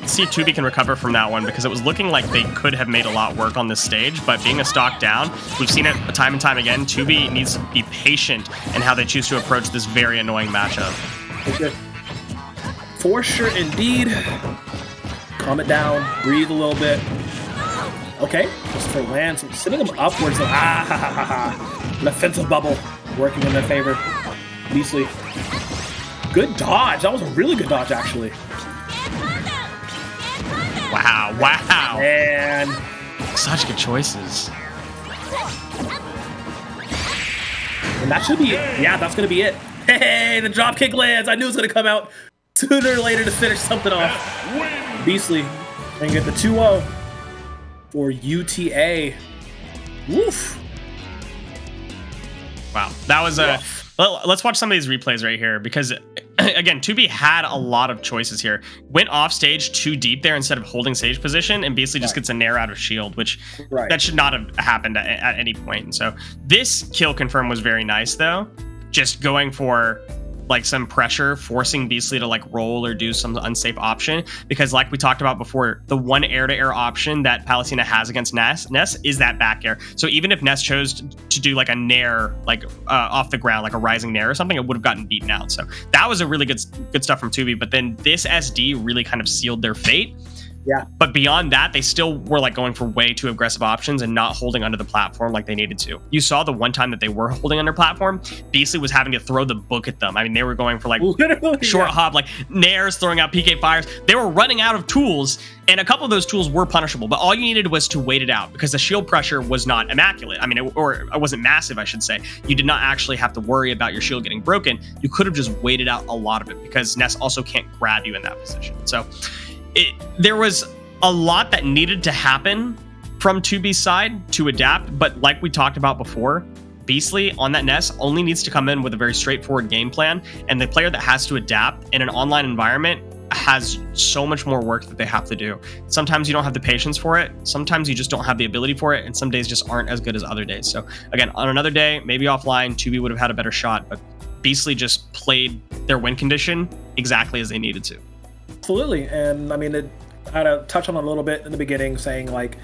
See if 2B can recover from that one, because it was looking like they could have made a lot work on this stage, but being a stock down, we've seen it time and time again. 2B needs to be patient in how they choose to approach this very annoying matchup. For sure, indeed. Calm it down, breathe a little bit. Okay, just for land, so sending them upwards. An offensive bubble working in their favor. Beastly. Good dodge. That was a really good dodge, actually. Wow, wow. And such good choices. And that should be it. Yeah, that's going to be it. Hey, the drop kick lands. I knew it was going to come out sooner or later to finish something off. Beastly. And get the 2-0 for UTA. Woof. Wow, that was a... Well, let's watch some of these replays right here, because again, 2B had a lot of choices here. Went off stage too deep there instead of holding stage position, and Beastly just gets a nair out of shield, which that should not have happened at any point. And so this kill confirm was very nice, though. Just going for like some pressure, forcing Beastly to like roll or do some unsafe option, because like we talked about before, the one air-to-air option that Palutena has against Ness is that back air. So even if Ness chose to do like a nair, like off the ground, like a rising nair or something, it would have gotten beaten out. So that was a really good stuff from 2B. But then this SD really kind of sealed their fate. Yeah. But beyond that, they still were like going for way too aggressive options and not holding under the platform like they needed to. You saw the one time that they were holding under platform, Beastly was having to throw the book at them. I mean, they were going for like short hop, like nairs, throwing out PK fires. They were running out of tools, and a couple of those tools were punishable, but all you needed was to wait it out, because the shield pressure was not immaculate. I mean, it wasn't massive, I should say. You did not actually have to worry about your shield getting broken. You could have just waited out a lot of it, because Ness also can't grab you in that position. So there was a lot that needed to happen from 2B's side to adapt, but like we talked about before, Beastly on that Ness only needs to come in with a very straightforward game plan, and the player that has to adapt in an online environment has so much more work that they have to do. Sometimes you don't have the patience for it, sometimes you just don't have the ability for it, and some days just aren't as good as other days. So again, on another day, maybe offline, 2B would have had a better shot, but Beastly just played their win condition exactly as they needed to. Absolutely, and I mean, I had to touch on it a little bit in the beginning, saying like,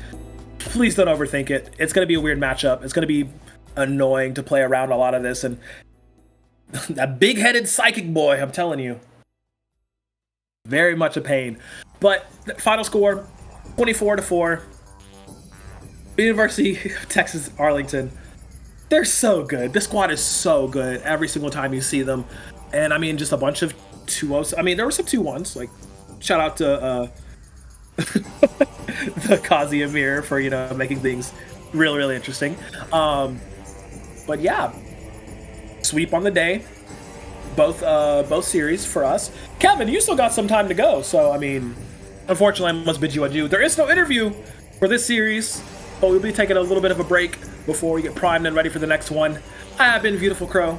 please don't overthink it. It's going to be a weird matchup. It's going to be annoying to play around a lot of this, and that big-headed psychic boy, I'm telling you, very much a pain. But final score, 24-4. University of Texas Arlington. They're so good. This squad is so good every single time you see them, and I mean, just a bunch of 2-0s. I mean, there were some 2-1s. Like, shout out to the Kazi Amir for making things really, really interesting. But yeah, sweep on the day, both series for us. Kevin, you still got some time to go, so I mean, unfortunately, I must bid you adieu. There is no interview for this series, but we'll be taking a little bit of a break before we get primed and ready for the next one. I have been Beautiful Crow.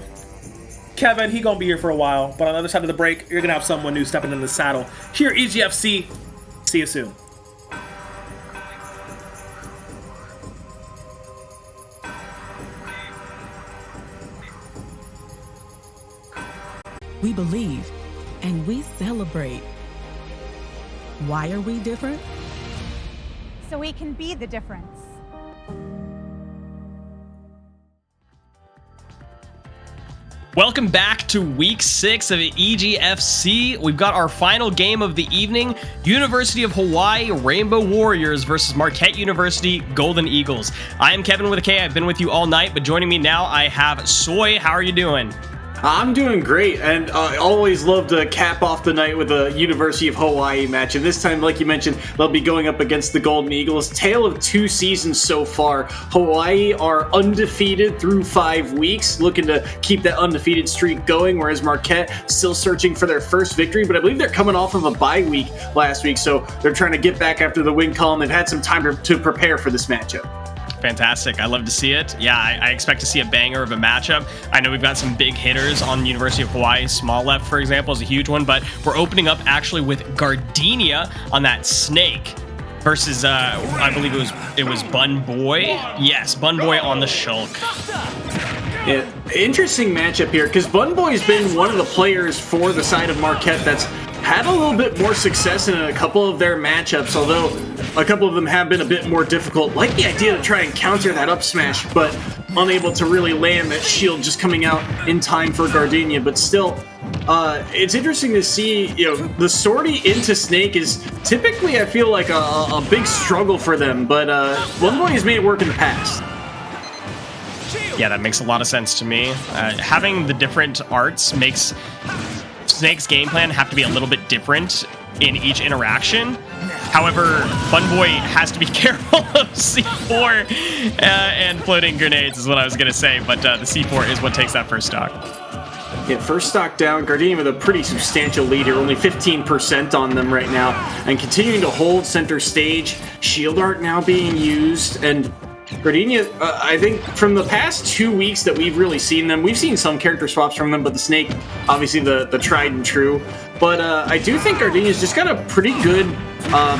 Kevin, he gonna be here for a while, but on the other side of the break, you're gonna have someone new stepping in the saddle. Here, EGFC. See you soon. We believe and we celebrate. Why are we different? So we can be the difference. Welcome back to week 6 of EGFC. We've got our final game of the evening, University of Hawaii Rainbow Warriors versus Marquette University Golden Eagles. I am Kevin with a K. I've been with you all night, but joining me now I have Soy. How are you doing? I'm doing great, and I always love to cap off the night with a University of Hawaii match. And this time, like you mentioned, they'll be going up against the Golden Eagles. Tale of 2 seasons so far. Hawaii are undefeated through 5 weeks, looking to keep that undefeated streak going, whereas Marquette still searching for their first victory. But I believe they're coming off of a bye week last week, so they're trying to get back after the win column. They've had some time to prepare for this matchup. Fantastic. I love to see it. Yeah, I expect to see a banger of a matchup. I know we've got some big hitters on University of Hawaii. Small Left, for example, is a huge one, but we're opening up actually with Gardenia on that Snake versus, I believe it was Bun Boy. Yes, Bun Boy on the Shulk. Yeah, interesting matchup here, because Bun Boy's been one of the players for the side of Marquette that's had a little bit more success in a couple of their matchups, although a couple of them have been a bit more difficult. Like the idea to try and counter that up smash, but unable to really land that shield just coming out in time for Gardenia. But still, it's interesting to see, the sortie into Snake is typically, I feel like, a big struggle for them, but Bun Boy has made it work in the past. Yeah, that makes a lot of sense to me. Having the different arts makes Snake's game plan have to be a little bit different in each interaction. However, Bun Boy has to be careful of C4 and floating grenades is what I was going to say, but the C4 is what takes that first stock. Yeah, first stock down. Gardenia with a pretty substantial lead here, only 15% on them right now, and continuing to hold center stage. Shield art now being used, and Gardenia, I think from the past 2 weeks that we've really seen them, we've seen some character swaps from them, but the Snake, obviously the tried and true. But I do think Gardenia's just got a pretty good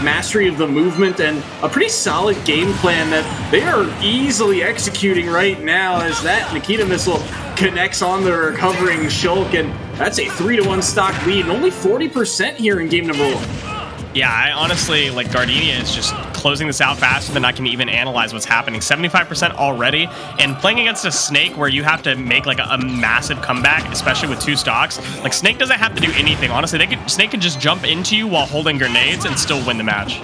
mastery of the movement and a pretty solid game plan that they are easily executing right now as that Nikita missile connects on the recovering Shulk, and that's a 3-1 stock lead, and only 40% here in game number 1. Yeah, I honestly, Gardenia is just closing this out faster than I can even analyze what's happening. 75% already, and playing against a Snake where you have to make a massive comeback, especially with 2 stocks. Snake doesn't have to do anything. Honestly, Snake can just jump into you while holding grenades and still win the match.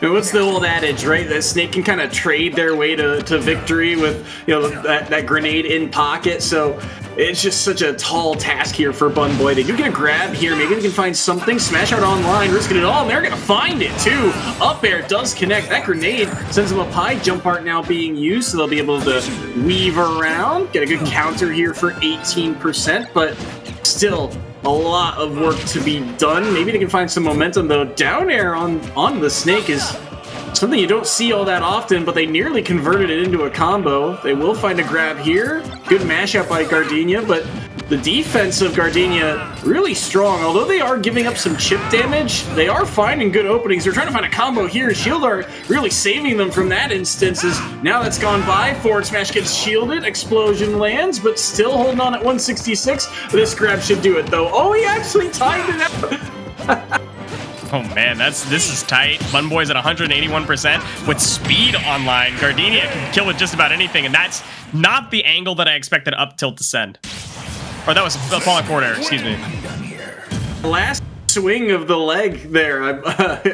What's the old adage, right? That Snake can kind of trade their way to victory with, that grenade in pocket. So it's just such a tall task here for Bun Boy. They do get a grab here. Maybe they can find something. Smash out online, risking it all, and they're going to find it, too. Up air does connect. That grenade sends them up high. Jump art now being used, so they'll be able to weave around. Get a good counter here for 18%, but still a lot of work to be done. Maybe they can find some momentum, though. Down air on the Snake is something you don't see all that often, but they nearly converted it into a combo. They will find a grab here. Good mashup by Gardenia, but the defense of Gardenia really strong. Although they are giving up some chip damage, they are finding good openings. They're trying to find a combo here. Shield art really saving them from that instance. Now that's gone by. Forward smash gets shielded. Explosion lands, but still holding on at 166. This grab should do it, though. Oh, he actually timed it out. Oh man, this is tight. Bun Boy's at 181% with speed online. Gardenia can kill with just about anything, and that's not the angle that I expected up tilt to send. Or that was a falling forward air, excuse me. Last swing of the leg there. I'm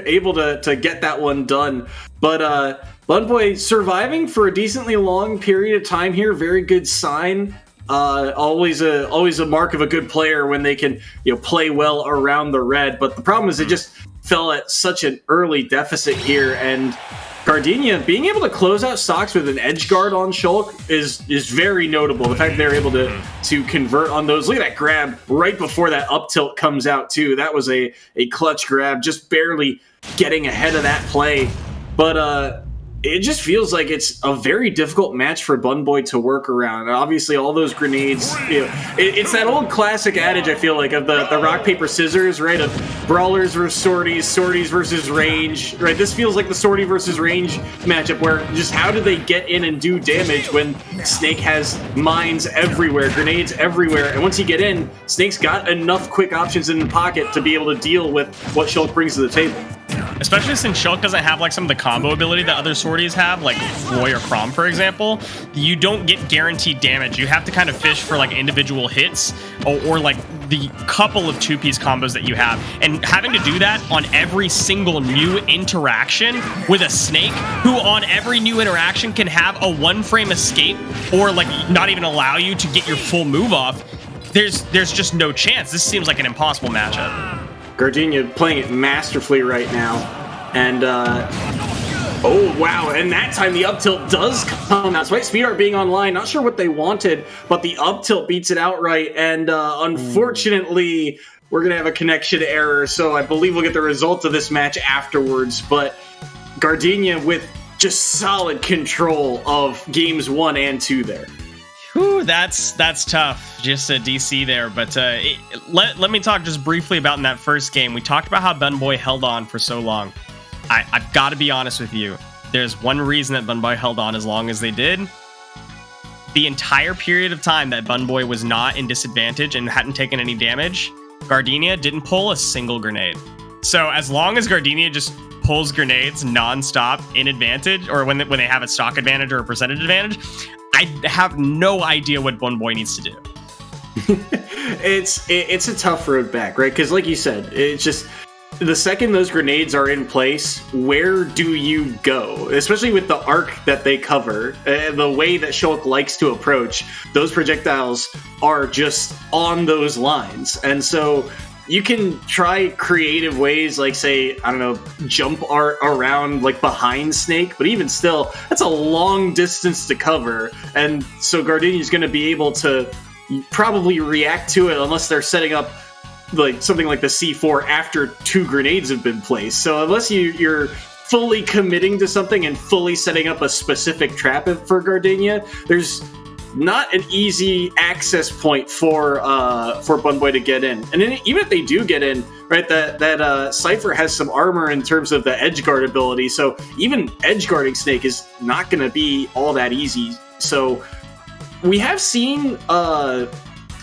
able to get that one done. But Bun Boy surviving for a decently long period of time here. Very good sign. Always a mark of a good player when they can play well around the red. But the problem is it just fell at such an early deficit here, and Gardenia being able to close out stocks with an edge guard on Shulk is very notable. The fact they're able to convert on those. Look at that grab right before that up tilt comes out too. That was a clutch grab, just barely getting ahead of that play. But it just feels like it's a very difficult match for Bun Boy to work around. Obviously, all those grenades, it's that old classic adage, I feel like, of the rock, paper, scissors, right? Of brawlers versus sorties versus range, right? This feels like the sortie versus range matchup where just how do they get in and do damage when Snake has mines everywhere, grenades everywhere, and once you get in, Snake's got enough quick options in the pocket to be able to deal with what Shulk brings to the table. especially since Shulk doesn't have like some of the combo ability that other sorties have, like Roy or Crom, for example. You don't get guaranteed damage. You have to kind of fish for like individual hits or like the couple of two-piece combos that you have, and having to do that on every single new interaction with a Snake who on every new interaction can have a one-frame escape or like not even allow you to get your full move off. There's just no chance. This seems like an impossible matchup. Gardenia playing it masterfully right now, and oh wow, and that time the up tilt does come out. Despite Speed Art being online, not sure what they wanted, but the up tilt beats it outright, and unfortunately we're gonna have a connection error, so I believe we'll get the results of this match afterwards. But Gardenia with just solid control of games 1 and 2 there. Whew, that's tough. Just a DC there, but let me talk just briefly about in that first game. We talked about how Bunboy held on for so long. I've got to be honest with you. There's one reason that Bunboy held on as long as they did. The entire period of time that Bunboy was not in disadvantage and hadn't taken any damage, Gardenia didn't pull a single grenade. So as long as Gardenia just pulls grenades nonstop in advantage, or when they have a stock advantage or a percentage advantage, I have no idea what Bunboy needs to do. It's a tough road back, right? Because like you said, it's just the second those grenades are in place, where do you go? Especially with the arc that they cover, the way that Shulk likes to approach, those projectiles are just on those lines. And so you can try creative ways, like say, I don't know, jump art around like behind Snake, but even still, that's a long distance to cover. And so Gardenia is going to be able to probably react to it unless they're setting up like something like the C4 after 2 grenades have been placed. So unless you're fully committing to something and fully setting up a specific trap for Gardenia, there's not an easy access point for Bunboy to get in. And then even if they do get in, right, that Cypher has some armor in terms of the edge guard ability, so even edge guarding Snake is not going to be all that easy. So we have seen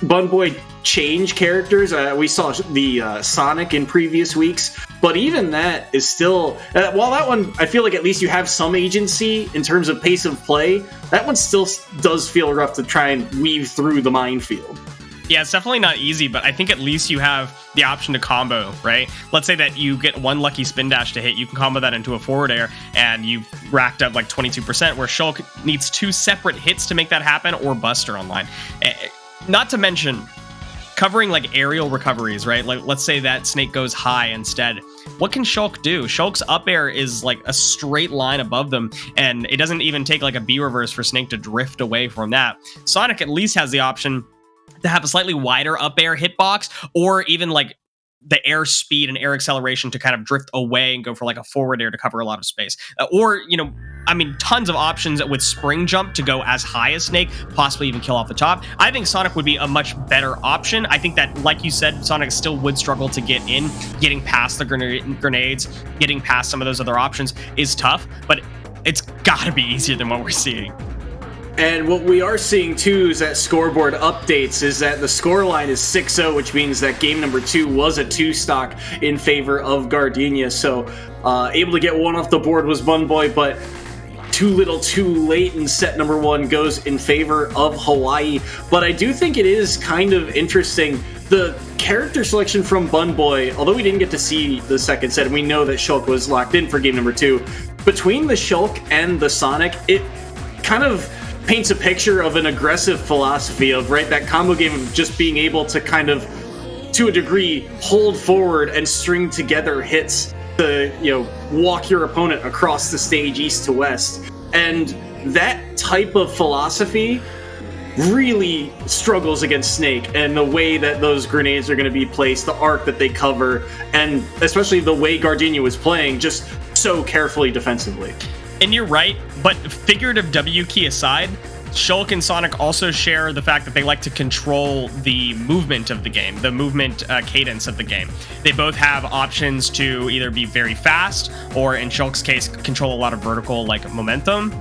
Bunboy change characters. We saw the Sonic in previous weeks, but even that is still, while that one, I feel like at least you have some agency in terms of pace of play, that one still does feel rough to try and weave through the minefield. Yeah, it's definitely not easy, but I think at least you have the option to combo, right? Let's say that you get one lucky spin dash to hit, you can combo that into a forward air, and you've racked up like 22%, where Shulk needs 2 separate hits to make that happen, or Buster online. Not to mention covering like aerial recoveries, right? Like let's say that Snake goes high instead. What can Shulk do? Shulk's up air is like a straight line above them, and it doesn't even take like a B reverse for Snake to drift away from that. Sonic at least has the option to have a slightly wider up air hitbox, or even like the air speed and air acceleration to kind of drift away and go for like a forward air to cover a lot of space. Or, you know, I mean, tons of options with spring jump to go as high as Snake, possibly even kill off the top. I think Sonic would be a much better option. I think that, like you said, Sonic still would struggle to get in. Getting past the grenades, getting past some of those other options is tough, but it's got to be easier than what we're seeing. And what we are seeing too is that scoreboard updates is that the score line is 6-0, which means that game number 2 was a 2 stock in favor of Gardenia. So able to get one off the board was Bunboy, but too little too late, and set number 1 goes in favor of Hawaii. But I do think it is kind of interesting, the character selection from Bunboy, although we didn't get to see the second set, and we know that Shulk was locked in for game number 2. Between the Shulk and the Sonic, it kind of paints a picture of an aggressive philosophy of, right, that combo game of just being able to kind of, to a degree, hold forward and string together hits to, you know, walk your opponent across the stage east to west. And that type of philosophy really struggles against Snake, and the way that those grenades are going to be placed, the arc that they cover, and especially the way Gardenia was playing just so carefully defensively. And you're right, but figurative W key aside, Shulk and Sonic also share the fact that they like to control the movement of the game, the movement cadence of the game. They both have options to either be very fast, or in Shulk's case, control a lot of vertical like momentum.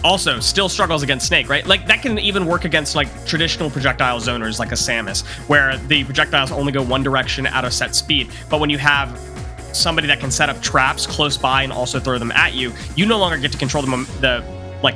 Also, still struggles against Snake, right? Like that can even work against like traditional projectile zoners like a Samus, where the projectiles only go one direction at a set speed. But when you have somebody that can set up traps close by and also throw them at you, you no longer get to control the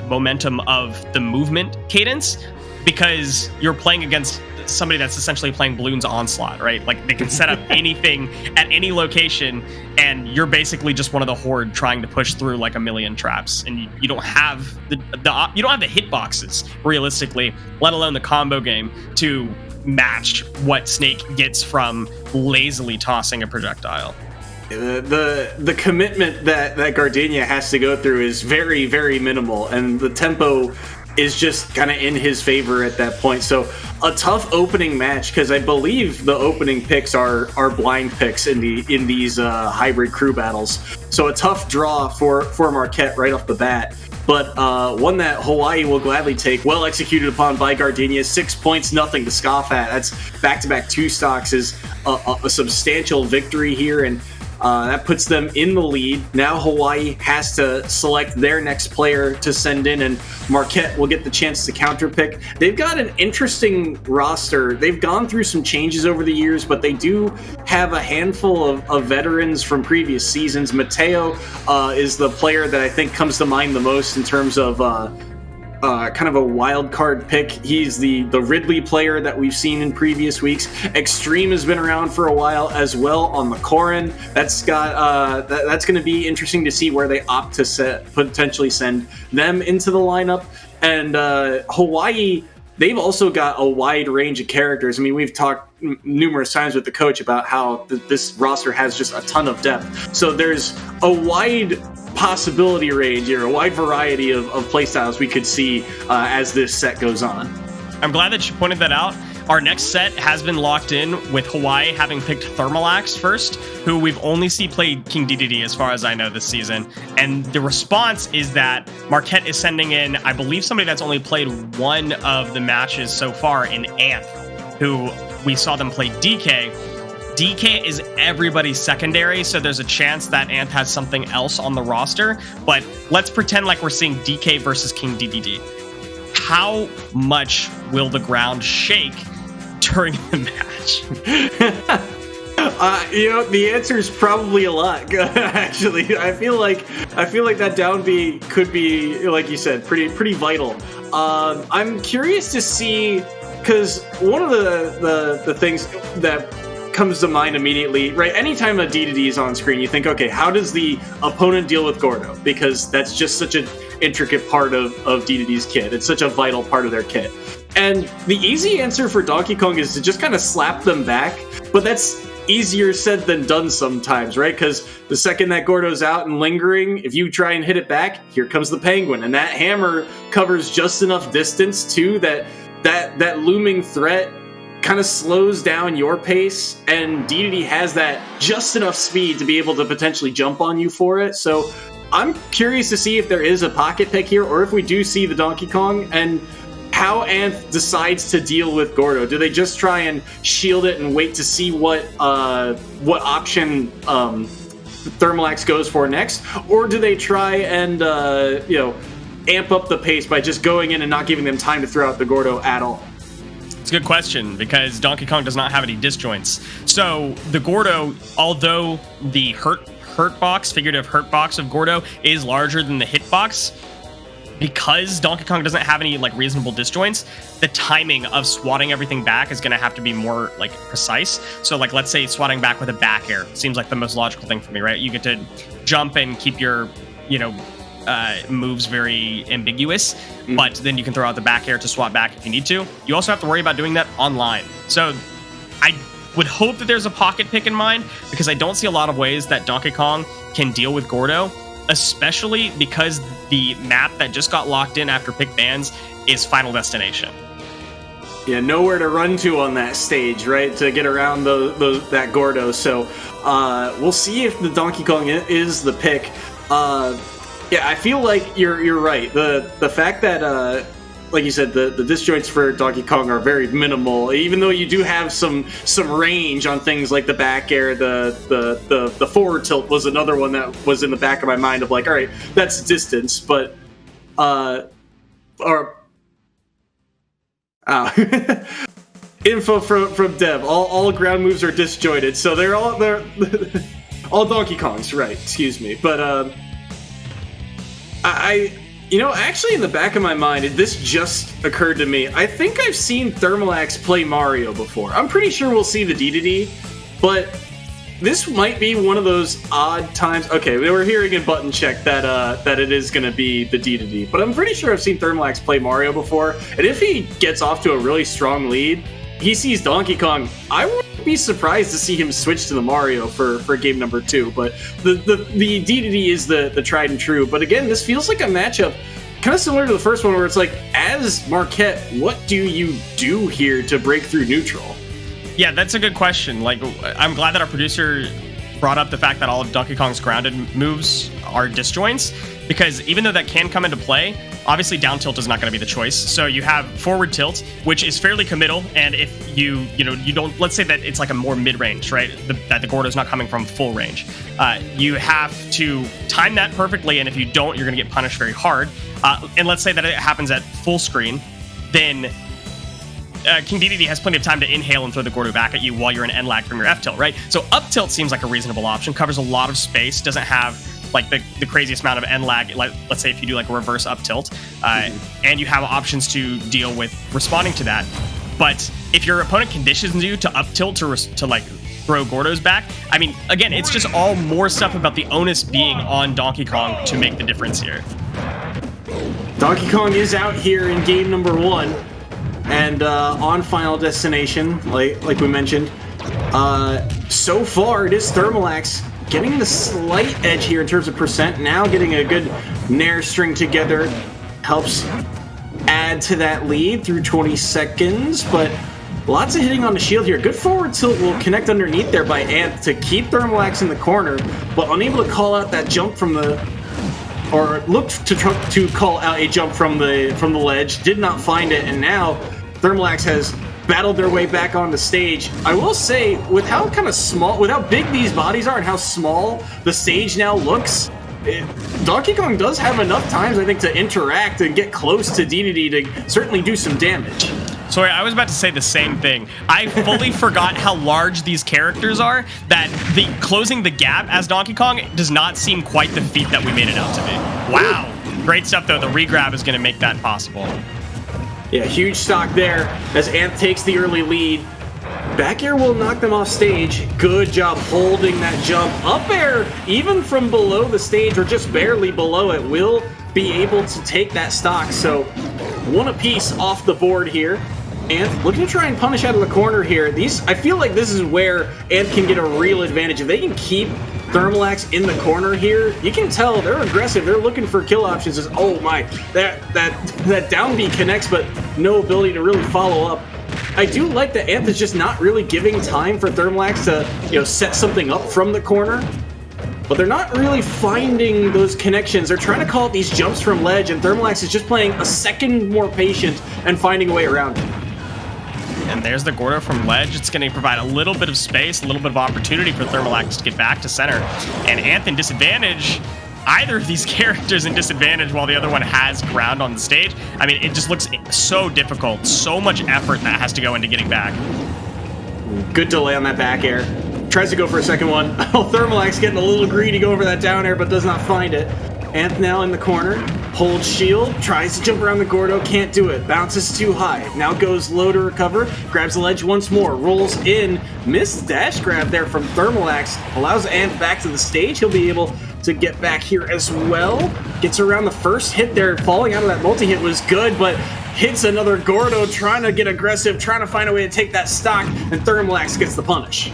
momentum of the movement cadence, because you're playing against somebody that's essentially playing Bloons Onslaught, right? Like, they can set up anything at any location, and you're basically just one of the horde trying to push through like a million traps, and you don't have the hitboxes realistically, let alone the combo game to match what Snake gets from lazily tossing a projectile. The commitment that Gardenia has to go through is very, very minimal, and the tempo is just kind of in his favor at that point. So a tough opening match, because I believe the opening picks are blind picks in these hybrid crew battles. So a tough draw for Marquette right off the bat, but one that Hawaii will gladly take. Well executed upon by Gardenia. 6 points, nothing to scoff at. That's back-to-back 2 stocks is a substantial victory here, and that puts them in the lead. Now Hawaii has to select their next player to send in, and Marquette will get the chance to counterpick. They've got an interesting roster. They've gone through some changes over the years, but they do have a handful of veterans from previous seasons. Mateo is the player that I think comes to mind the most in terms of kind of a wild card pick. He's the Ridley player that we've seen in previous weeks. Extreme has been around for a while as well on the Corrin. That's going to be interesting to see where they opt to potentially send them into the lineup. And Hawaii, they've also got a wide range of characters. I mean, we've talked numerous times with the coach about how this roster has just a ton of depth. So there's a wide possibility range here, a wide variety of playstyles we could see as this set goes on. I'm glad that you pointed that out. Our next set has been locked in with Hawaii having picked Thermalax first, who we've only seen play King DDD as far as I know this season. And the response is that Marquette is sending in, I believe, somebody that's only played one of the matches so far in Anth, who we saw them play DK. DK is everybody's secondary, so there's a chance that Anth has something else on the roster, but let's pretend like we're seeing DK versus King DDD. How much will the ground shake during the match? The answer is probably a lot. Actually, I feel like that down B could be, like you said, pretty vital. I'm curious to see, because one of the things that comes to mind immediately, right? Anytime a D2D is on screen, you think, okay, how does the opponent deal with Gordo? Because that's just such an intricate part of D2D's kit. It's such a vital part of their kit. And the easy answer for Donkey Kong is to just kind of slap them back, but that's easier said than done sometimes, right? Because the second that Gordo's out and lingering, if you try and hit it back, here comes the penguin, and that hammer covers just enough distance too that looming threat kind of slows down your pace, and DDD has that just enough speed to be able to potentially jump on you for it. So I'm curious to see if there is a pocket pick here, or if we do see the Donkey Kong, and how Anth decides to deal with Gordo. Do they just try and shield it and wait to see what option Thermalax goes for next, or do they try and amp up the pace by just going in and not giving them time to throw out the Gordo at all? It's a good question, because Donkey Kong does not have any disjoints. So the Gordo, although the figurative hurt box of Gordo is larger than the hit box, because Donkey Kong doesn't have any reasonable disjoints, the timing of swatting everything back is going to have to be more precise. So let's say swatting back with a back air seems like the most logical thing for me, right? You get to jump and keep your moves very ambiguous, but then you can throw out the back air to swat back if you need to. You also have to worry about doing that online. So I would hope that there's a pocket pick in mind, because I don't see a lot of ways that Donkey Kong can deal with Gordo, especially because the map that just got locked in after pick bans is Final Destination. Yeah, nowhere to run to on that stage, right, to get around that Gordo. So we'll see if the Donkey Kong is the pick. Yeah, I feel like you're right. The fact that, like you said, the disjoints for Donkey Kong are very minimal, even though you do have some range on things like the back air. The forward tilt was another one that was in the back of my mind of all right, that's distance, but info from Dev. All ground moves are disjointed, so they're all Donkey Kongs, right? Excuse me, but actually in the back of my mind, this just occurred to me. I think I've seen Thermalax play Mario before. I'm pretty sure we'll see the D, but this might be one of those odd times. Okay, we were hearing in button check that it is going to be the D, but I'm pretty sure I've seen Thermalax play Mario before. And if he gets off to a really strong lead, he sees Donkey Kong, I wouldn't be surprised to see him switch to the Mario for game number 2. But the D is the tried and true. But again, this feels like a matchup kind of similar to the first one, where it's like, as Marquette, what do you do here to break through neutral? Yeah, that's a good question. Like, I'm glad that our producer brought up the fact that all of Donkey Kong's grounded moves are disjoints, because even though that can come into play, obviously down tilt is not going to be the choice. So you have forward tilt, which is fairly committal, and if you don't, let's say that it's like a more mid-range, right? That the Gordo's not coming from full range. You have to time that perfectly, and if you don't, you're going to get punished very hard. And let's say that it happens at full screen, then King Dedede has plenty of time to inhale and throw the Gordo back at you while you're in end lag from your F tilt, right? So up tilt seems like a reasonable option, covers a lot of space, doesn't have like the craziest amount of end lag, like let's say if you do like a reverse up tilt, and you have options to deal with responding to that. But if your opponent conditions you to up tilt to like throw Gordos back, I mean, again, it's just all more stuff about the onus being on Donkey Kong to make the difference here. Donkey Kong is out here in game number 1. And on Final Destination, like we mentioned, so far it is Thermalax getting the slight edge here in terms of percent. Now getting a good Nair string together helps add to that lead through 20 seconds, but lots of hitting on the shield here. Good forward tilt will connect underneath there by Ant to keep Thermalax in the corner, but unable to call out that jump from the... or looked to call out a jump from the ledge, did not find it, and now Thermalax has battled their way back on the stage. I will say, with how kind of small, with how big these bodies are and how small the stage now looks, Donkey Kong does have enough times, I think, to interact and get close to Dedede to certainly do some damage. Sorry, I was about to say the same thing. I fully forgot how large these characters are, that the closing the gap as Donkey Kong does not seem quite the feat that we made it out to be. Wow. Great stuff, though. The regrab is going to make that possible. Yeah, huge stock there as Ant takes the early lead. Back air will knock them off stage. Good job holding that jump. Up air, even from below the stage or just barely below it, will be able to take that stock. So one apiece off the board here. Ant looking to try and punish out of the corner here. I feel like this is where Ant can get a real advantage. If they can keep Thermalax in the corner here, you can tell they're aggressive. They're looking for kill options. Oh my, that down B connects, but no ability to really follow up. I do like that Ant is just not really giving time for Thermalax to set something up from the corner. But they're not really finding those connections. They're trying to call out these jumps from ledge, and Thermalax is just playing a second more patient and finding a way around it. And there's the Gordo from ledge. It's going to provide a little bit of space, a little bit of opportunity for Thermalax to get back to center. And Ant in disadvantage. Either of these characters in disadvantage while the other one has ground on the stage. I mean, it just looks so difficult. So much effort that has to go into getting back. Good delay on that back air. Tries to go for a second one. Oh, Thermalax getting a little greedy, go over that down air, but does not find it. Ant now in the corner. Holds shield, tries to jump around the Gordo, can't do it. Bounces too high. Now goes low to recover, grabs the ledge once more, rolls in. Missed dash grab there from Thermalax. Allows Ant back to the stage. He'll be able to get back here as well. Gets around the first hit there. Falling out of that multi-hit was good, but hits another Gordo, trying to get aggressive, trying to find a way to take that stock, and Thermalax gets the punish.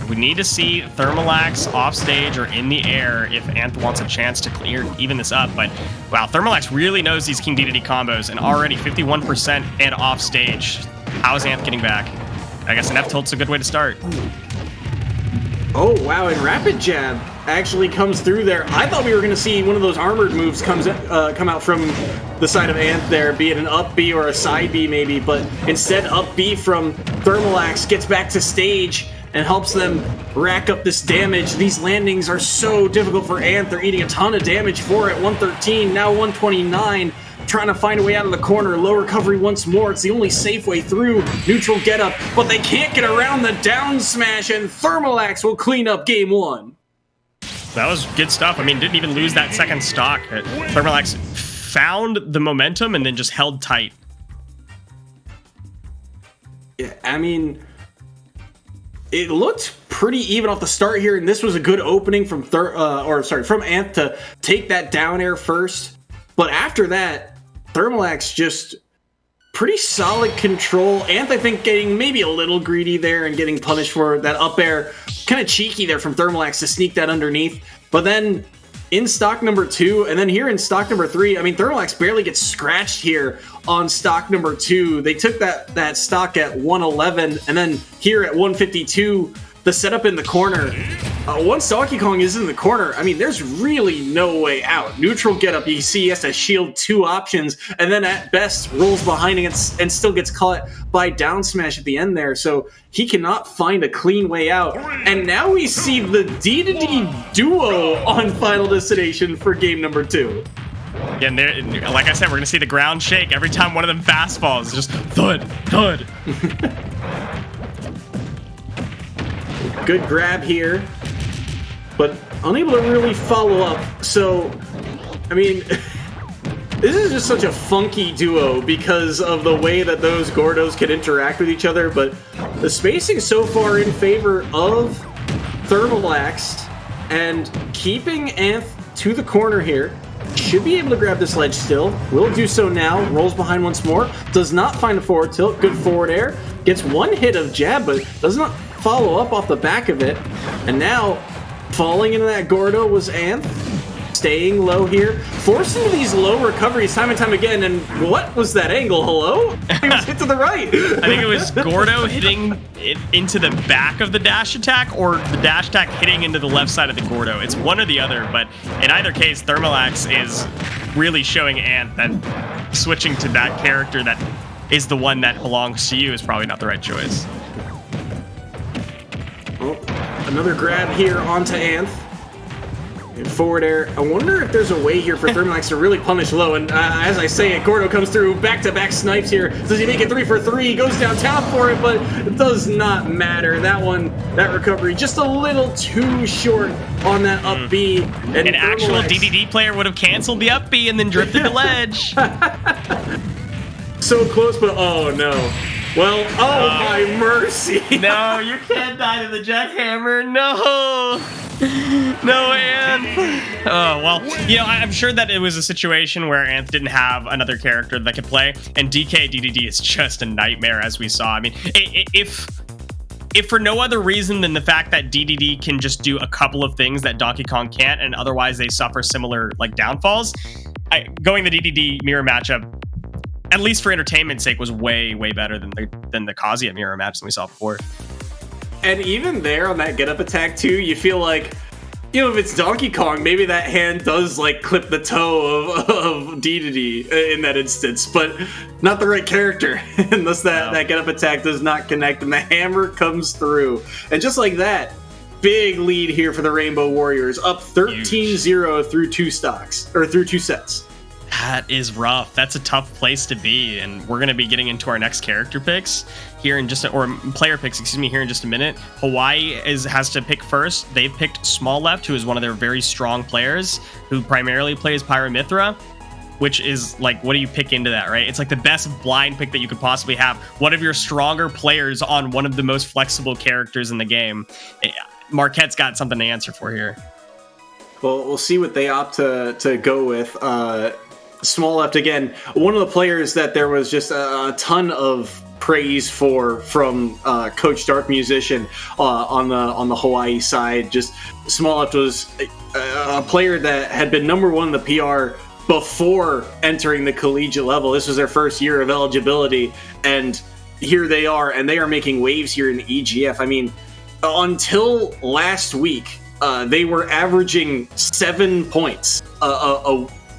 We need to see Thermalax off stage or in the air if Ant wants a chance to even this up. But wow, Thermalax really knows these King Dedede combos, and already 51% and off stage. How is Ant getting back? I guess an F tilt's a good way to start. Oh wow, and Rapid Jab actually comes through there. I thought we were going to see one of those armored moves come out from the side of Ant there, be it an up B or a side B maybe, but instead up B from Thermalax gets back to stage and helps them rack up this damage. These landings are so difficult for Ant. They're eating a ton of damage for it. 113, now 129. trying to find a way out of the corner. Low recovery once more. It's the only safe way through. Neutral get up, but they can't get around the down smash, and Thermalax will clean up game 1. That was good stuff. I mean, didn't even lose that second stock. Thermalax found the momentum and then just held tight. Yeah, I mean, it looked pretty even off the start here, and this was a good opening from from Anth to take that down air first. But after that, Thermalax just pretty solid control. Anth, I think, getting maybe a little greedy there and getting punished for that up air. Kind of cheeky there from Thermalax to sneak that underneath. But then in stock number 2, and then here in stock number 3, I mean, Thermalax barely gets scratched here on stock number 2. They took that stock at 111, and then here at 152, the setup in the corner. Once Donkey Kong is in the corner, I mean, there's really no way out. Neutral get up, you see he has to shield 2 options, and then at best rolls behind and still gets caught by down smash at the end there. So he cannot find a clean way out. And now we see the D-to-D duo on Final Destination for game number 2. Yeah, and like I said, we're going to see the ground shake every time one of them fast falls. It's just thud, thud. Good grab here, but unable to really follow up. So, I mean, this is just such a funky duo because of the way that those Gordos can interact with each other, but the spacing so far in favor of Thermalax, and keeping Anth to the corner here. Should be able to grab this ledge still. Will do so now. Rolls behind once more. Does not find a forward tilt. Good forward air. Gets 1 hit of jab, but does not follow up off the back of it. And now, falling into that Gordo was Anth. Staying low here. Forced into these low recoveries time and time again. And what was that angle? Hello? He was hit to the right. I think it was Gordo hitting it into the back of the dash attack, or the dash attack hitting into the left side of the Gordo. It's one or the other, but in either case, Thermalax is really showing Anth that switching to that character that is the one that belongs to you is probably not the right choice. Oh, another grab here onto Anth. And forward air. I wonder if there's a way here for Thermalax to really punish low. And as I say it, Gordo comes through, back-to-back snipes here. Does he make it 3 for 3? Goes downtown for it, but it does not matter. That recovery just a little too short on that up B. And an actual DDD player would have canceled the up B and then drifted the ledge. So close, but oh no. Well, oh my mercy. No, you can't die to the jackhammer. No. No, Anth. Oh, well, you know, I'm sure that it was a situation where Anth didn't have another character that could play, and DK DDD is just a nightmare, as we saw. I mean, if for no other reason than the fact that DDD can just do a couple of things that Donkey Kong can't, and otherwise they suffer similar, like, downfalls, going the DDD mirror matchup, at least for entertainment's sake, was way, way better than the Kazuya mirror match that we saw before. And even there on that get up attack too, you feel like, you know, if it's Donkey Kong, maybe that hand does like clip the toe of D in that instance, but not the right character unless that get up attack does not connect and the hammer comes through. And just like that, big lead here for the Rainbow Warriors, up 13-0 through 2 stocks, or through 2 sets. That is rough. That's a tough place to be, and we're going to be getting into our next character picks here in just player picks, excuse me, here in just a minute. Hawaii has to pick first. They've picked Small Left, who is one of their very strong players, who primarily plays Pyramithra, which is like, what do you pick into that, right? It's like the best blind pick that you could possibly have. One of your stronger players on one of the most flexible characters in the game. Marquette's got something to answer for here. Well, we'll see what they opt to go with. Small Left, again, one of the players that there was just a ton of praise from Coach Dark Musician on the Hawaii side. Just Small Left was a player that had been #1 in the PR before entering the collegiate level. This was their first year of eligibility, and here they are, and they are making waves here in EGF. I mean, until last week, they were averaging 7 points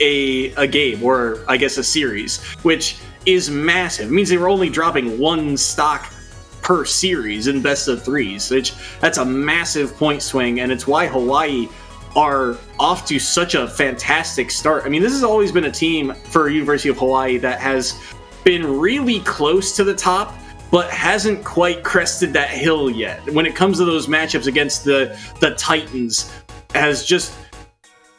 a game, or I guess a series, which is massive. It means they were only dropping 1 stock per series in best of 3s, which that's a massive point swing, and it's why Hawaii are off to such a fantastic start. I mean, this has always been a team for University of Hawaii that has been really close to the top, but hasn't quite crested that hill yet. When it comes to those matchups against the Titans, has just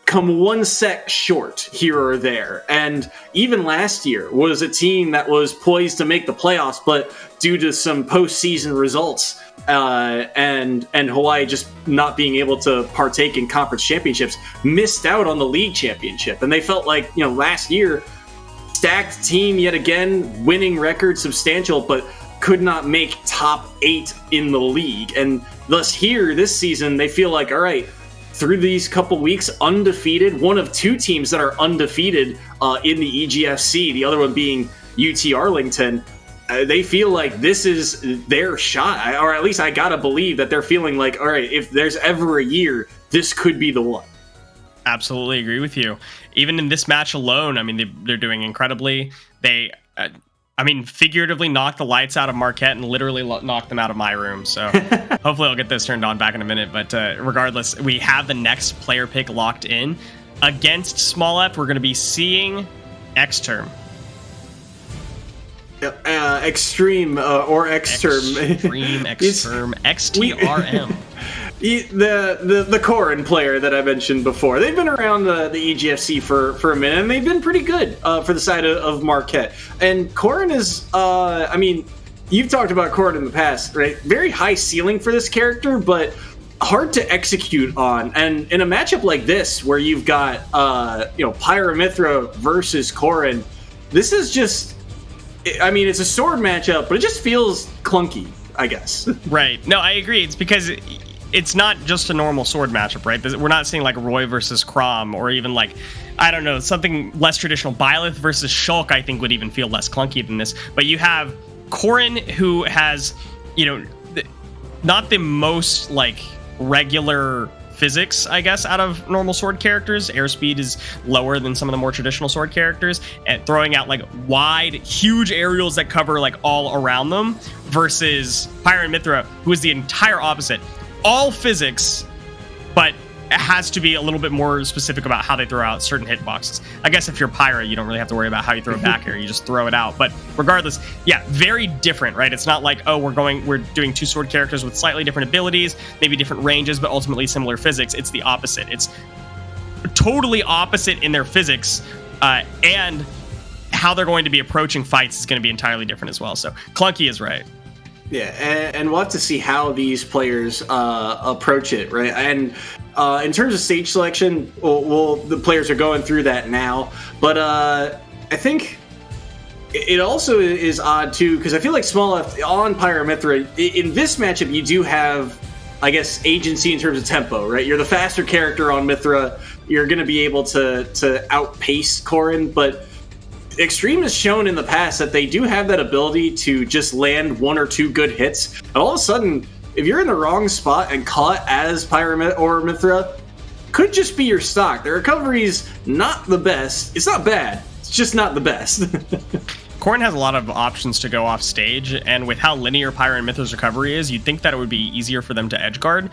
come one set short here or there. And even last year was a team that was poised to make the playoffs, but due to some postseason results and Hawaii just not being able to partake in conference championships, missed out on the league championship. And they felt like, last year, stacked team yet again, winning record substantial, but could not make top 8 in the league. And thus here this season, they feel like, all right, through these couple weeks, undefeated, one of 2 teams that are undefeated in the EGFC, the other one being UT Arlington. They feel like this is their shot, or at least I gotta believe that they're feeling like, all right, if there's ever a year, this could be the one. Absolutely agree with you. Even in this match alone, I mean, they're doing incredibly. They, figuratively knocked the lights out of Marquette and literally knocked them out of my room. So hopefully I'll get this turned on back in a minute. But regardless, we have the next player pick locked in. Against Small F, we're going to be seeing X-Term. Extreme or X-Term. Extreme X-Term. XTRM. The Corin player that I mentioned before. They've been around the EGFC for a minute, and they've been pretty good for the side of Marquette. And Corin is, you've talked about Corin in the past, right? Very high ceiling for this character, but hard to execute on. And in a matchup like this, where you've got, Pyramithra versus Corin, this is just, it's a sword matchup, but it just feels clunky, I guess. Right. No, I agree. It's because it's not just a normal sword matchup, right? We're not seeing like Roy versus Crom, or even like, I don't know, something less traditional. Byleth versus Shulk, I think, would even feel less clunky than this. But you have Corin, who has, not the most like regular physics, I guess, out of normal sword characters. Airspeed is lower than some of the more traditional sword characters, and throwing out like wide, huge aerials that cover like all around them, versus Pyramithra, who is the entire opposite. All physics, but it has to be a little bit more specific about how they throw out certain hitboxes. I guess if you're Pyra, you don't really have to worry about how you throw it back here. You just throw it out. But regardless, yeah, very different, right? It's not like, we're doing 2 sword characters with slightly different abilities, maybe different ranges, but ultimately similar physics. It's the opposite. It's totally opposite in their physics, and how they're going to be approaching fights is going to be entirely different as well. So clunky is right. Yeah, and we'll have to see how these players approach it, right? And in terms of stage selection, the players are going through that now. But I think it also is odd, too, because I feel like Small F on Pyramithra, in this matchup, you do have, I guess, agency in terms of tempo, right? You're the faster character on Mithra. You're going to be able to outpace Corin, but Extreme has shown in the past that they do have that ability to just land 1 or 2 good hits. And all of a sudden, if you're in the wrong spot and caught as Pyramid or Mithra, could just be your stock. The recovery's not the best. It's not bad. It's just not the best. Corin has a lot of options to go off stage, and with how linear Pyra and Mithra's recovery is, you'd think that it would be easier for them to edge guard.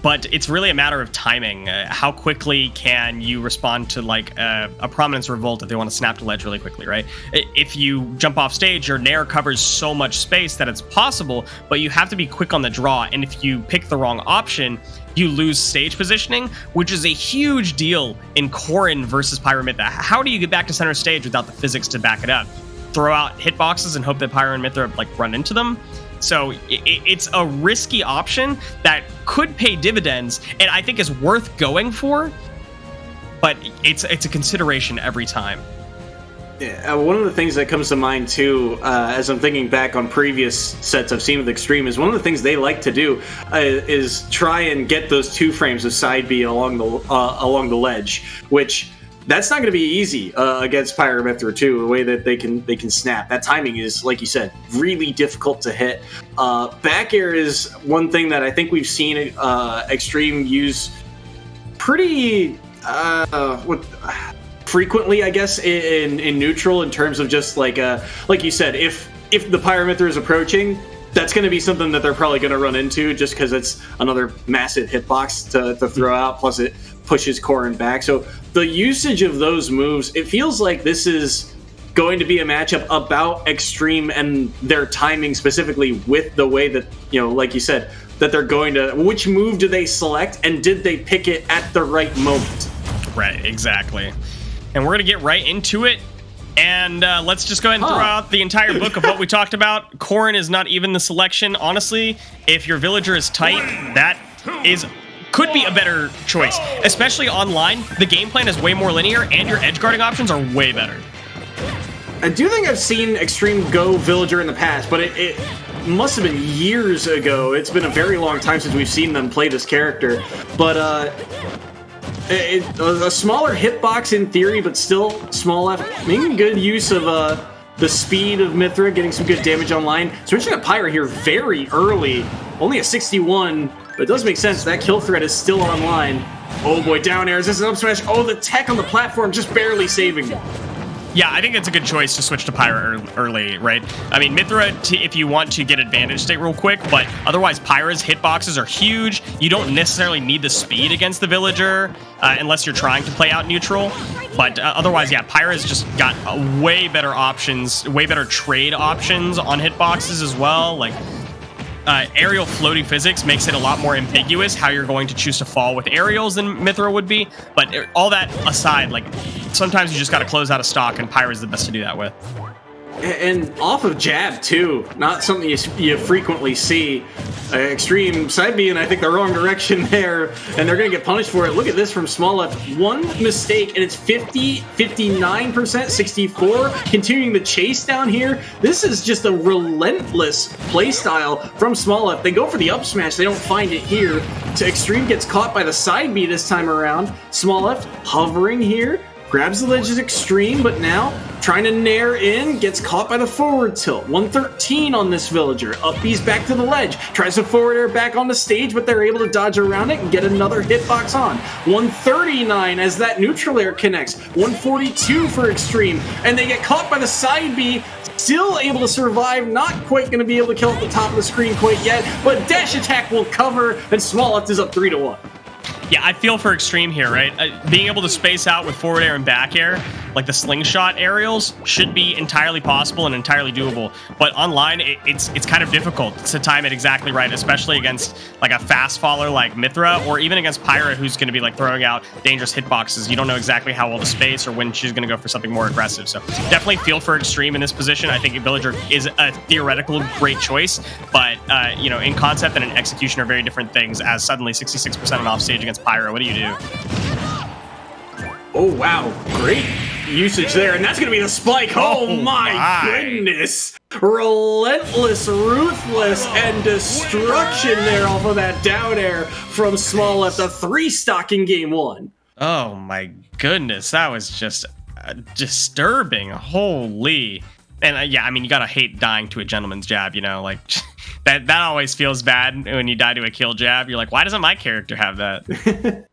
But it's really a matter of timing. How quickly can you respond to like a Prominence Revolt if they want to snap to ledge really quickly, right? If you jump off stage, your Nair covers so much space that it's possible, but you have to be quick on the draw. And if you pick the wrong option, you lose stage positioning, which is a huge deal in Corin versus Pyramithra. How do you get back to center stage without the physics to back it up? Throw out hitboxes and hope that Pyra and Mithra like run into them? So it's a risky option that could pay dividends, and I think is worth going for, but it's a consideration every time. Yeah, one of the things that comes to mind too, as I'm thinking back on previous sets I've seen with Extreme, is one of the things they like to do is try and get those 2 frames of side B along the ledge, which that's not going to be easy against Pyramithra too. The way that they can snap, that timing is, like you said, really difficult to hit. Back air is one thing that I think we've seen Extreme use pretty frequently, I guess, in neutral, in terms of just like you said, if the Pyramithra is approaching, that's going to be something that they're probably going to run into, just because it's another massive hitbox to throw out. Plus, it pushes Corrin back. So the usage of those moves, it feels like this is going to be a matchup about Extreme and their timing specifically with the way that, like you said, that they're going to, which move do they select and did they pick it at the right moment? Right, exactly. And we're going to get right into it. And let's just go ahead and throw out the entire book of what we talked about. Corrin is not even the selection. Honestly, if your villager is tight, that could be a better choice. Especially online, the game plan is way more linear and your edge guarding options are way better. I do think I've seen Extreme go villager in the past, but it must have been years ago. It's been a very long time since we've seen them play this character. But a smaller hitbox in theory, but still small left, making good use of the speed of Mythra, getting some good damage online. Switching to Pyra here very early, only a 61, but it does make sense. That kill threat is still online. Oh boy, down airs. This is an up smash. Oh, the tech on the platform just barely saving him. Yeah, I think it's a good choice to switch to Pyra early, right? I mean, Mythra, if you want to get advantage state real quick, but otherwise Pyra's hitboxes are huge. You don't necessarily need the speed against the villager unless you're trying to play out neutral. But otherwise, yeah, Pyra's just got way better options, way better trade options on hitboxes as well. Like, aerial floaty physics makes it a lot more ambiguous how you're going to choose to fall with aerials than Mythra would be. But all that aside, like, sometimes you just got to close out of stock, and Pyra is the best to do that with. And off of jab, too. Not something you frequently see. Extreme side B, and I think the wrong direction there, and they're going to get punished for it. Look at this from small left. One mistake, and it's 50, 59%, 64. Continuing the chase down here. This is just a relentless play style from small left. They go for the up smash. They don't find it here. So Extreme gets caught by the side B this time around. Small left hovering here. Grabs the ledge as Extreme, but now trying to nair in, gets caught by the forward tilt. 113 on this villager. Up B's back to the ledge. Tries to forward air back on the stage, but they're able to dodge around it and get another hitbox on. 139 as that neutral air connects. 142 for Extreme, and they get caught by the side B. Still able to survive, not quite going to be able to kill at the top of the screen quite yet, but dash attack will cover, and small left is up 3-1. Yeah, I feel for Extreme here, right? Being able to space out with forward air and back air, like the slingshot aerials, should be entirely possible and entirely doable. But online, it's kind of difficult to time it exactly right, especially against like a fast faller like Mythra, or even against Pyra, who's going to be like throwing out dangerous hitboxes. You don't know exactly how well to space or when she's going to go for something more aggressive. So definitely feel for Extreme in this position. I think Villager is a theoretical great choice, but in concept and in execution are very different things. As suddenly 66% on offstage against Pyra, what do you do? Oh wow, great usage there, and that's gonna be the spike. Oh my goodness, relentless, ruthless, and destruction there off of that down air from small left. A 3-stock in game 1. Oh my goodness, that was just disturbing. Holy. And yeah, I mean, you gotta hate dying to a gentleman's jab, like that always feels bad when you die to a kill jab. You're like, why doesn't my character have that?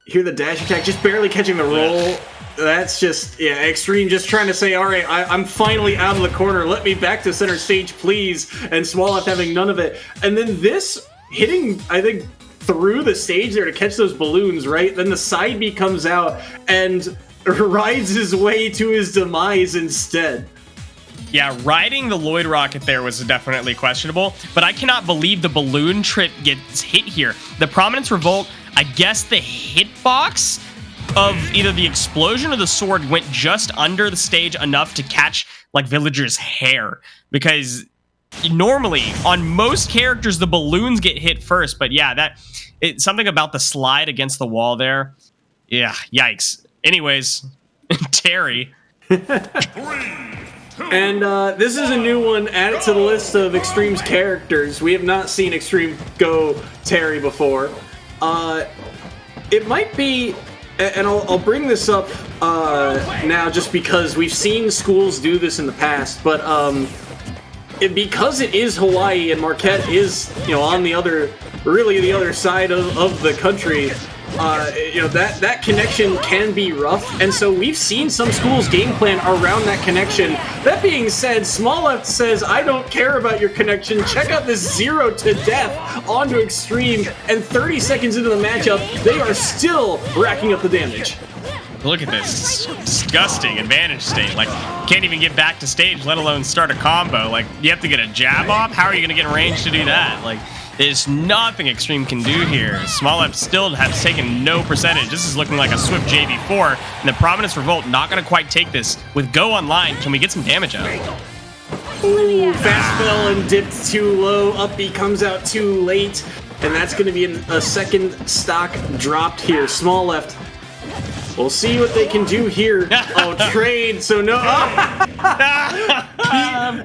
Hear the dash attack, just barely catching the roll. That's just, Extreme just trying to say, all right, I'm finally out of the corner. Let me back to center stage, please. And small left having none of it. And then this hitting, I think, through the stage there to catch those balloons, right? Then the side B comes out and rides his way to his demise instead. Yeah, riding the Lloyd rocket there was definitely questionable, but I cannot believe the balloon trip gets hit here. The Prominence Revolt, I guess the hitbox of either the explosion or the sword went just under the stage enough to catch like Villager's hair, because normally on most characters the balloons get hit first, but yeah, it's something about the slide against the wall there. Yeah, yikes. Anyways, Terry. And this is a new one added to the list of Extreme's characters. We have not seen Extreme go Terry before. It might be, and I'll bring this up now just because we've seen schools do this in the past, but because it is Hawaii and Marquette is, on the other side of the country, that connection can be rough, and so we've seen some schools game plan around that connection. That being said, Small Left says, I don't care about your connection. Check out this 0 to death onto Extreme, and 30 seconds into the matchup, they are still racking up the damage. Look at this disgusting advantage state. Like, can't even get back to stage, let alone start a combo. Like, you have to get a jab off? How are you going to get in range to do that? Like, there's nothing Extreme can do here. Small Left still has taken no percentage. This is looking like a Swift JV4, and the Prominence Revolt not going to quite take this. With Go online, can we get some damage out? Ooh, fast fell and dipped too low. Up B comes out too late, and that's going to be a second stock dropped here. Small Left. We'll see what they can do here. Oh, trade. So no.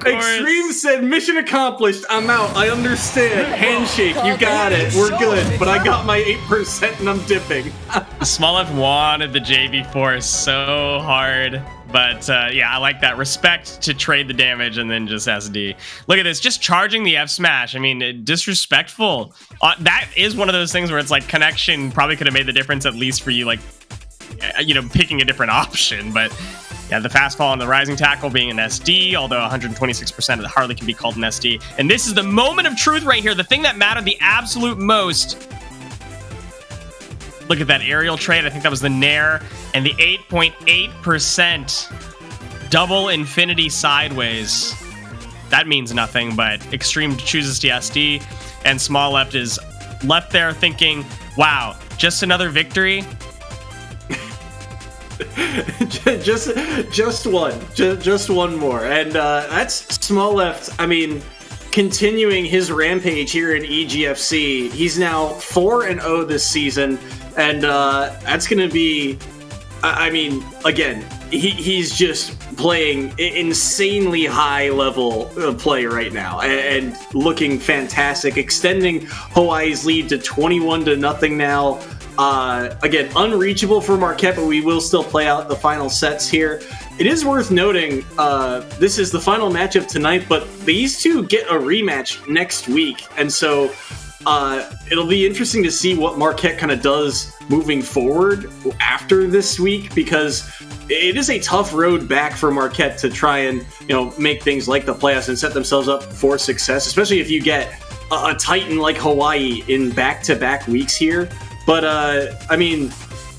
Extreme said, mission accomplished. I'm out. I understand. Handshake. You got it. We're good. But I got my 8% and I'm dipping. Small Left wanted the JV4 so hard. But yeah, I like that. Respect to trade the damage and then just SD. Look at this. Just charging the F smash. I mean, disrespectful. That is one of those things where it's like connection probably could have made the difference, at least for you, like, picking a different option. But yeah, the fast fall and the rising tackle being an SD, although 126% of the hardly can be called an SD. And this is the moment of truth right here, the thing that mattered the absolute most. Look at that aerial trade. I think that was the Nair, and the 8.8% double infinity sideways. That means nothing, but Extreme chooses to SD, and Small Left is left there thinking, wow, just another victory. just one more, and that's Small Left. I mean, continuing his rampage here in EGFC. He's now 4-0 this season, and that's gonna be, I mean, again, he's just playing insanely high level play right now, and looking fantastic, extending Hawaii's lead to 21-0 now. Again, unreachable for Marquette, but we will still play out the final sets here. It is worth noting, this is the final matchup tonight, but these two get a rematch next week. And so it'll be interesting to see what Marquette kind of does moving forward after this week, because it is a tough road back for Marquette to try and, make things like the playoffs and set themselves up for success, especially if you get a Titan like Hawaii in back-to-back weeks here. But, I mean,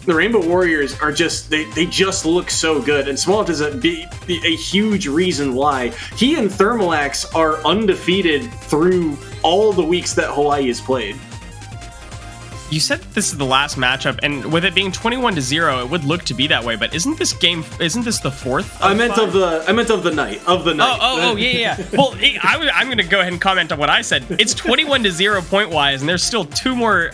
the Rainbow Warriors are just, they just look so good. And Small Left is a huge reason why. He and Thermalax are undefeated through all the weeks that Hawaii has played. You said this is the last matchup, and with it being 21-0, it would look to be that way. But isn't this the fourth? I meant of the night. Oh, yeah. Well, I'm going to go ahead and comment on what I said. It's 21-0 point wise, and there's still two more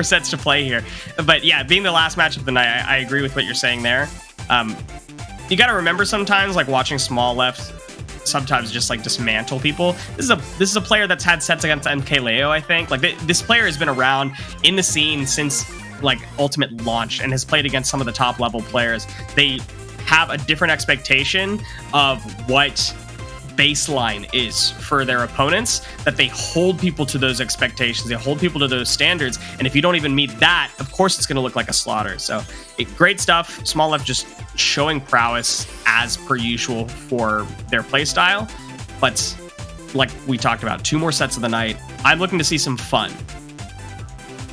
sets to play here. But yeah, being the last match of the night, I agree with what you're saying there. You got to remember sometimes, like watching Small Left, sometimes just like dismantle people. This is a player that's had sets against MK Leo, I think. Like this player has been around in the scene since like Ultimate launch and has played against some of the top level players. They have a different expectation of what baseline is for their opponents, that they hold people to those expectations, they hold people to those standards, and if you don't even meet that, of course it's going to look like a slaughter. So great stuff. Small Left just showing prowess as per usual for their playstyle, but like we talked about, two more sets of the night. I'm looking to see some fun.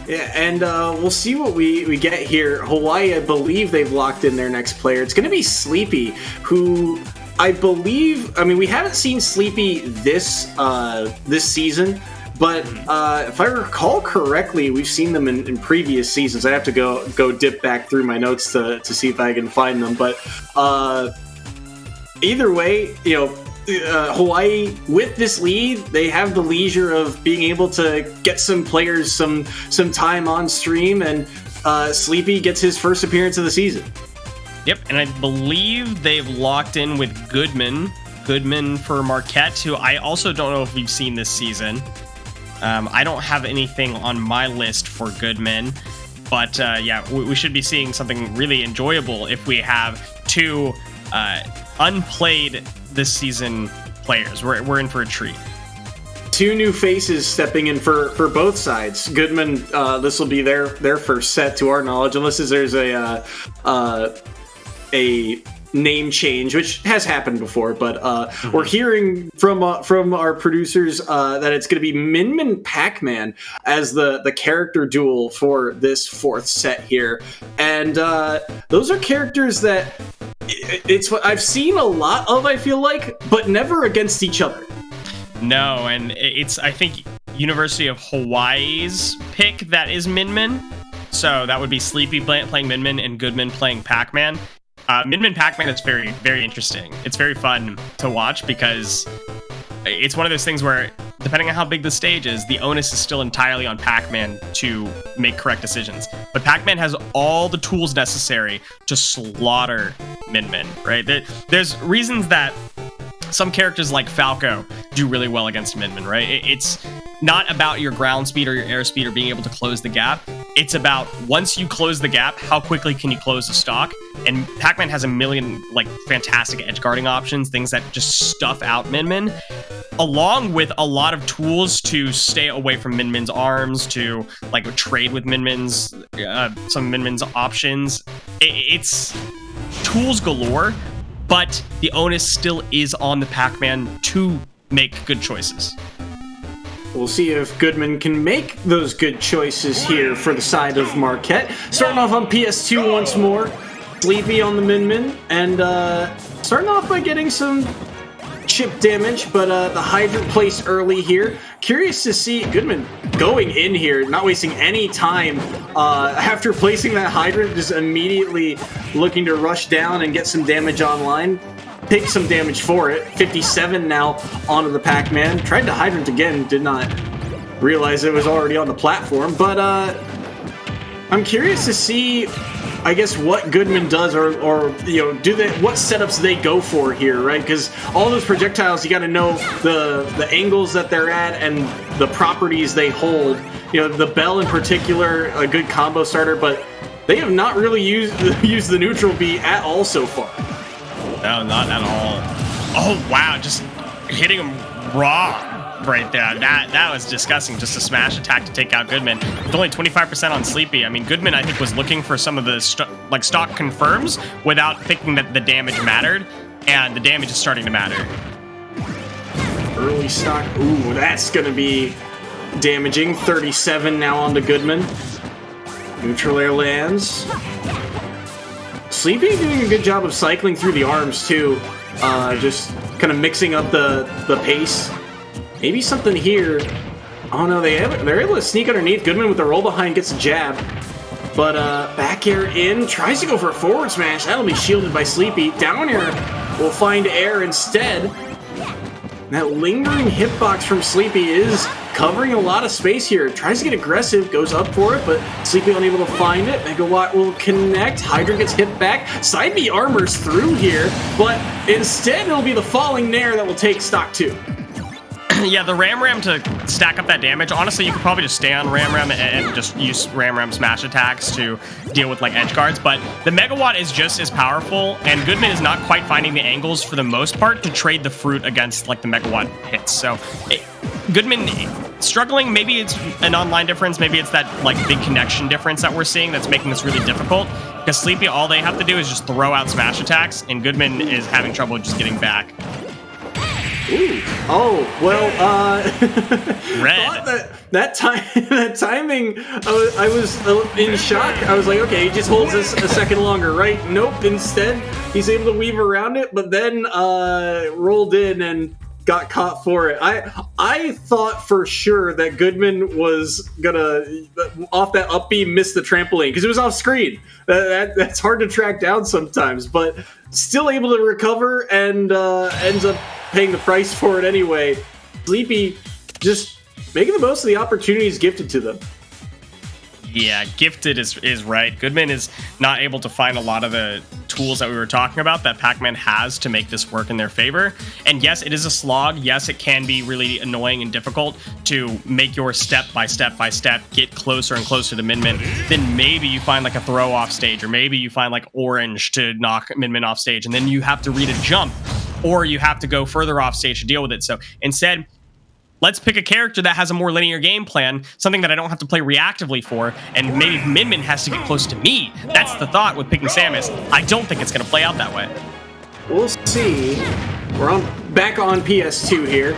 Yeah, and we'll see what we get here. Hawaii, I believe they've locked in their next player. It's going to be Sleepy, who I believe, I mean, we haven't seen Sleepy this season, but if I recall correctly, we've seen them in previous seasons. I'd have to go dip back through my notes to see if I can find them. But either way, Hawaii, with this lead, they have the leisure of being able to get some players some time on stream, and Sleepy gets his first appearance of the season. Yep, and I believe they've locked in with Goodman for Marquette, who I also don't know if we've seen this season. I don't have anything on my list for Goodman, but yeah, we should be seeing something really enjoyable if we have two unplayed this season players. We're in for a treat. two new faces stepping in for both sides. Goodman, this will be their first set to our knowledge, unless there's a name change, which has happened before. But we're hearing from our producers that it's going to be Min Min Pac-Man as the character duel for this fourth set here, and those are characters that it's what I've seen a lot of, I feel like, but never against each other. No, and it's, I think, University of Hawaii's pick that is Min Min. So that would be Sleepy playing Min Min and Goodman playing Pac-Man. Min Min Pac-Man is very, very interesting. It's very fun to watch because it's one of those things where, depending on how big the stage is, the onus is still entirely on Pac-Man to make correct decisions. But Pac-Man has all the tools necessary to slaughter Min Min, right? There's reasons that some characters like Falco do really well against Min Min, right? It's not about your ground speed or your air speed or being able to close the gap. It's about, once you close the gap, how quickly can you close the stock? And Pac-Man has a million like fantastic edge guarding options, things that just stuff out Min Min, along with a lot of tools to stay away from Min Min's arms, to like trade with Min Min's some Min Min's options. It's tools galore, but the onus still is on the Pac-Man to make good choices. We'll see if Goodman can make those good choices here for the side of Marquette. Starting off on PS2 once more. Sleepy on the Min Min, and starting off by getting some chip damage, but the hydrant placed early here. Curious to see Goodman going in here, not wasting any time after placing that hydrant, just immediately looking to rush down and get some damage online. Take some damage for it. 57 now onto the Pac-Man. Tried to hydrant again, did not realize it was already on the platform, but I'm curious to see, I guess, what Goodman does, or what setups they go for here, right? Because all those projectiles, you got to know the angles that they're at and the properties they hold. The bell in particular, a good combo starter, but they have not really used the neutral B at all so far. No, not at all. Oh wow, just hitting him raw right there. That was disgusting. Just a smash attack to take out Goodman. With only 25% on Sleepy. I mean, Goodman, I think, was looking for some of the stock confirms without thinking that the damage mattered, and the damage is starting to matter. Early stock. Ooh, that's going to be damaging. 37 now onto Goodman. Neutral air lands. Sleepy doing a good job of cycling through the arms too, just kind of mixing up the pace. Maybe something here. Oh no, they're able to sneak underneath. Goodman with the roll behind gets a jab, but back air in, tries to go for a forward smash. That'll be shielded by Sleepy. Down air will find air instead. That lingering hitbox from Sleepy is covering a lot of space here. Tries to get aggressive, goes up for it, but Sleepy unable to find it. Megawatt will connect. Hydra gets hit back. Side B armors through here, but instead it'll be the falling Nair that will take stock 2. Yeah, the Ram to stack up that damage. Honestly, you could probably just stay on Ram and just use Ram smash attacks to deal with like edge guards, but the Megawatt is just as powerful, and Goodman is not quite finding the angles for the most part to trade the fruit against like the Megawatt hits. So Goodman struggling. Maybe it's an online difference, maybe it's that like big connection difference that we're seeing that's making this really difficult, because Sleepy, all they have to do is just throw out smash attacks, and Goodman is having trouble just getting back. Ooh. Oh, well, Red. That timing, I was in shock. I was like, okay, he just holds this a second longer, right? Nope, instead, he's able to weave around it, but then rolled in and got caught for it. I thought for sure that Goodman was gonna, off that up B, miss the trampoline, because it was off screen. That's hard to track down sometimes, but still able to recover and ends up paying the price for it anyway. Sleepy just making the most of the opportunities gifted to them. Yeah, gifted is right. Goodman is not able to find a lot of the tools that we were talking about that Pac-Man has to make this work in their favor. And yes, it is a slog. Yes, it can be really annoying and difficult to make your step by step get closer and closer to Min Min. Then maybe you find like a throw off stage, or maybe you find like orange to knock Min Min off stage, and then you have to read a jump, or you have to go further off stage to deal with it. So instead, let's pick a character that has a more linear game plan, something that I don't have to play reactively for, and maybe Min has to get close to me. That's the thought with picking Samus. I don't think it's going to play out that way. We'll see. We're back on PS2 here.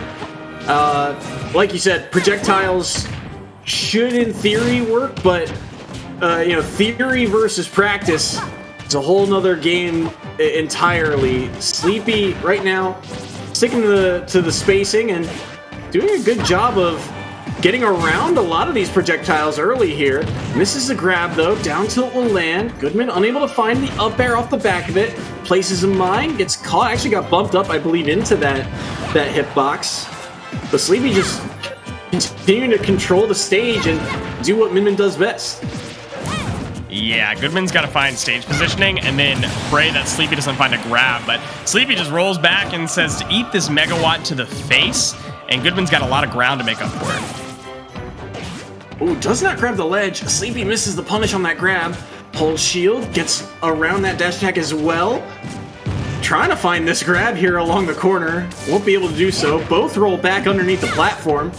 Like you said, projectiles should in theory work, but theory versus practice is a whole nother game entirely. Sleepy right now, sticking to the spacing and doing a good job of getting around a lot of these projectiles early here. Misses the grab though, down tilt will land. Goodman unable to find the up air off the back of it. Places a mine, gets caught, actually got bumped up, I believe, into that hitbox. But Sleepy just continuing to control the stage and do what Min does best. Yeah, Goodman's got to find stage positioning and then pray that Sleepy doesn't find a grab. But Sleepy just rolls back and says to eat this megawatt to the face. And Goodman's got a lot of ground to make up for it. Ooh, does not grab the ledge. Sleepy misses the punish on that grab. Holds shield, gets around that dash attack as well. Trying to find this grab here along the corner. Won't be able to do so. Both roll back underneath the platform.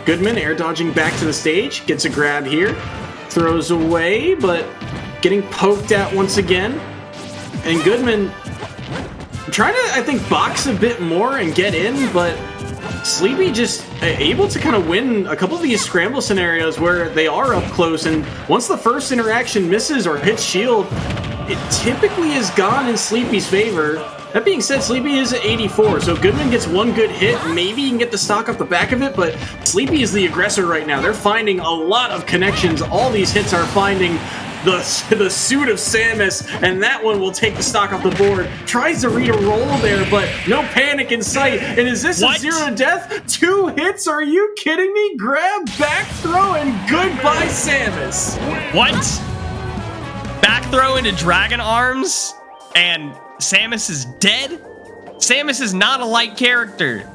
Goodman air dodging back to the stage. Gets a grab here. Throws away, but getting poked at once again. And Goodman trying to, I think, box a bit more and get in, but Sleepy just able to kind of win a couple of these scramble scenarios where they are up close, and once the first interaction misses or hits shield, it typically is gone in Sleepy's favor. That being said, Sleepy is at 84, so Goodman gets one good hit. Maybe he can get the stock off the back of it, but Sleepy is the aggressor right now. They're finding a lot of connections. All these hits are finding the suit of Samus, and that one will take the stock off the board. Tries to read a roll there, but no panic in sight. And is this a 0 to death? 2 hits? Are you kidding me? Grab, back throw, and goodbye, Samus. What? Back throw into Dragon Arms, and Samus is dead? Samus is not a light character.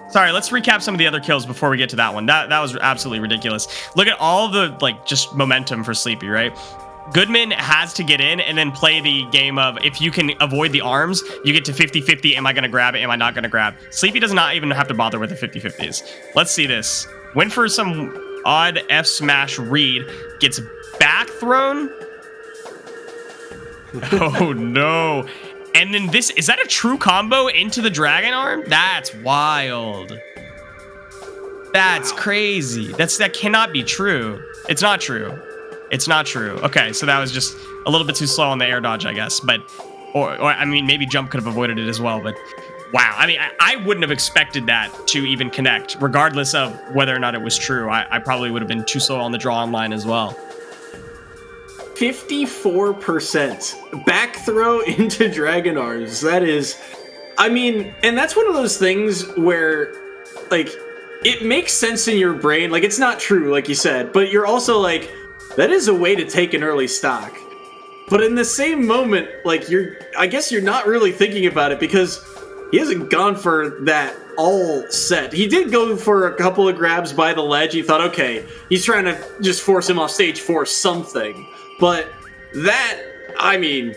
Sorry, let's recap some of the other kills before we get to that one. That was absolutely ridiculous. Look at all the, just momentum for Sleepy, right? Goodman has to get in and then play the game of, if you can avoid the arms, you get to 50-50. Am I going to grab it? Am I not going to grab? Sleepy does not even have to bother with the 50-50s. Let's see this. Went for some odd F smash read. Gets back thrown. Oh, no. And then this, is that a true combo into the Dragon Arm? That's wild. That's crazy. That cannot be true. It's not true. It's not true. Okay, so that was just a little bit too slow on the air dodge, I guess. But, or I mean, maybe Jump could have avoided it as well. But wow, I mean, I wouldn't have expected that to even connect, regardless of whether or not it was true. I probably would have been too slow on the draw online as well. 54% back throw into Dragon Arms. That is, I mean, and that's one of those things where, like, it makes sense in your brain. Like, it's not true, like you said, but you're also like, that is a way to take an early stock. But in the same moment, like, I guess you're not really thinking about it because he hasn't gone for that all set. He did go for a couple of grabs by the ledge. He thought, okay, he's trying to just force him off stage for something. But that, I mean,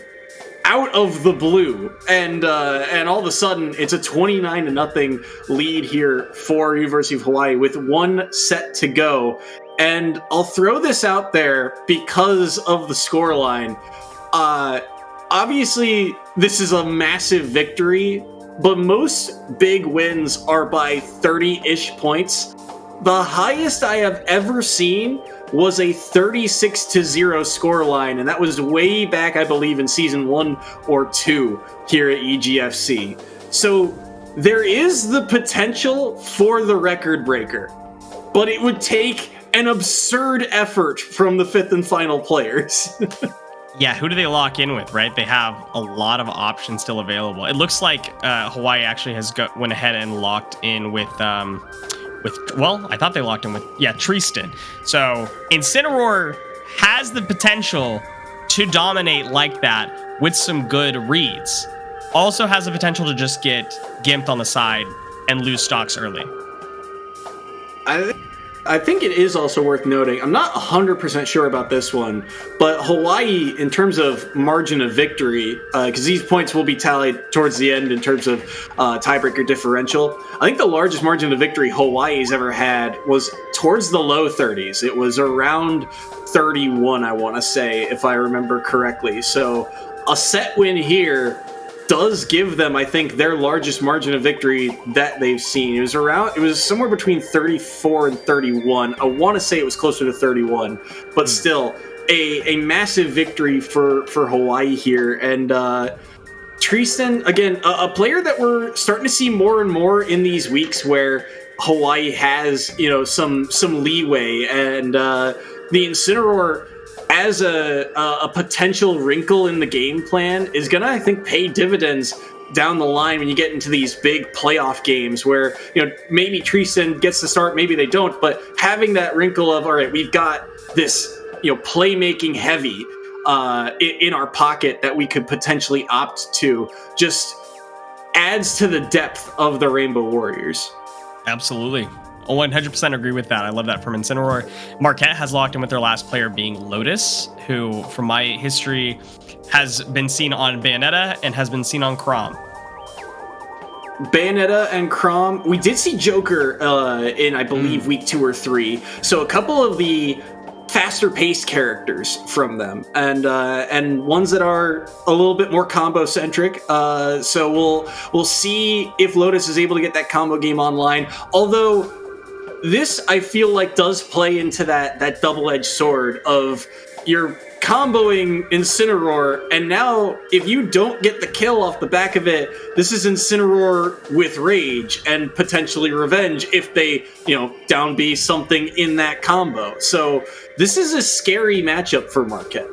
out of the blue, and all of a sudden, it's a 29-0 lead here for University of Hawaii with 1 set to go. And I'll throw this out there because of the scoreline. Obviously, this is a massive victory, but most big wins are by 30-ish points. The highest I have ever seen was a 36-0 scoreline, and that was way back, I believe, in season 1 or 2 here at EGFC. So there is the potential for the record breaker, but it would take an absurd effort from the 5th and final players. Yeah, who do they lock in with, right? They have a lot of options still available. It looks like Hawaii actually has went ahead and locked in with, well, I thought they locked in with, Tristan. So Incineroar has the potential to dominate like that with some good reads. Also has the potential to just get gimped on the side and lose stocks early. I think it is also worth noting, I'm not 100% sure about this one, but Hawaii, in terms of margin of victory, because these points will be tallied towards the end in terms of tiebreaker differential, I think the largest margin of victory Hawaii's ever had was towards the low 30s. It was around 31, I want to say, if I remember correctly. So a set win here does give them, I think, their largest margin of victory that they've seen. It was somewhere between 34 and 31. I want to say it was closer to 31, but still a massive victory for Hawaii here. And Tristan, again, a player that we're starting to see more and more in these weeks where Hawaii has, some leeway, and the Incineroar as a potential wrinkle in the game plan is going to, I think, pay dividends down the line when you get into these big playoff games where, maybe Tristan gets the start, maybe they don't, but having that wrinkle of, all right, we've got this, playmaking heavy in our pocket that we could potentially opt to, just adds to the depth of the Rainbow Warriors. Absolutely. 100% agree with that. I love that from Incineroar. Marquette has locked in with their last player being Lotus, who, from my history, has been seen on Bayonetta and has been seen on Chrom. Bayonetta and Chrom. We did see Joker in, I believe, week 2 or 3. So a couple of the faster-paced characters from them, and ones that are a little bit more combo-centric. So we'll see if Lotus is able to get that combo game online. Although this, I feel like, does play into that double-edged sword of you're comboing Incineroar, and now if you don't get the kill off the back of it, this is Incineroar with Rage and potentially Revenge if they, down B something in that combo. So this is a scary matchup for Marquette.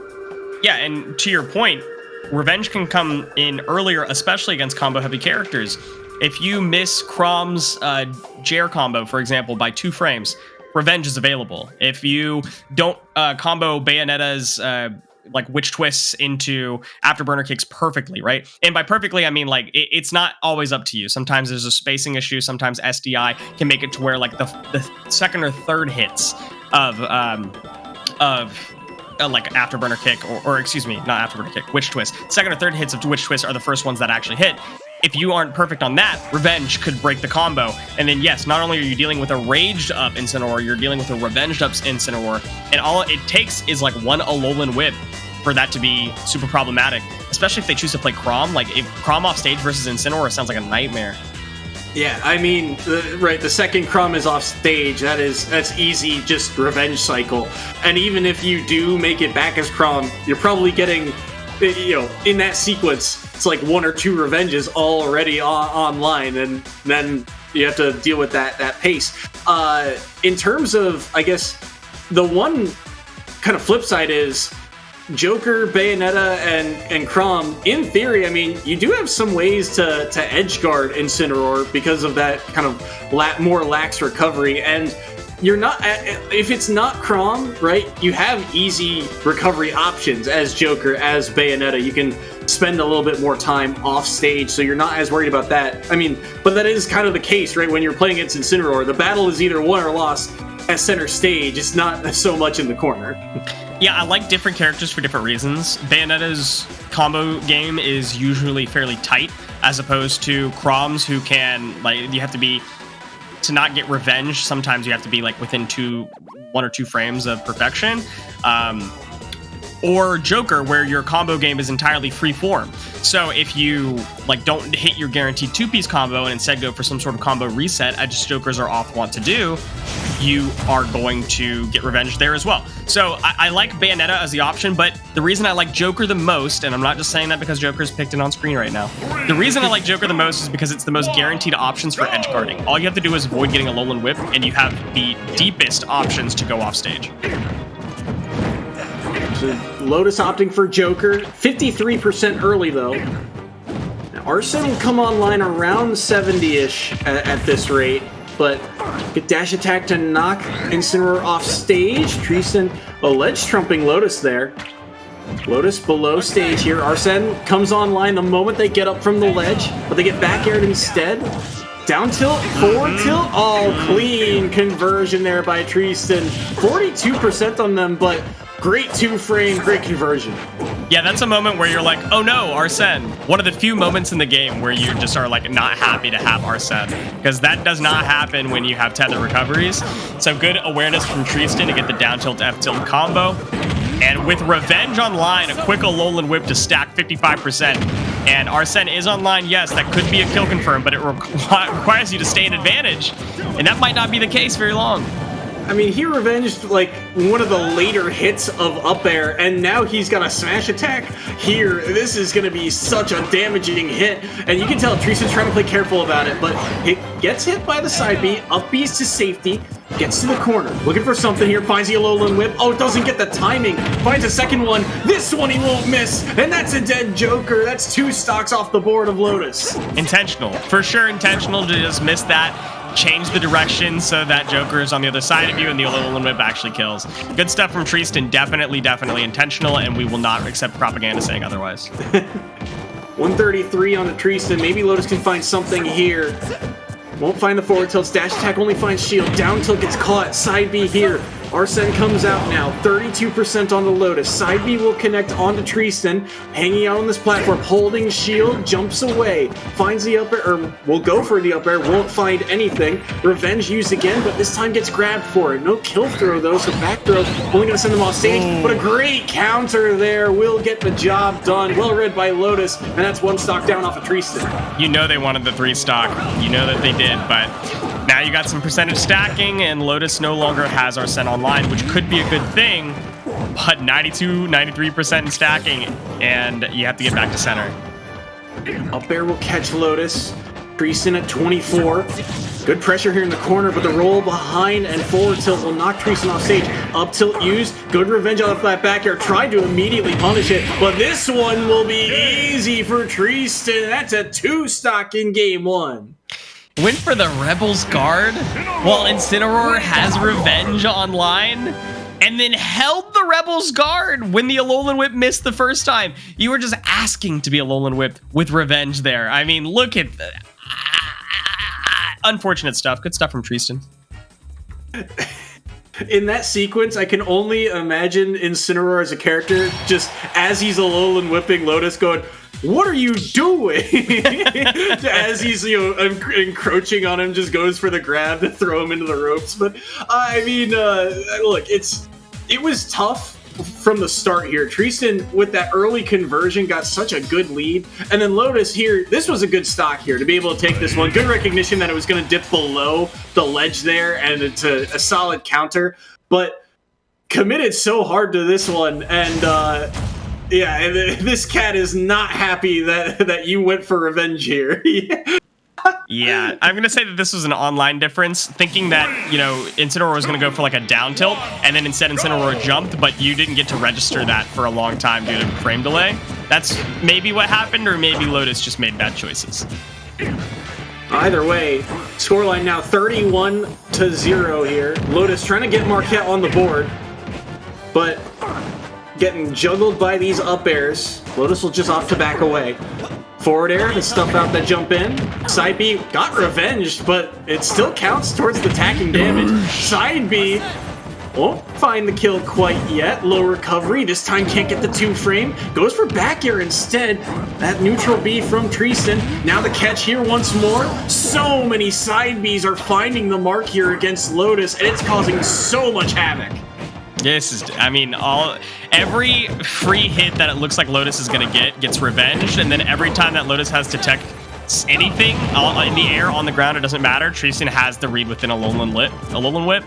Yeah, and to your point, Revenge can come in earlier, especially against combo-heavy characters. If you miss Chrom's Jair combo, for example, by 2 frames, Revenge is available. If you don't combo Bayonetta's witch twists into afterburner kicks perfectly, right? And by perfectly, I mean it's not always up to you. Sometimes there's a spacing issue. Sometimes SDI can make it to where the second or third hits of afterburner kick, or excuse me, not afterburner kick, witch twist. Second or third hits of witch twist are the first ones that actually hit. If you aren't perfect on that, Revenge could break the combo. And then yes, not only are you dealing with a raged up Incineroar, you're dealing with a revenged up Incineroar. And all it takes is one Alolan whip for that to be super problematic, especially if they choose to play Chrom. If Chrom off stage versus Incineroar sounds like a nightmare. Yeah, I mean, the second Chrom is off stage, that's easy, just Revenge cycle. And even if you do make it back as Chrom, you're probably getting, in that sequence, it's 1 or 2 Revenges already online, and then you have to deal with that pace. In terms of, I guess, the one kind of flip side is Joker, Bayonetta, and Chrom, in theory, I mean, you do have some ways to edge guard Incineroar because of that kind of more lax recovery, and you're not, if it's not Chrom, right, you have easy recovery options as Joker, as Bayonetta. You can spend a little bit more time off stage, so you're not as worried about that. I mean, but that is kind of the case, right? When you're playing against Incineroar, the battle is either won or lost at center stage. It's not so much in the corner. Yeah, I like different characters for different reasons. Bayonetta's combo game is usually fairly tight, as opposed to Chrom's, who can, you have to be, to not get Revenge, sometimes you have to be within 1 or 2 frames of perfection. Or Joker, where your combo game is entirely free form. So if you don't hit your guaranteed 2-piece combo and instead go for some sort of combo reset, as Jokers are often want to do, you are going to get Revenge there as well. So I like Bayonetta as the option, but the reason I like Joker the most, and I'm not just saying that because Joker's picked it on screen right now, the reason I like Joker the most is because it's the most guaranteed options for edge guarding. All you have to do is avoid getting a Alolan Whip, and you have the deepest options to go off stage. So Lotus opting for Joker, 53% early though. Now, Arsene will come online around 70-ish at this rate, but get dash attack to knock Incineroar off stage. Tristan ledge trumping Lotus there. Lotus below stage here. Arsene comes online the moment they get up from the ledge, but they get back aired instead. Down tilt, forward tilt, clean conversion there by Tristan. 42% on them, but great 2-frame, great conversion. Yeah, that's a moment where you're like, oh no, Arsene. One of the few moments in the game where you just are like not happy to have Arsene, because that does not happen when you have tether recoveries. So good awareness from Tristan to get the down tilt F tilt combo. And with Revenge online, a quick Alolan Whip to stack 55%. And Arsene is online, yes, that could be a kill confirm, but it requires you to stay in advantage. And that might not be the case very long. I mean, he revenged like one of the later hits of up air, and now he's got a smash attack here. This is going to be such a damaging hit, and you can tell Tristan's trying to play careful about it, but it gets hit by the side B, up B's to safety, gets to the corner, looking for something here, finds the Alolan Whip. Oh, doesn't get the timing, finds a second one. This one he won't miss, and that's a dead Joker. That's 2 stocks off the board of Lotus. Intentional, for sure intentional to just miss that. Change the direction so that Joker is on the other side of you and the Alolan Whip actually kills. Good stuff from Tristan. Definitely intentional, and we will not accept propaganda saying otherwise. 133 on the Tristan. Maybe Lotus can find something here. Won't find the forward tilt. Dash attack only finds shield. Down tilt gets caught. Side B here. Arsene comes out now. 32% on the Lotus. Side B will connect onto Tristan. Hanging out on this platform. Holding shield. Jumps away. Finds the up air. Or will go for the up air. Won't find anything. Revenge used again, but this time gets grabbed for it. No kill throw though, so back throw. Only going to send them off stage. But a great counter there. Will get the job done. Well read by Lotus. And that's 1 stock down off of Tristan. You know they wanted the 3 stock. You know that they did, but now you got some percentage stacking, and Lotus no longer has Arsene online, which could be a good thing, but 93% in stacking, and you have to get back to center. Up air will catch Lotus. Tristan at 24. Good pressure here in the corner, but the roll behind and forward tilt will knock Tristan off stage. Up tilt used. Good revenge on the flat back air. Tried to immediately punish it, but this one will be easy for Tristan. That's a 2 stock in game 1. Went for the Rebels guard while Incineroar has Revenge online, and then held the Rebels guard when the Alolan Whip missed the first time. You were just asking to be Alolan Whip with Revenge there. I mean, look at the unfortunate stuff. Good stuff from Tristan. In that sequence, I can only imagine Incineroar as a character, just as he's Alolan whipping Lotus going, "What are you doing?" As he's, encroaching on him, just goes for the grab to throw him into the ropes. But I mean, look, it was tough from the start here. Tristan, with that early conversion, got such a good lead, and then Lotus here. This was a good stock here to be able to take this one. Good recognition that it was going to dip below the ledge there, and it's a solid counter. But committed so hard to this one, and. Yeah, this cat is not happy that you went for Revenge here. Yeah, I'm going to say that this was an online difference, thinking that, Incineroar was going to go for like a down tilt, and then instead Incineroar jumped, but you didn't get to register that for a long time due to frame delay. That's maybe what happened, or maybe Lotus just made bad choices. Either way, scoreline now 31-0 here. Lotus trying to get Marquette on the board, but getting juggled by these up airs. Lotus will just opt to back away. Forward air to stuff out that jump in. Side B got revenged, but it still counts towards the tacking damage. Side B won't find the kill quite yet. Low recovery. This time can't get the 2-frame. Goes for back air instead. That neutral B from Tristan. Now the catch here once more. So many side Bs are finding the mark here against Lotus, and it's causing so much havoc. This is, every free hit that it looks like Lotus is going to gets revenged, and then every time that Lotus has to tech anything in the air, on the ground, it doesn't matter. Tristan has the read within Alolan Whip.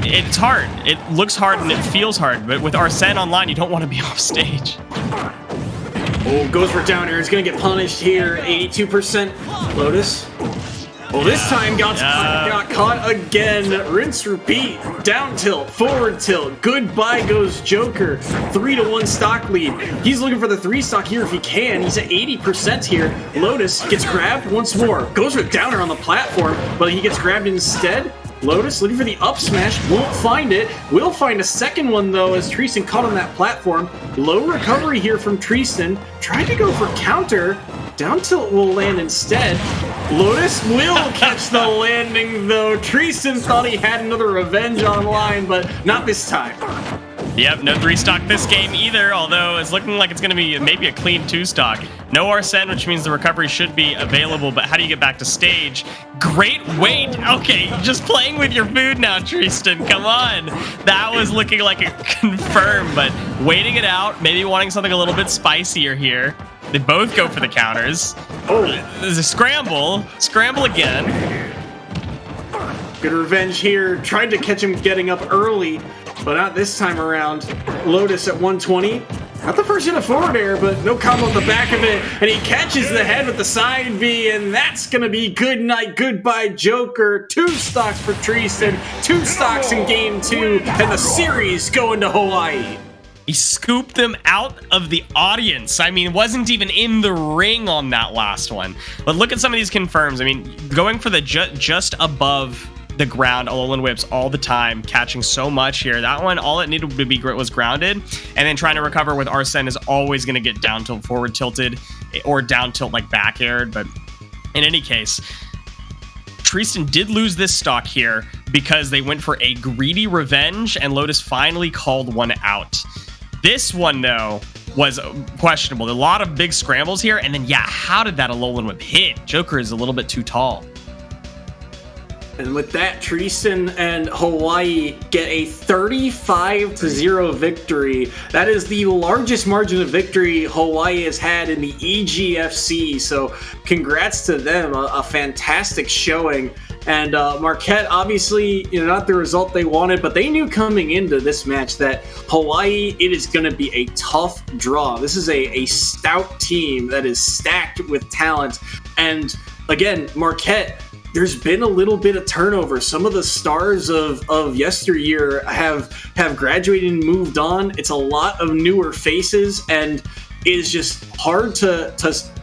It's hard. It looks hard and it feels hard, but with Arsene online, you don't want to be off stage. Oh, goes for down air. He's going to get punished here. 82% Lotus. Well, this time got caught again. Rinse, repeat. Down tilt, forward tilt. Goodbye goes Joker. 3-1 stock lead. He's looking for the 3 stock here if he can. He's at 80% here. Lotus gets grabbed once more. Goes for downer on the platform, but he gets grabbed instead. Lotus looking for the up smash. Won't find it. Will find a second one, though, as Tristan caught on that platform. Low recovery here from Tristan. Tried to go for counter. Down tilt will land instead. Lotus will catch the landing, though. Treason thought he had another revenge online, but not this time. Yep, no 3-stock this game either, although it's looking like it's going to be maybe a clean 2-stock. No Arsene, which means the recovery should be available, but how do you get back to stage? Great wait! Okay, just playing with your food now, Tristan, come on! That was looking like a confirm, but waiting it out, maybe wanting something a little bit spicier here. They both go for the counters. Oh, there's a scramble. Scramble again. Good revenge here. Tried to catch him getting up early, but not this time around. Lotus at 120. Not the first hit of forward air, but no combo at the back of it. And he catches the head with the side B, and that's going to be good night, goodbye, Joker. 2 stocks for Treason, 2 stocks in game 2, and the series going to Hawaii. He scooped them out of the audience. I mean, wasn't even in the ring on that last one. But look at some of these confirms. I mean, going for the just above the ground Alolan whips all the time, catching so much here. That one, all it needed to be was grounded, and then trying to recover with Arsene is always going to get down tilt forward tilted or down tilt like back aired. But in any case, Tristan did lose this stock here because they went for a greedy revenge, and Lotus finally called one out. This one, though, was questionable. A lot of big scrambles here, and then, yeah, how did that Alolan whip hit? Joker is a little bit too tall. And with that, Treason and Hawaii get a 35-0 victory. That is the largest margin of victory Hawaii has had in the EGFC. So congrats to them, a fantastic showing. And Marquette, obviously, not the result they wanted, but they knew coming into this match that Hawaii, it is going to be a tough draw. This is a stout team that is stacked with talent. And again, Marquette, there's been a little bit of turnover. Some of the stars of yesteryear have graduated and moved on. It's a lot of newer faces, and it is just hard to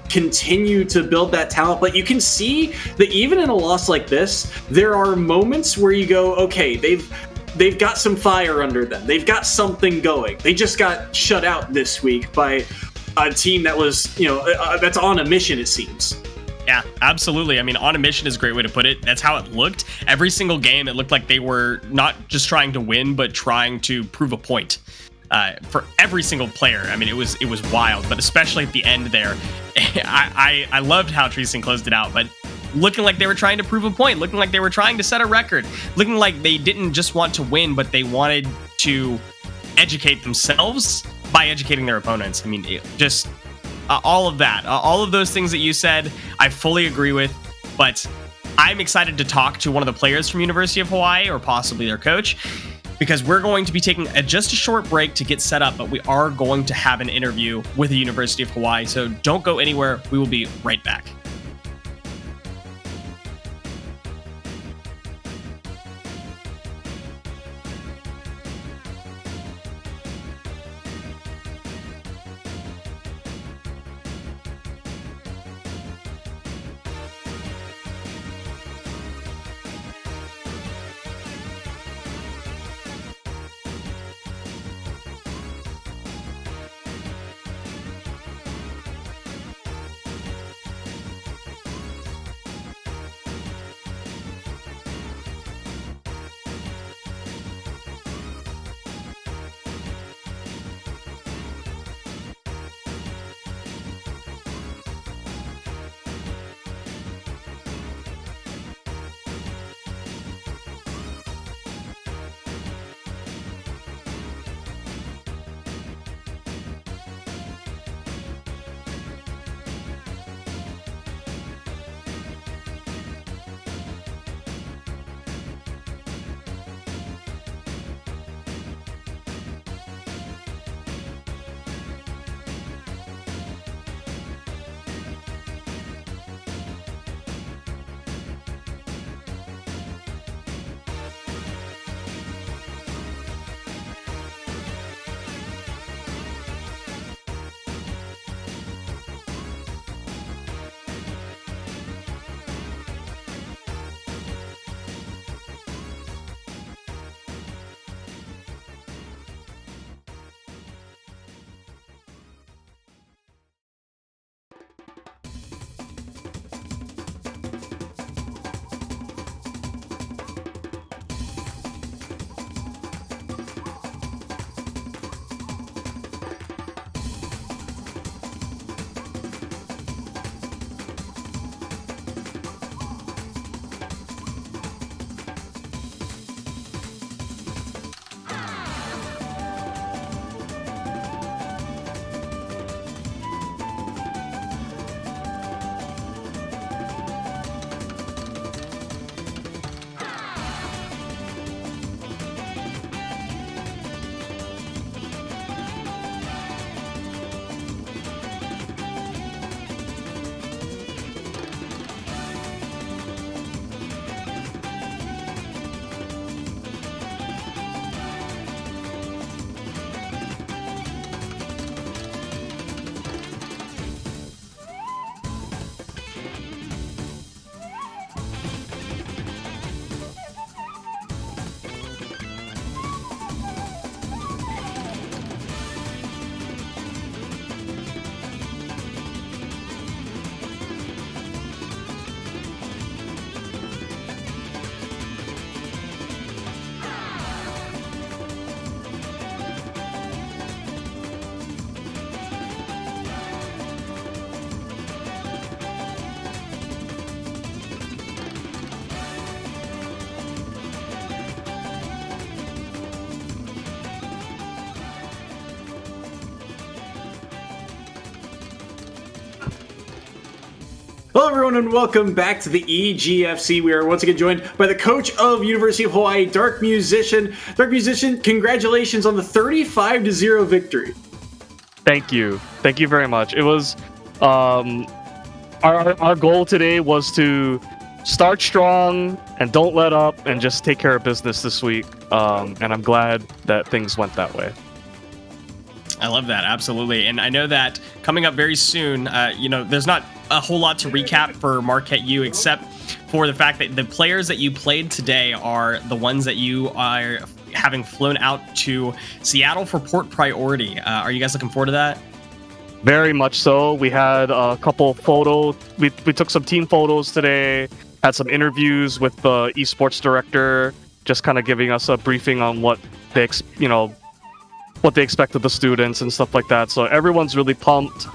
continue to build that talent. But you can see that even in a loss like this, there are moments where you go, okay, they've got some fire under them. They've got something going. They just got shut out this week by a team that was, that's on a mission, it seems. Yeah, absolutely. I mean, on a mission is a great way to put it. That's how it looked. Every single game, it looked like they were not just trying to win, but trying to prove a point for every single player. I mean, it was wild, but especially at the end there, I loved how Treason closed it out, but looking like they were trying to prove a point, looking like they were trying to set a record, looking like they didn't just want to win, but they wanted to educate themselves by educating their opponents. I mean, just all of that, all of those things that you said, I fully agree with, but I'm excited to talk to one of the players from University of Hawaii, or possibly their coach, because we're going to be taking just a short break to get set up, but we are going to have an interview with the University of Hawaii, so don't go anywhere. We will be right back. Hello, everyone, and welcome back to the EGFC. We are once again joined by the coach of University of Hawaii, Dark Musician. Dark Musician, congratulations on the 35-0 victory. Thank you. Thank you very much. It was our goal today was to start strong and don't let up and just take care of business this week. And I'm glad that things went that way. I love that. Absolutely. And I know that coming up very soon, there's not a whole lot to recap for Marquette U except for the fact that the players that you played today are the ones that you are having flown out to Seattle for port priority. Are you guys looking forward to that? Very much so. We had a couple photos. We took some team photos today, had some interviews with the esports director, just kind of giving us a briefing on what they expect of the students and stuff like that. So everyone's really pumped.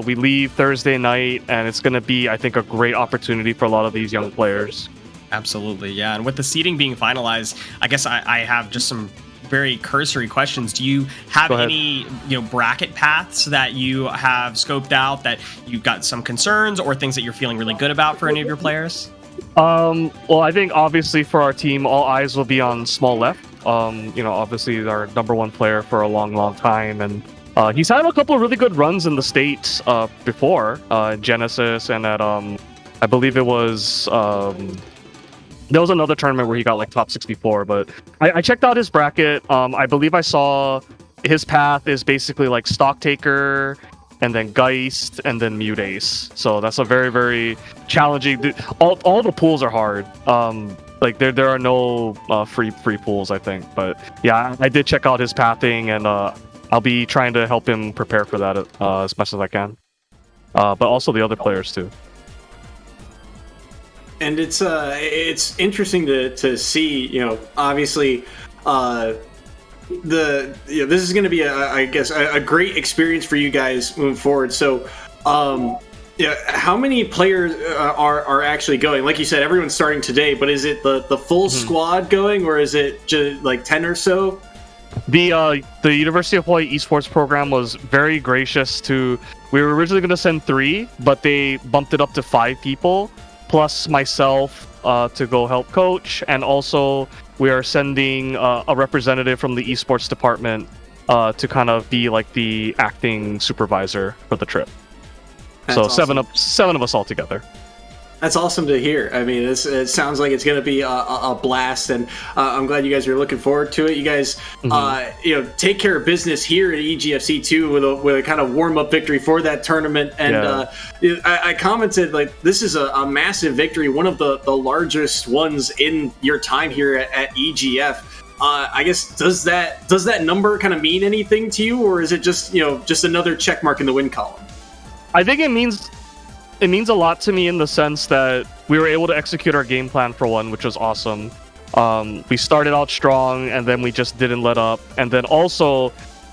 We leave Thursday night, and it's going to be, I think, a great opportunity for a lot of these young players. Absolutely, yeah. And with the seating being finalized, I guess I have just some very cursory questions. Do you have any bracket paths that you have scoped out that you've got some concerns or things that you're feeling really good about for any of your players? Well, I think obviously for our team, all eyes will be on Small Left. Obviously our number one player for a long time, and he's had a couple of really good runs in the States before, Genesis, and at I believe it was there was another tournament where he got like top 64, but I checked out his bracket. I believe I saw his path is basically like Stock Taker and then Geist and then Mute Ace. So that's a very, very challenging. All the pools are hard. Like there are no free pools, I think. But yeah, I did check out his pathing, and I'll be trying to help him prepare for that as much as I can. But also the other players too. And it's interesting to see, obviously, this is going to be a great experience for you guys moving forward. So, how many players are actually going? Like you said, everyone's starting today, but is it the full squad going, or is it just like 10 or so? The University of Hawaii Esports program was very gracious to. We were originally going to send 3, but they bumped it up to 5 people. Plus myself to go help coach, and also we are sending a representative from the esports department to kind of be like the acting supervisor for the trip. That's so awesome. seven of us all together. That's awesome to hear. I mean, it sounds like it's going to be a blast, and I'm glad you guys are looking forward to it. You guys, take care of business here at EGFC too with a kind of warm up victory for that tournament. And I commented like this is a massive victory, one of the largest ones in your time here at EGF. I guess does that number kind of mean anything to you, or is it just another check mark in the win column? I think it means a lot to me in the sense that we were able to execute our game plan for one, which was awesome. We started out strong, and then we just didn't let up. And then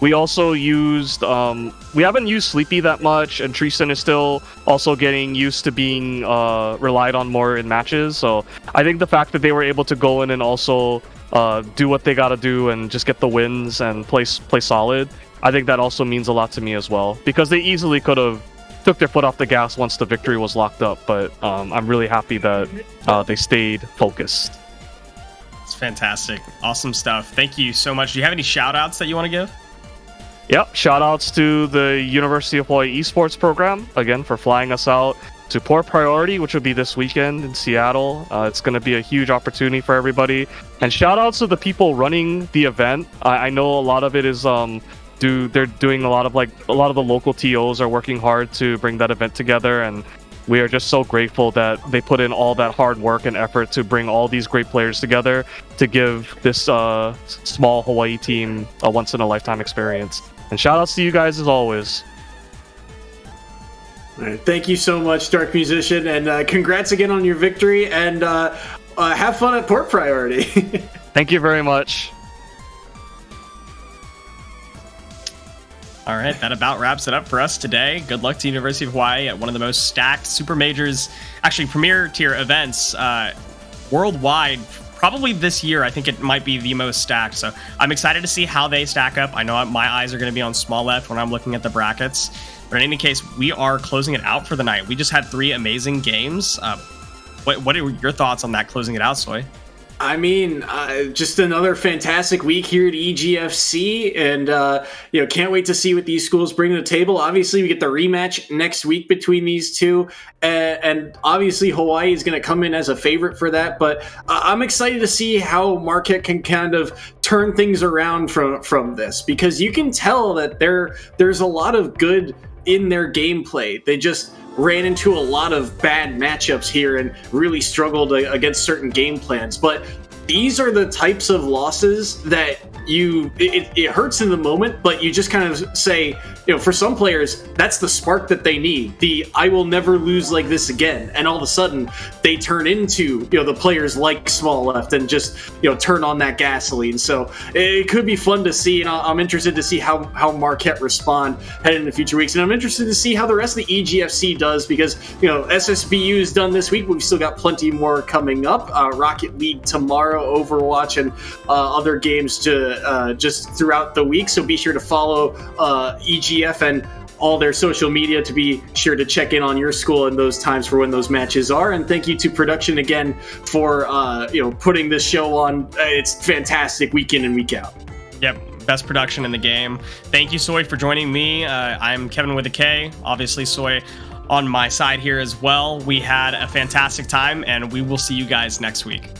we also used... we haven't used Sleepy that much, and Treason is still also getting used to being relied on more in matches. So I think the fact that they were able to go in and also do what they got to do and just get the wins and play solid, I think that also means a lot to me as well. Because they easily could have took their foot off the gas once the victory was locked up, but I'm really happy that they stayed focused. It's fantastic. Awesome stuff. Thank you so much. Do you have any shout outs that you want to give? Yep. Shout outs to the University of Hawaii Esports program, again, for flying us out to Port Priority, which will be this weekend in Seattle. It's going to be a huge opportunity for everybody. And shout outs to the people running the event. I know a lot of it is... they're doing a lot of the local TOs are working hard to bring that event together, and we are just so grateful that they put in all that hard work and effort to bring all these great players together to give this small Hawaii team a once in a lifetime experience. And shout outs to you guys as always. All right, thank you so much, Dark Musician, and congrats again on your victory, and have fun at Port Priority. Thank you very much. All right, that about wraps it up for us today. Good luck to University of Hawaii at one of the most stacked super majors, actually premier tier events worldwide probably this year, I think it might be the most stacked. So I'm excited to see how they stack up. I know my eyes are going to be on small left when I'm looking at the brackets. But in any case, we are closing it out for the night. We just had 3 amazing games. What are your thoughts on that closing it out, Soy? I mean, just another fantastic week here at EGFC, and can't wait to see what these schools bring to the table. Obviously, we get the rematch next week between these two, and obviously Hawaii is going to come in as a favorite for that. But I'm excited to see how Marquette can kind of turn things around from this, because you can tell that there's a lot of good in their gameplay. They just ran into a lot of bad matchups here and really struggled against certain game plans. But these are the types of losses that it hurts in the moment, but you just kind of say, for some players, that's the spark that they need. I will never lose like this again. And all of a sudden they turn into, the players like small left and just, turn on that gasoline. So it could be fun to see. And I'm interested to see how Marquette respond headed into future weeks. And I'm interested to see how the rest of the EGFC does, because, SSBU is done this week, but we've still got plenty more coming up. Rocket League tomorrow, Overwatch, and other games to just throughout the week. So be sure to follow EGF and all their social media to be sure to check in on your school in those times for when those matches are. And thank you to production again for putting this show on. It's fantastic week in and week out. Yep, best production in the game. Thank you, Soy, for joining me. I'm Kevin with a K. Obviously, Soy on my side here as well. We had a fantastic time, and we will see you guys next week.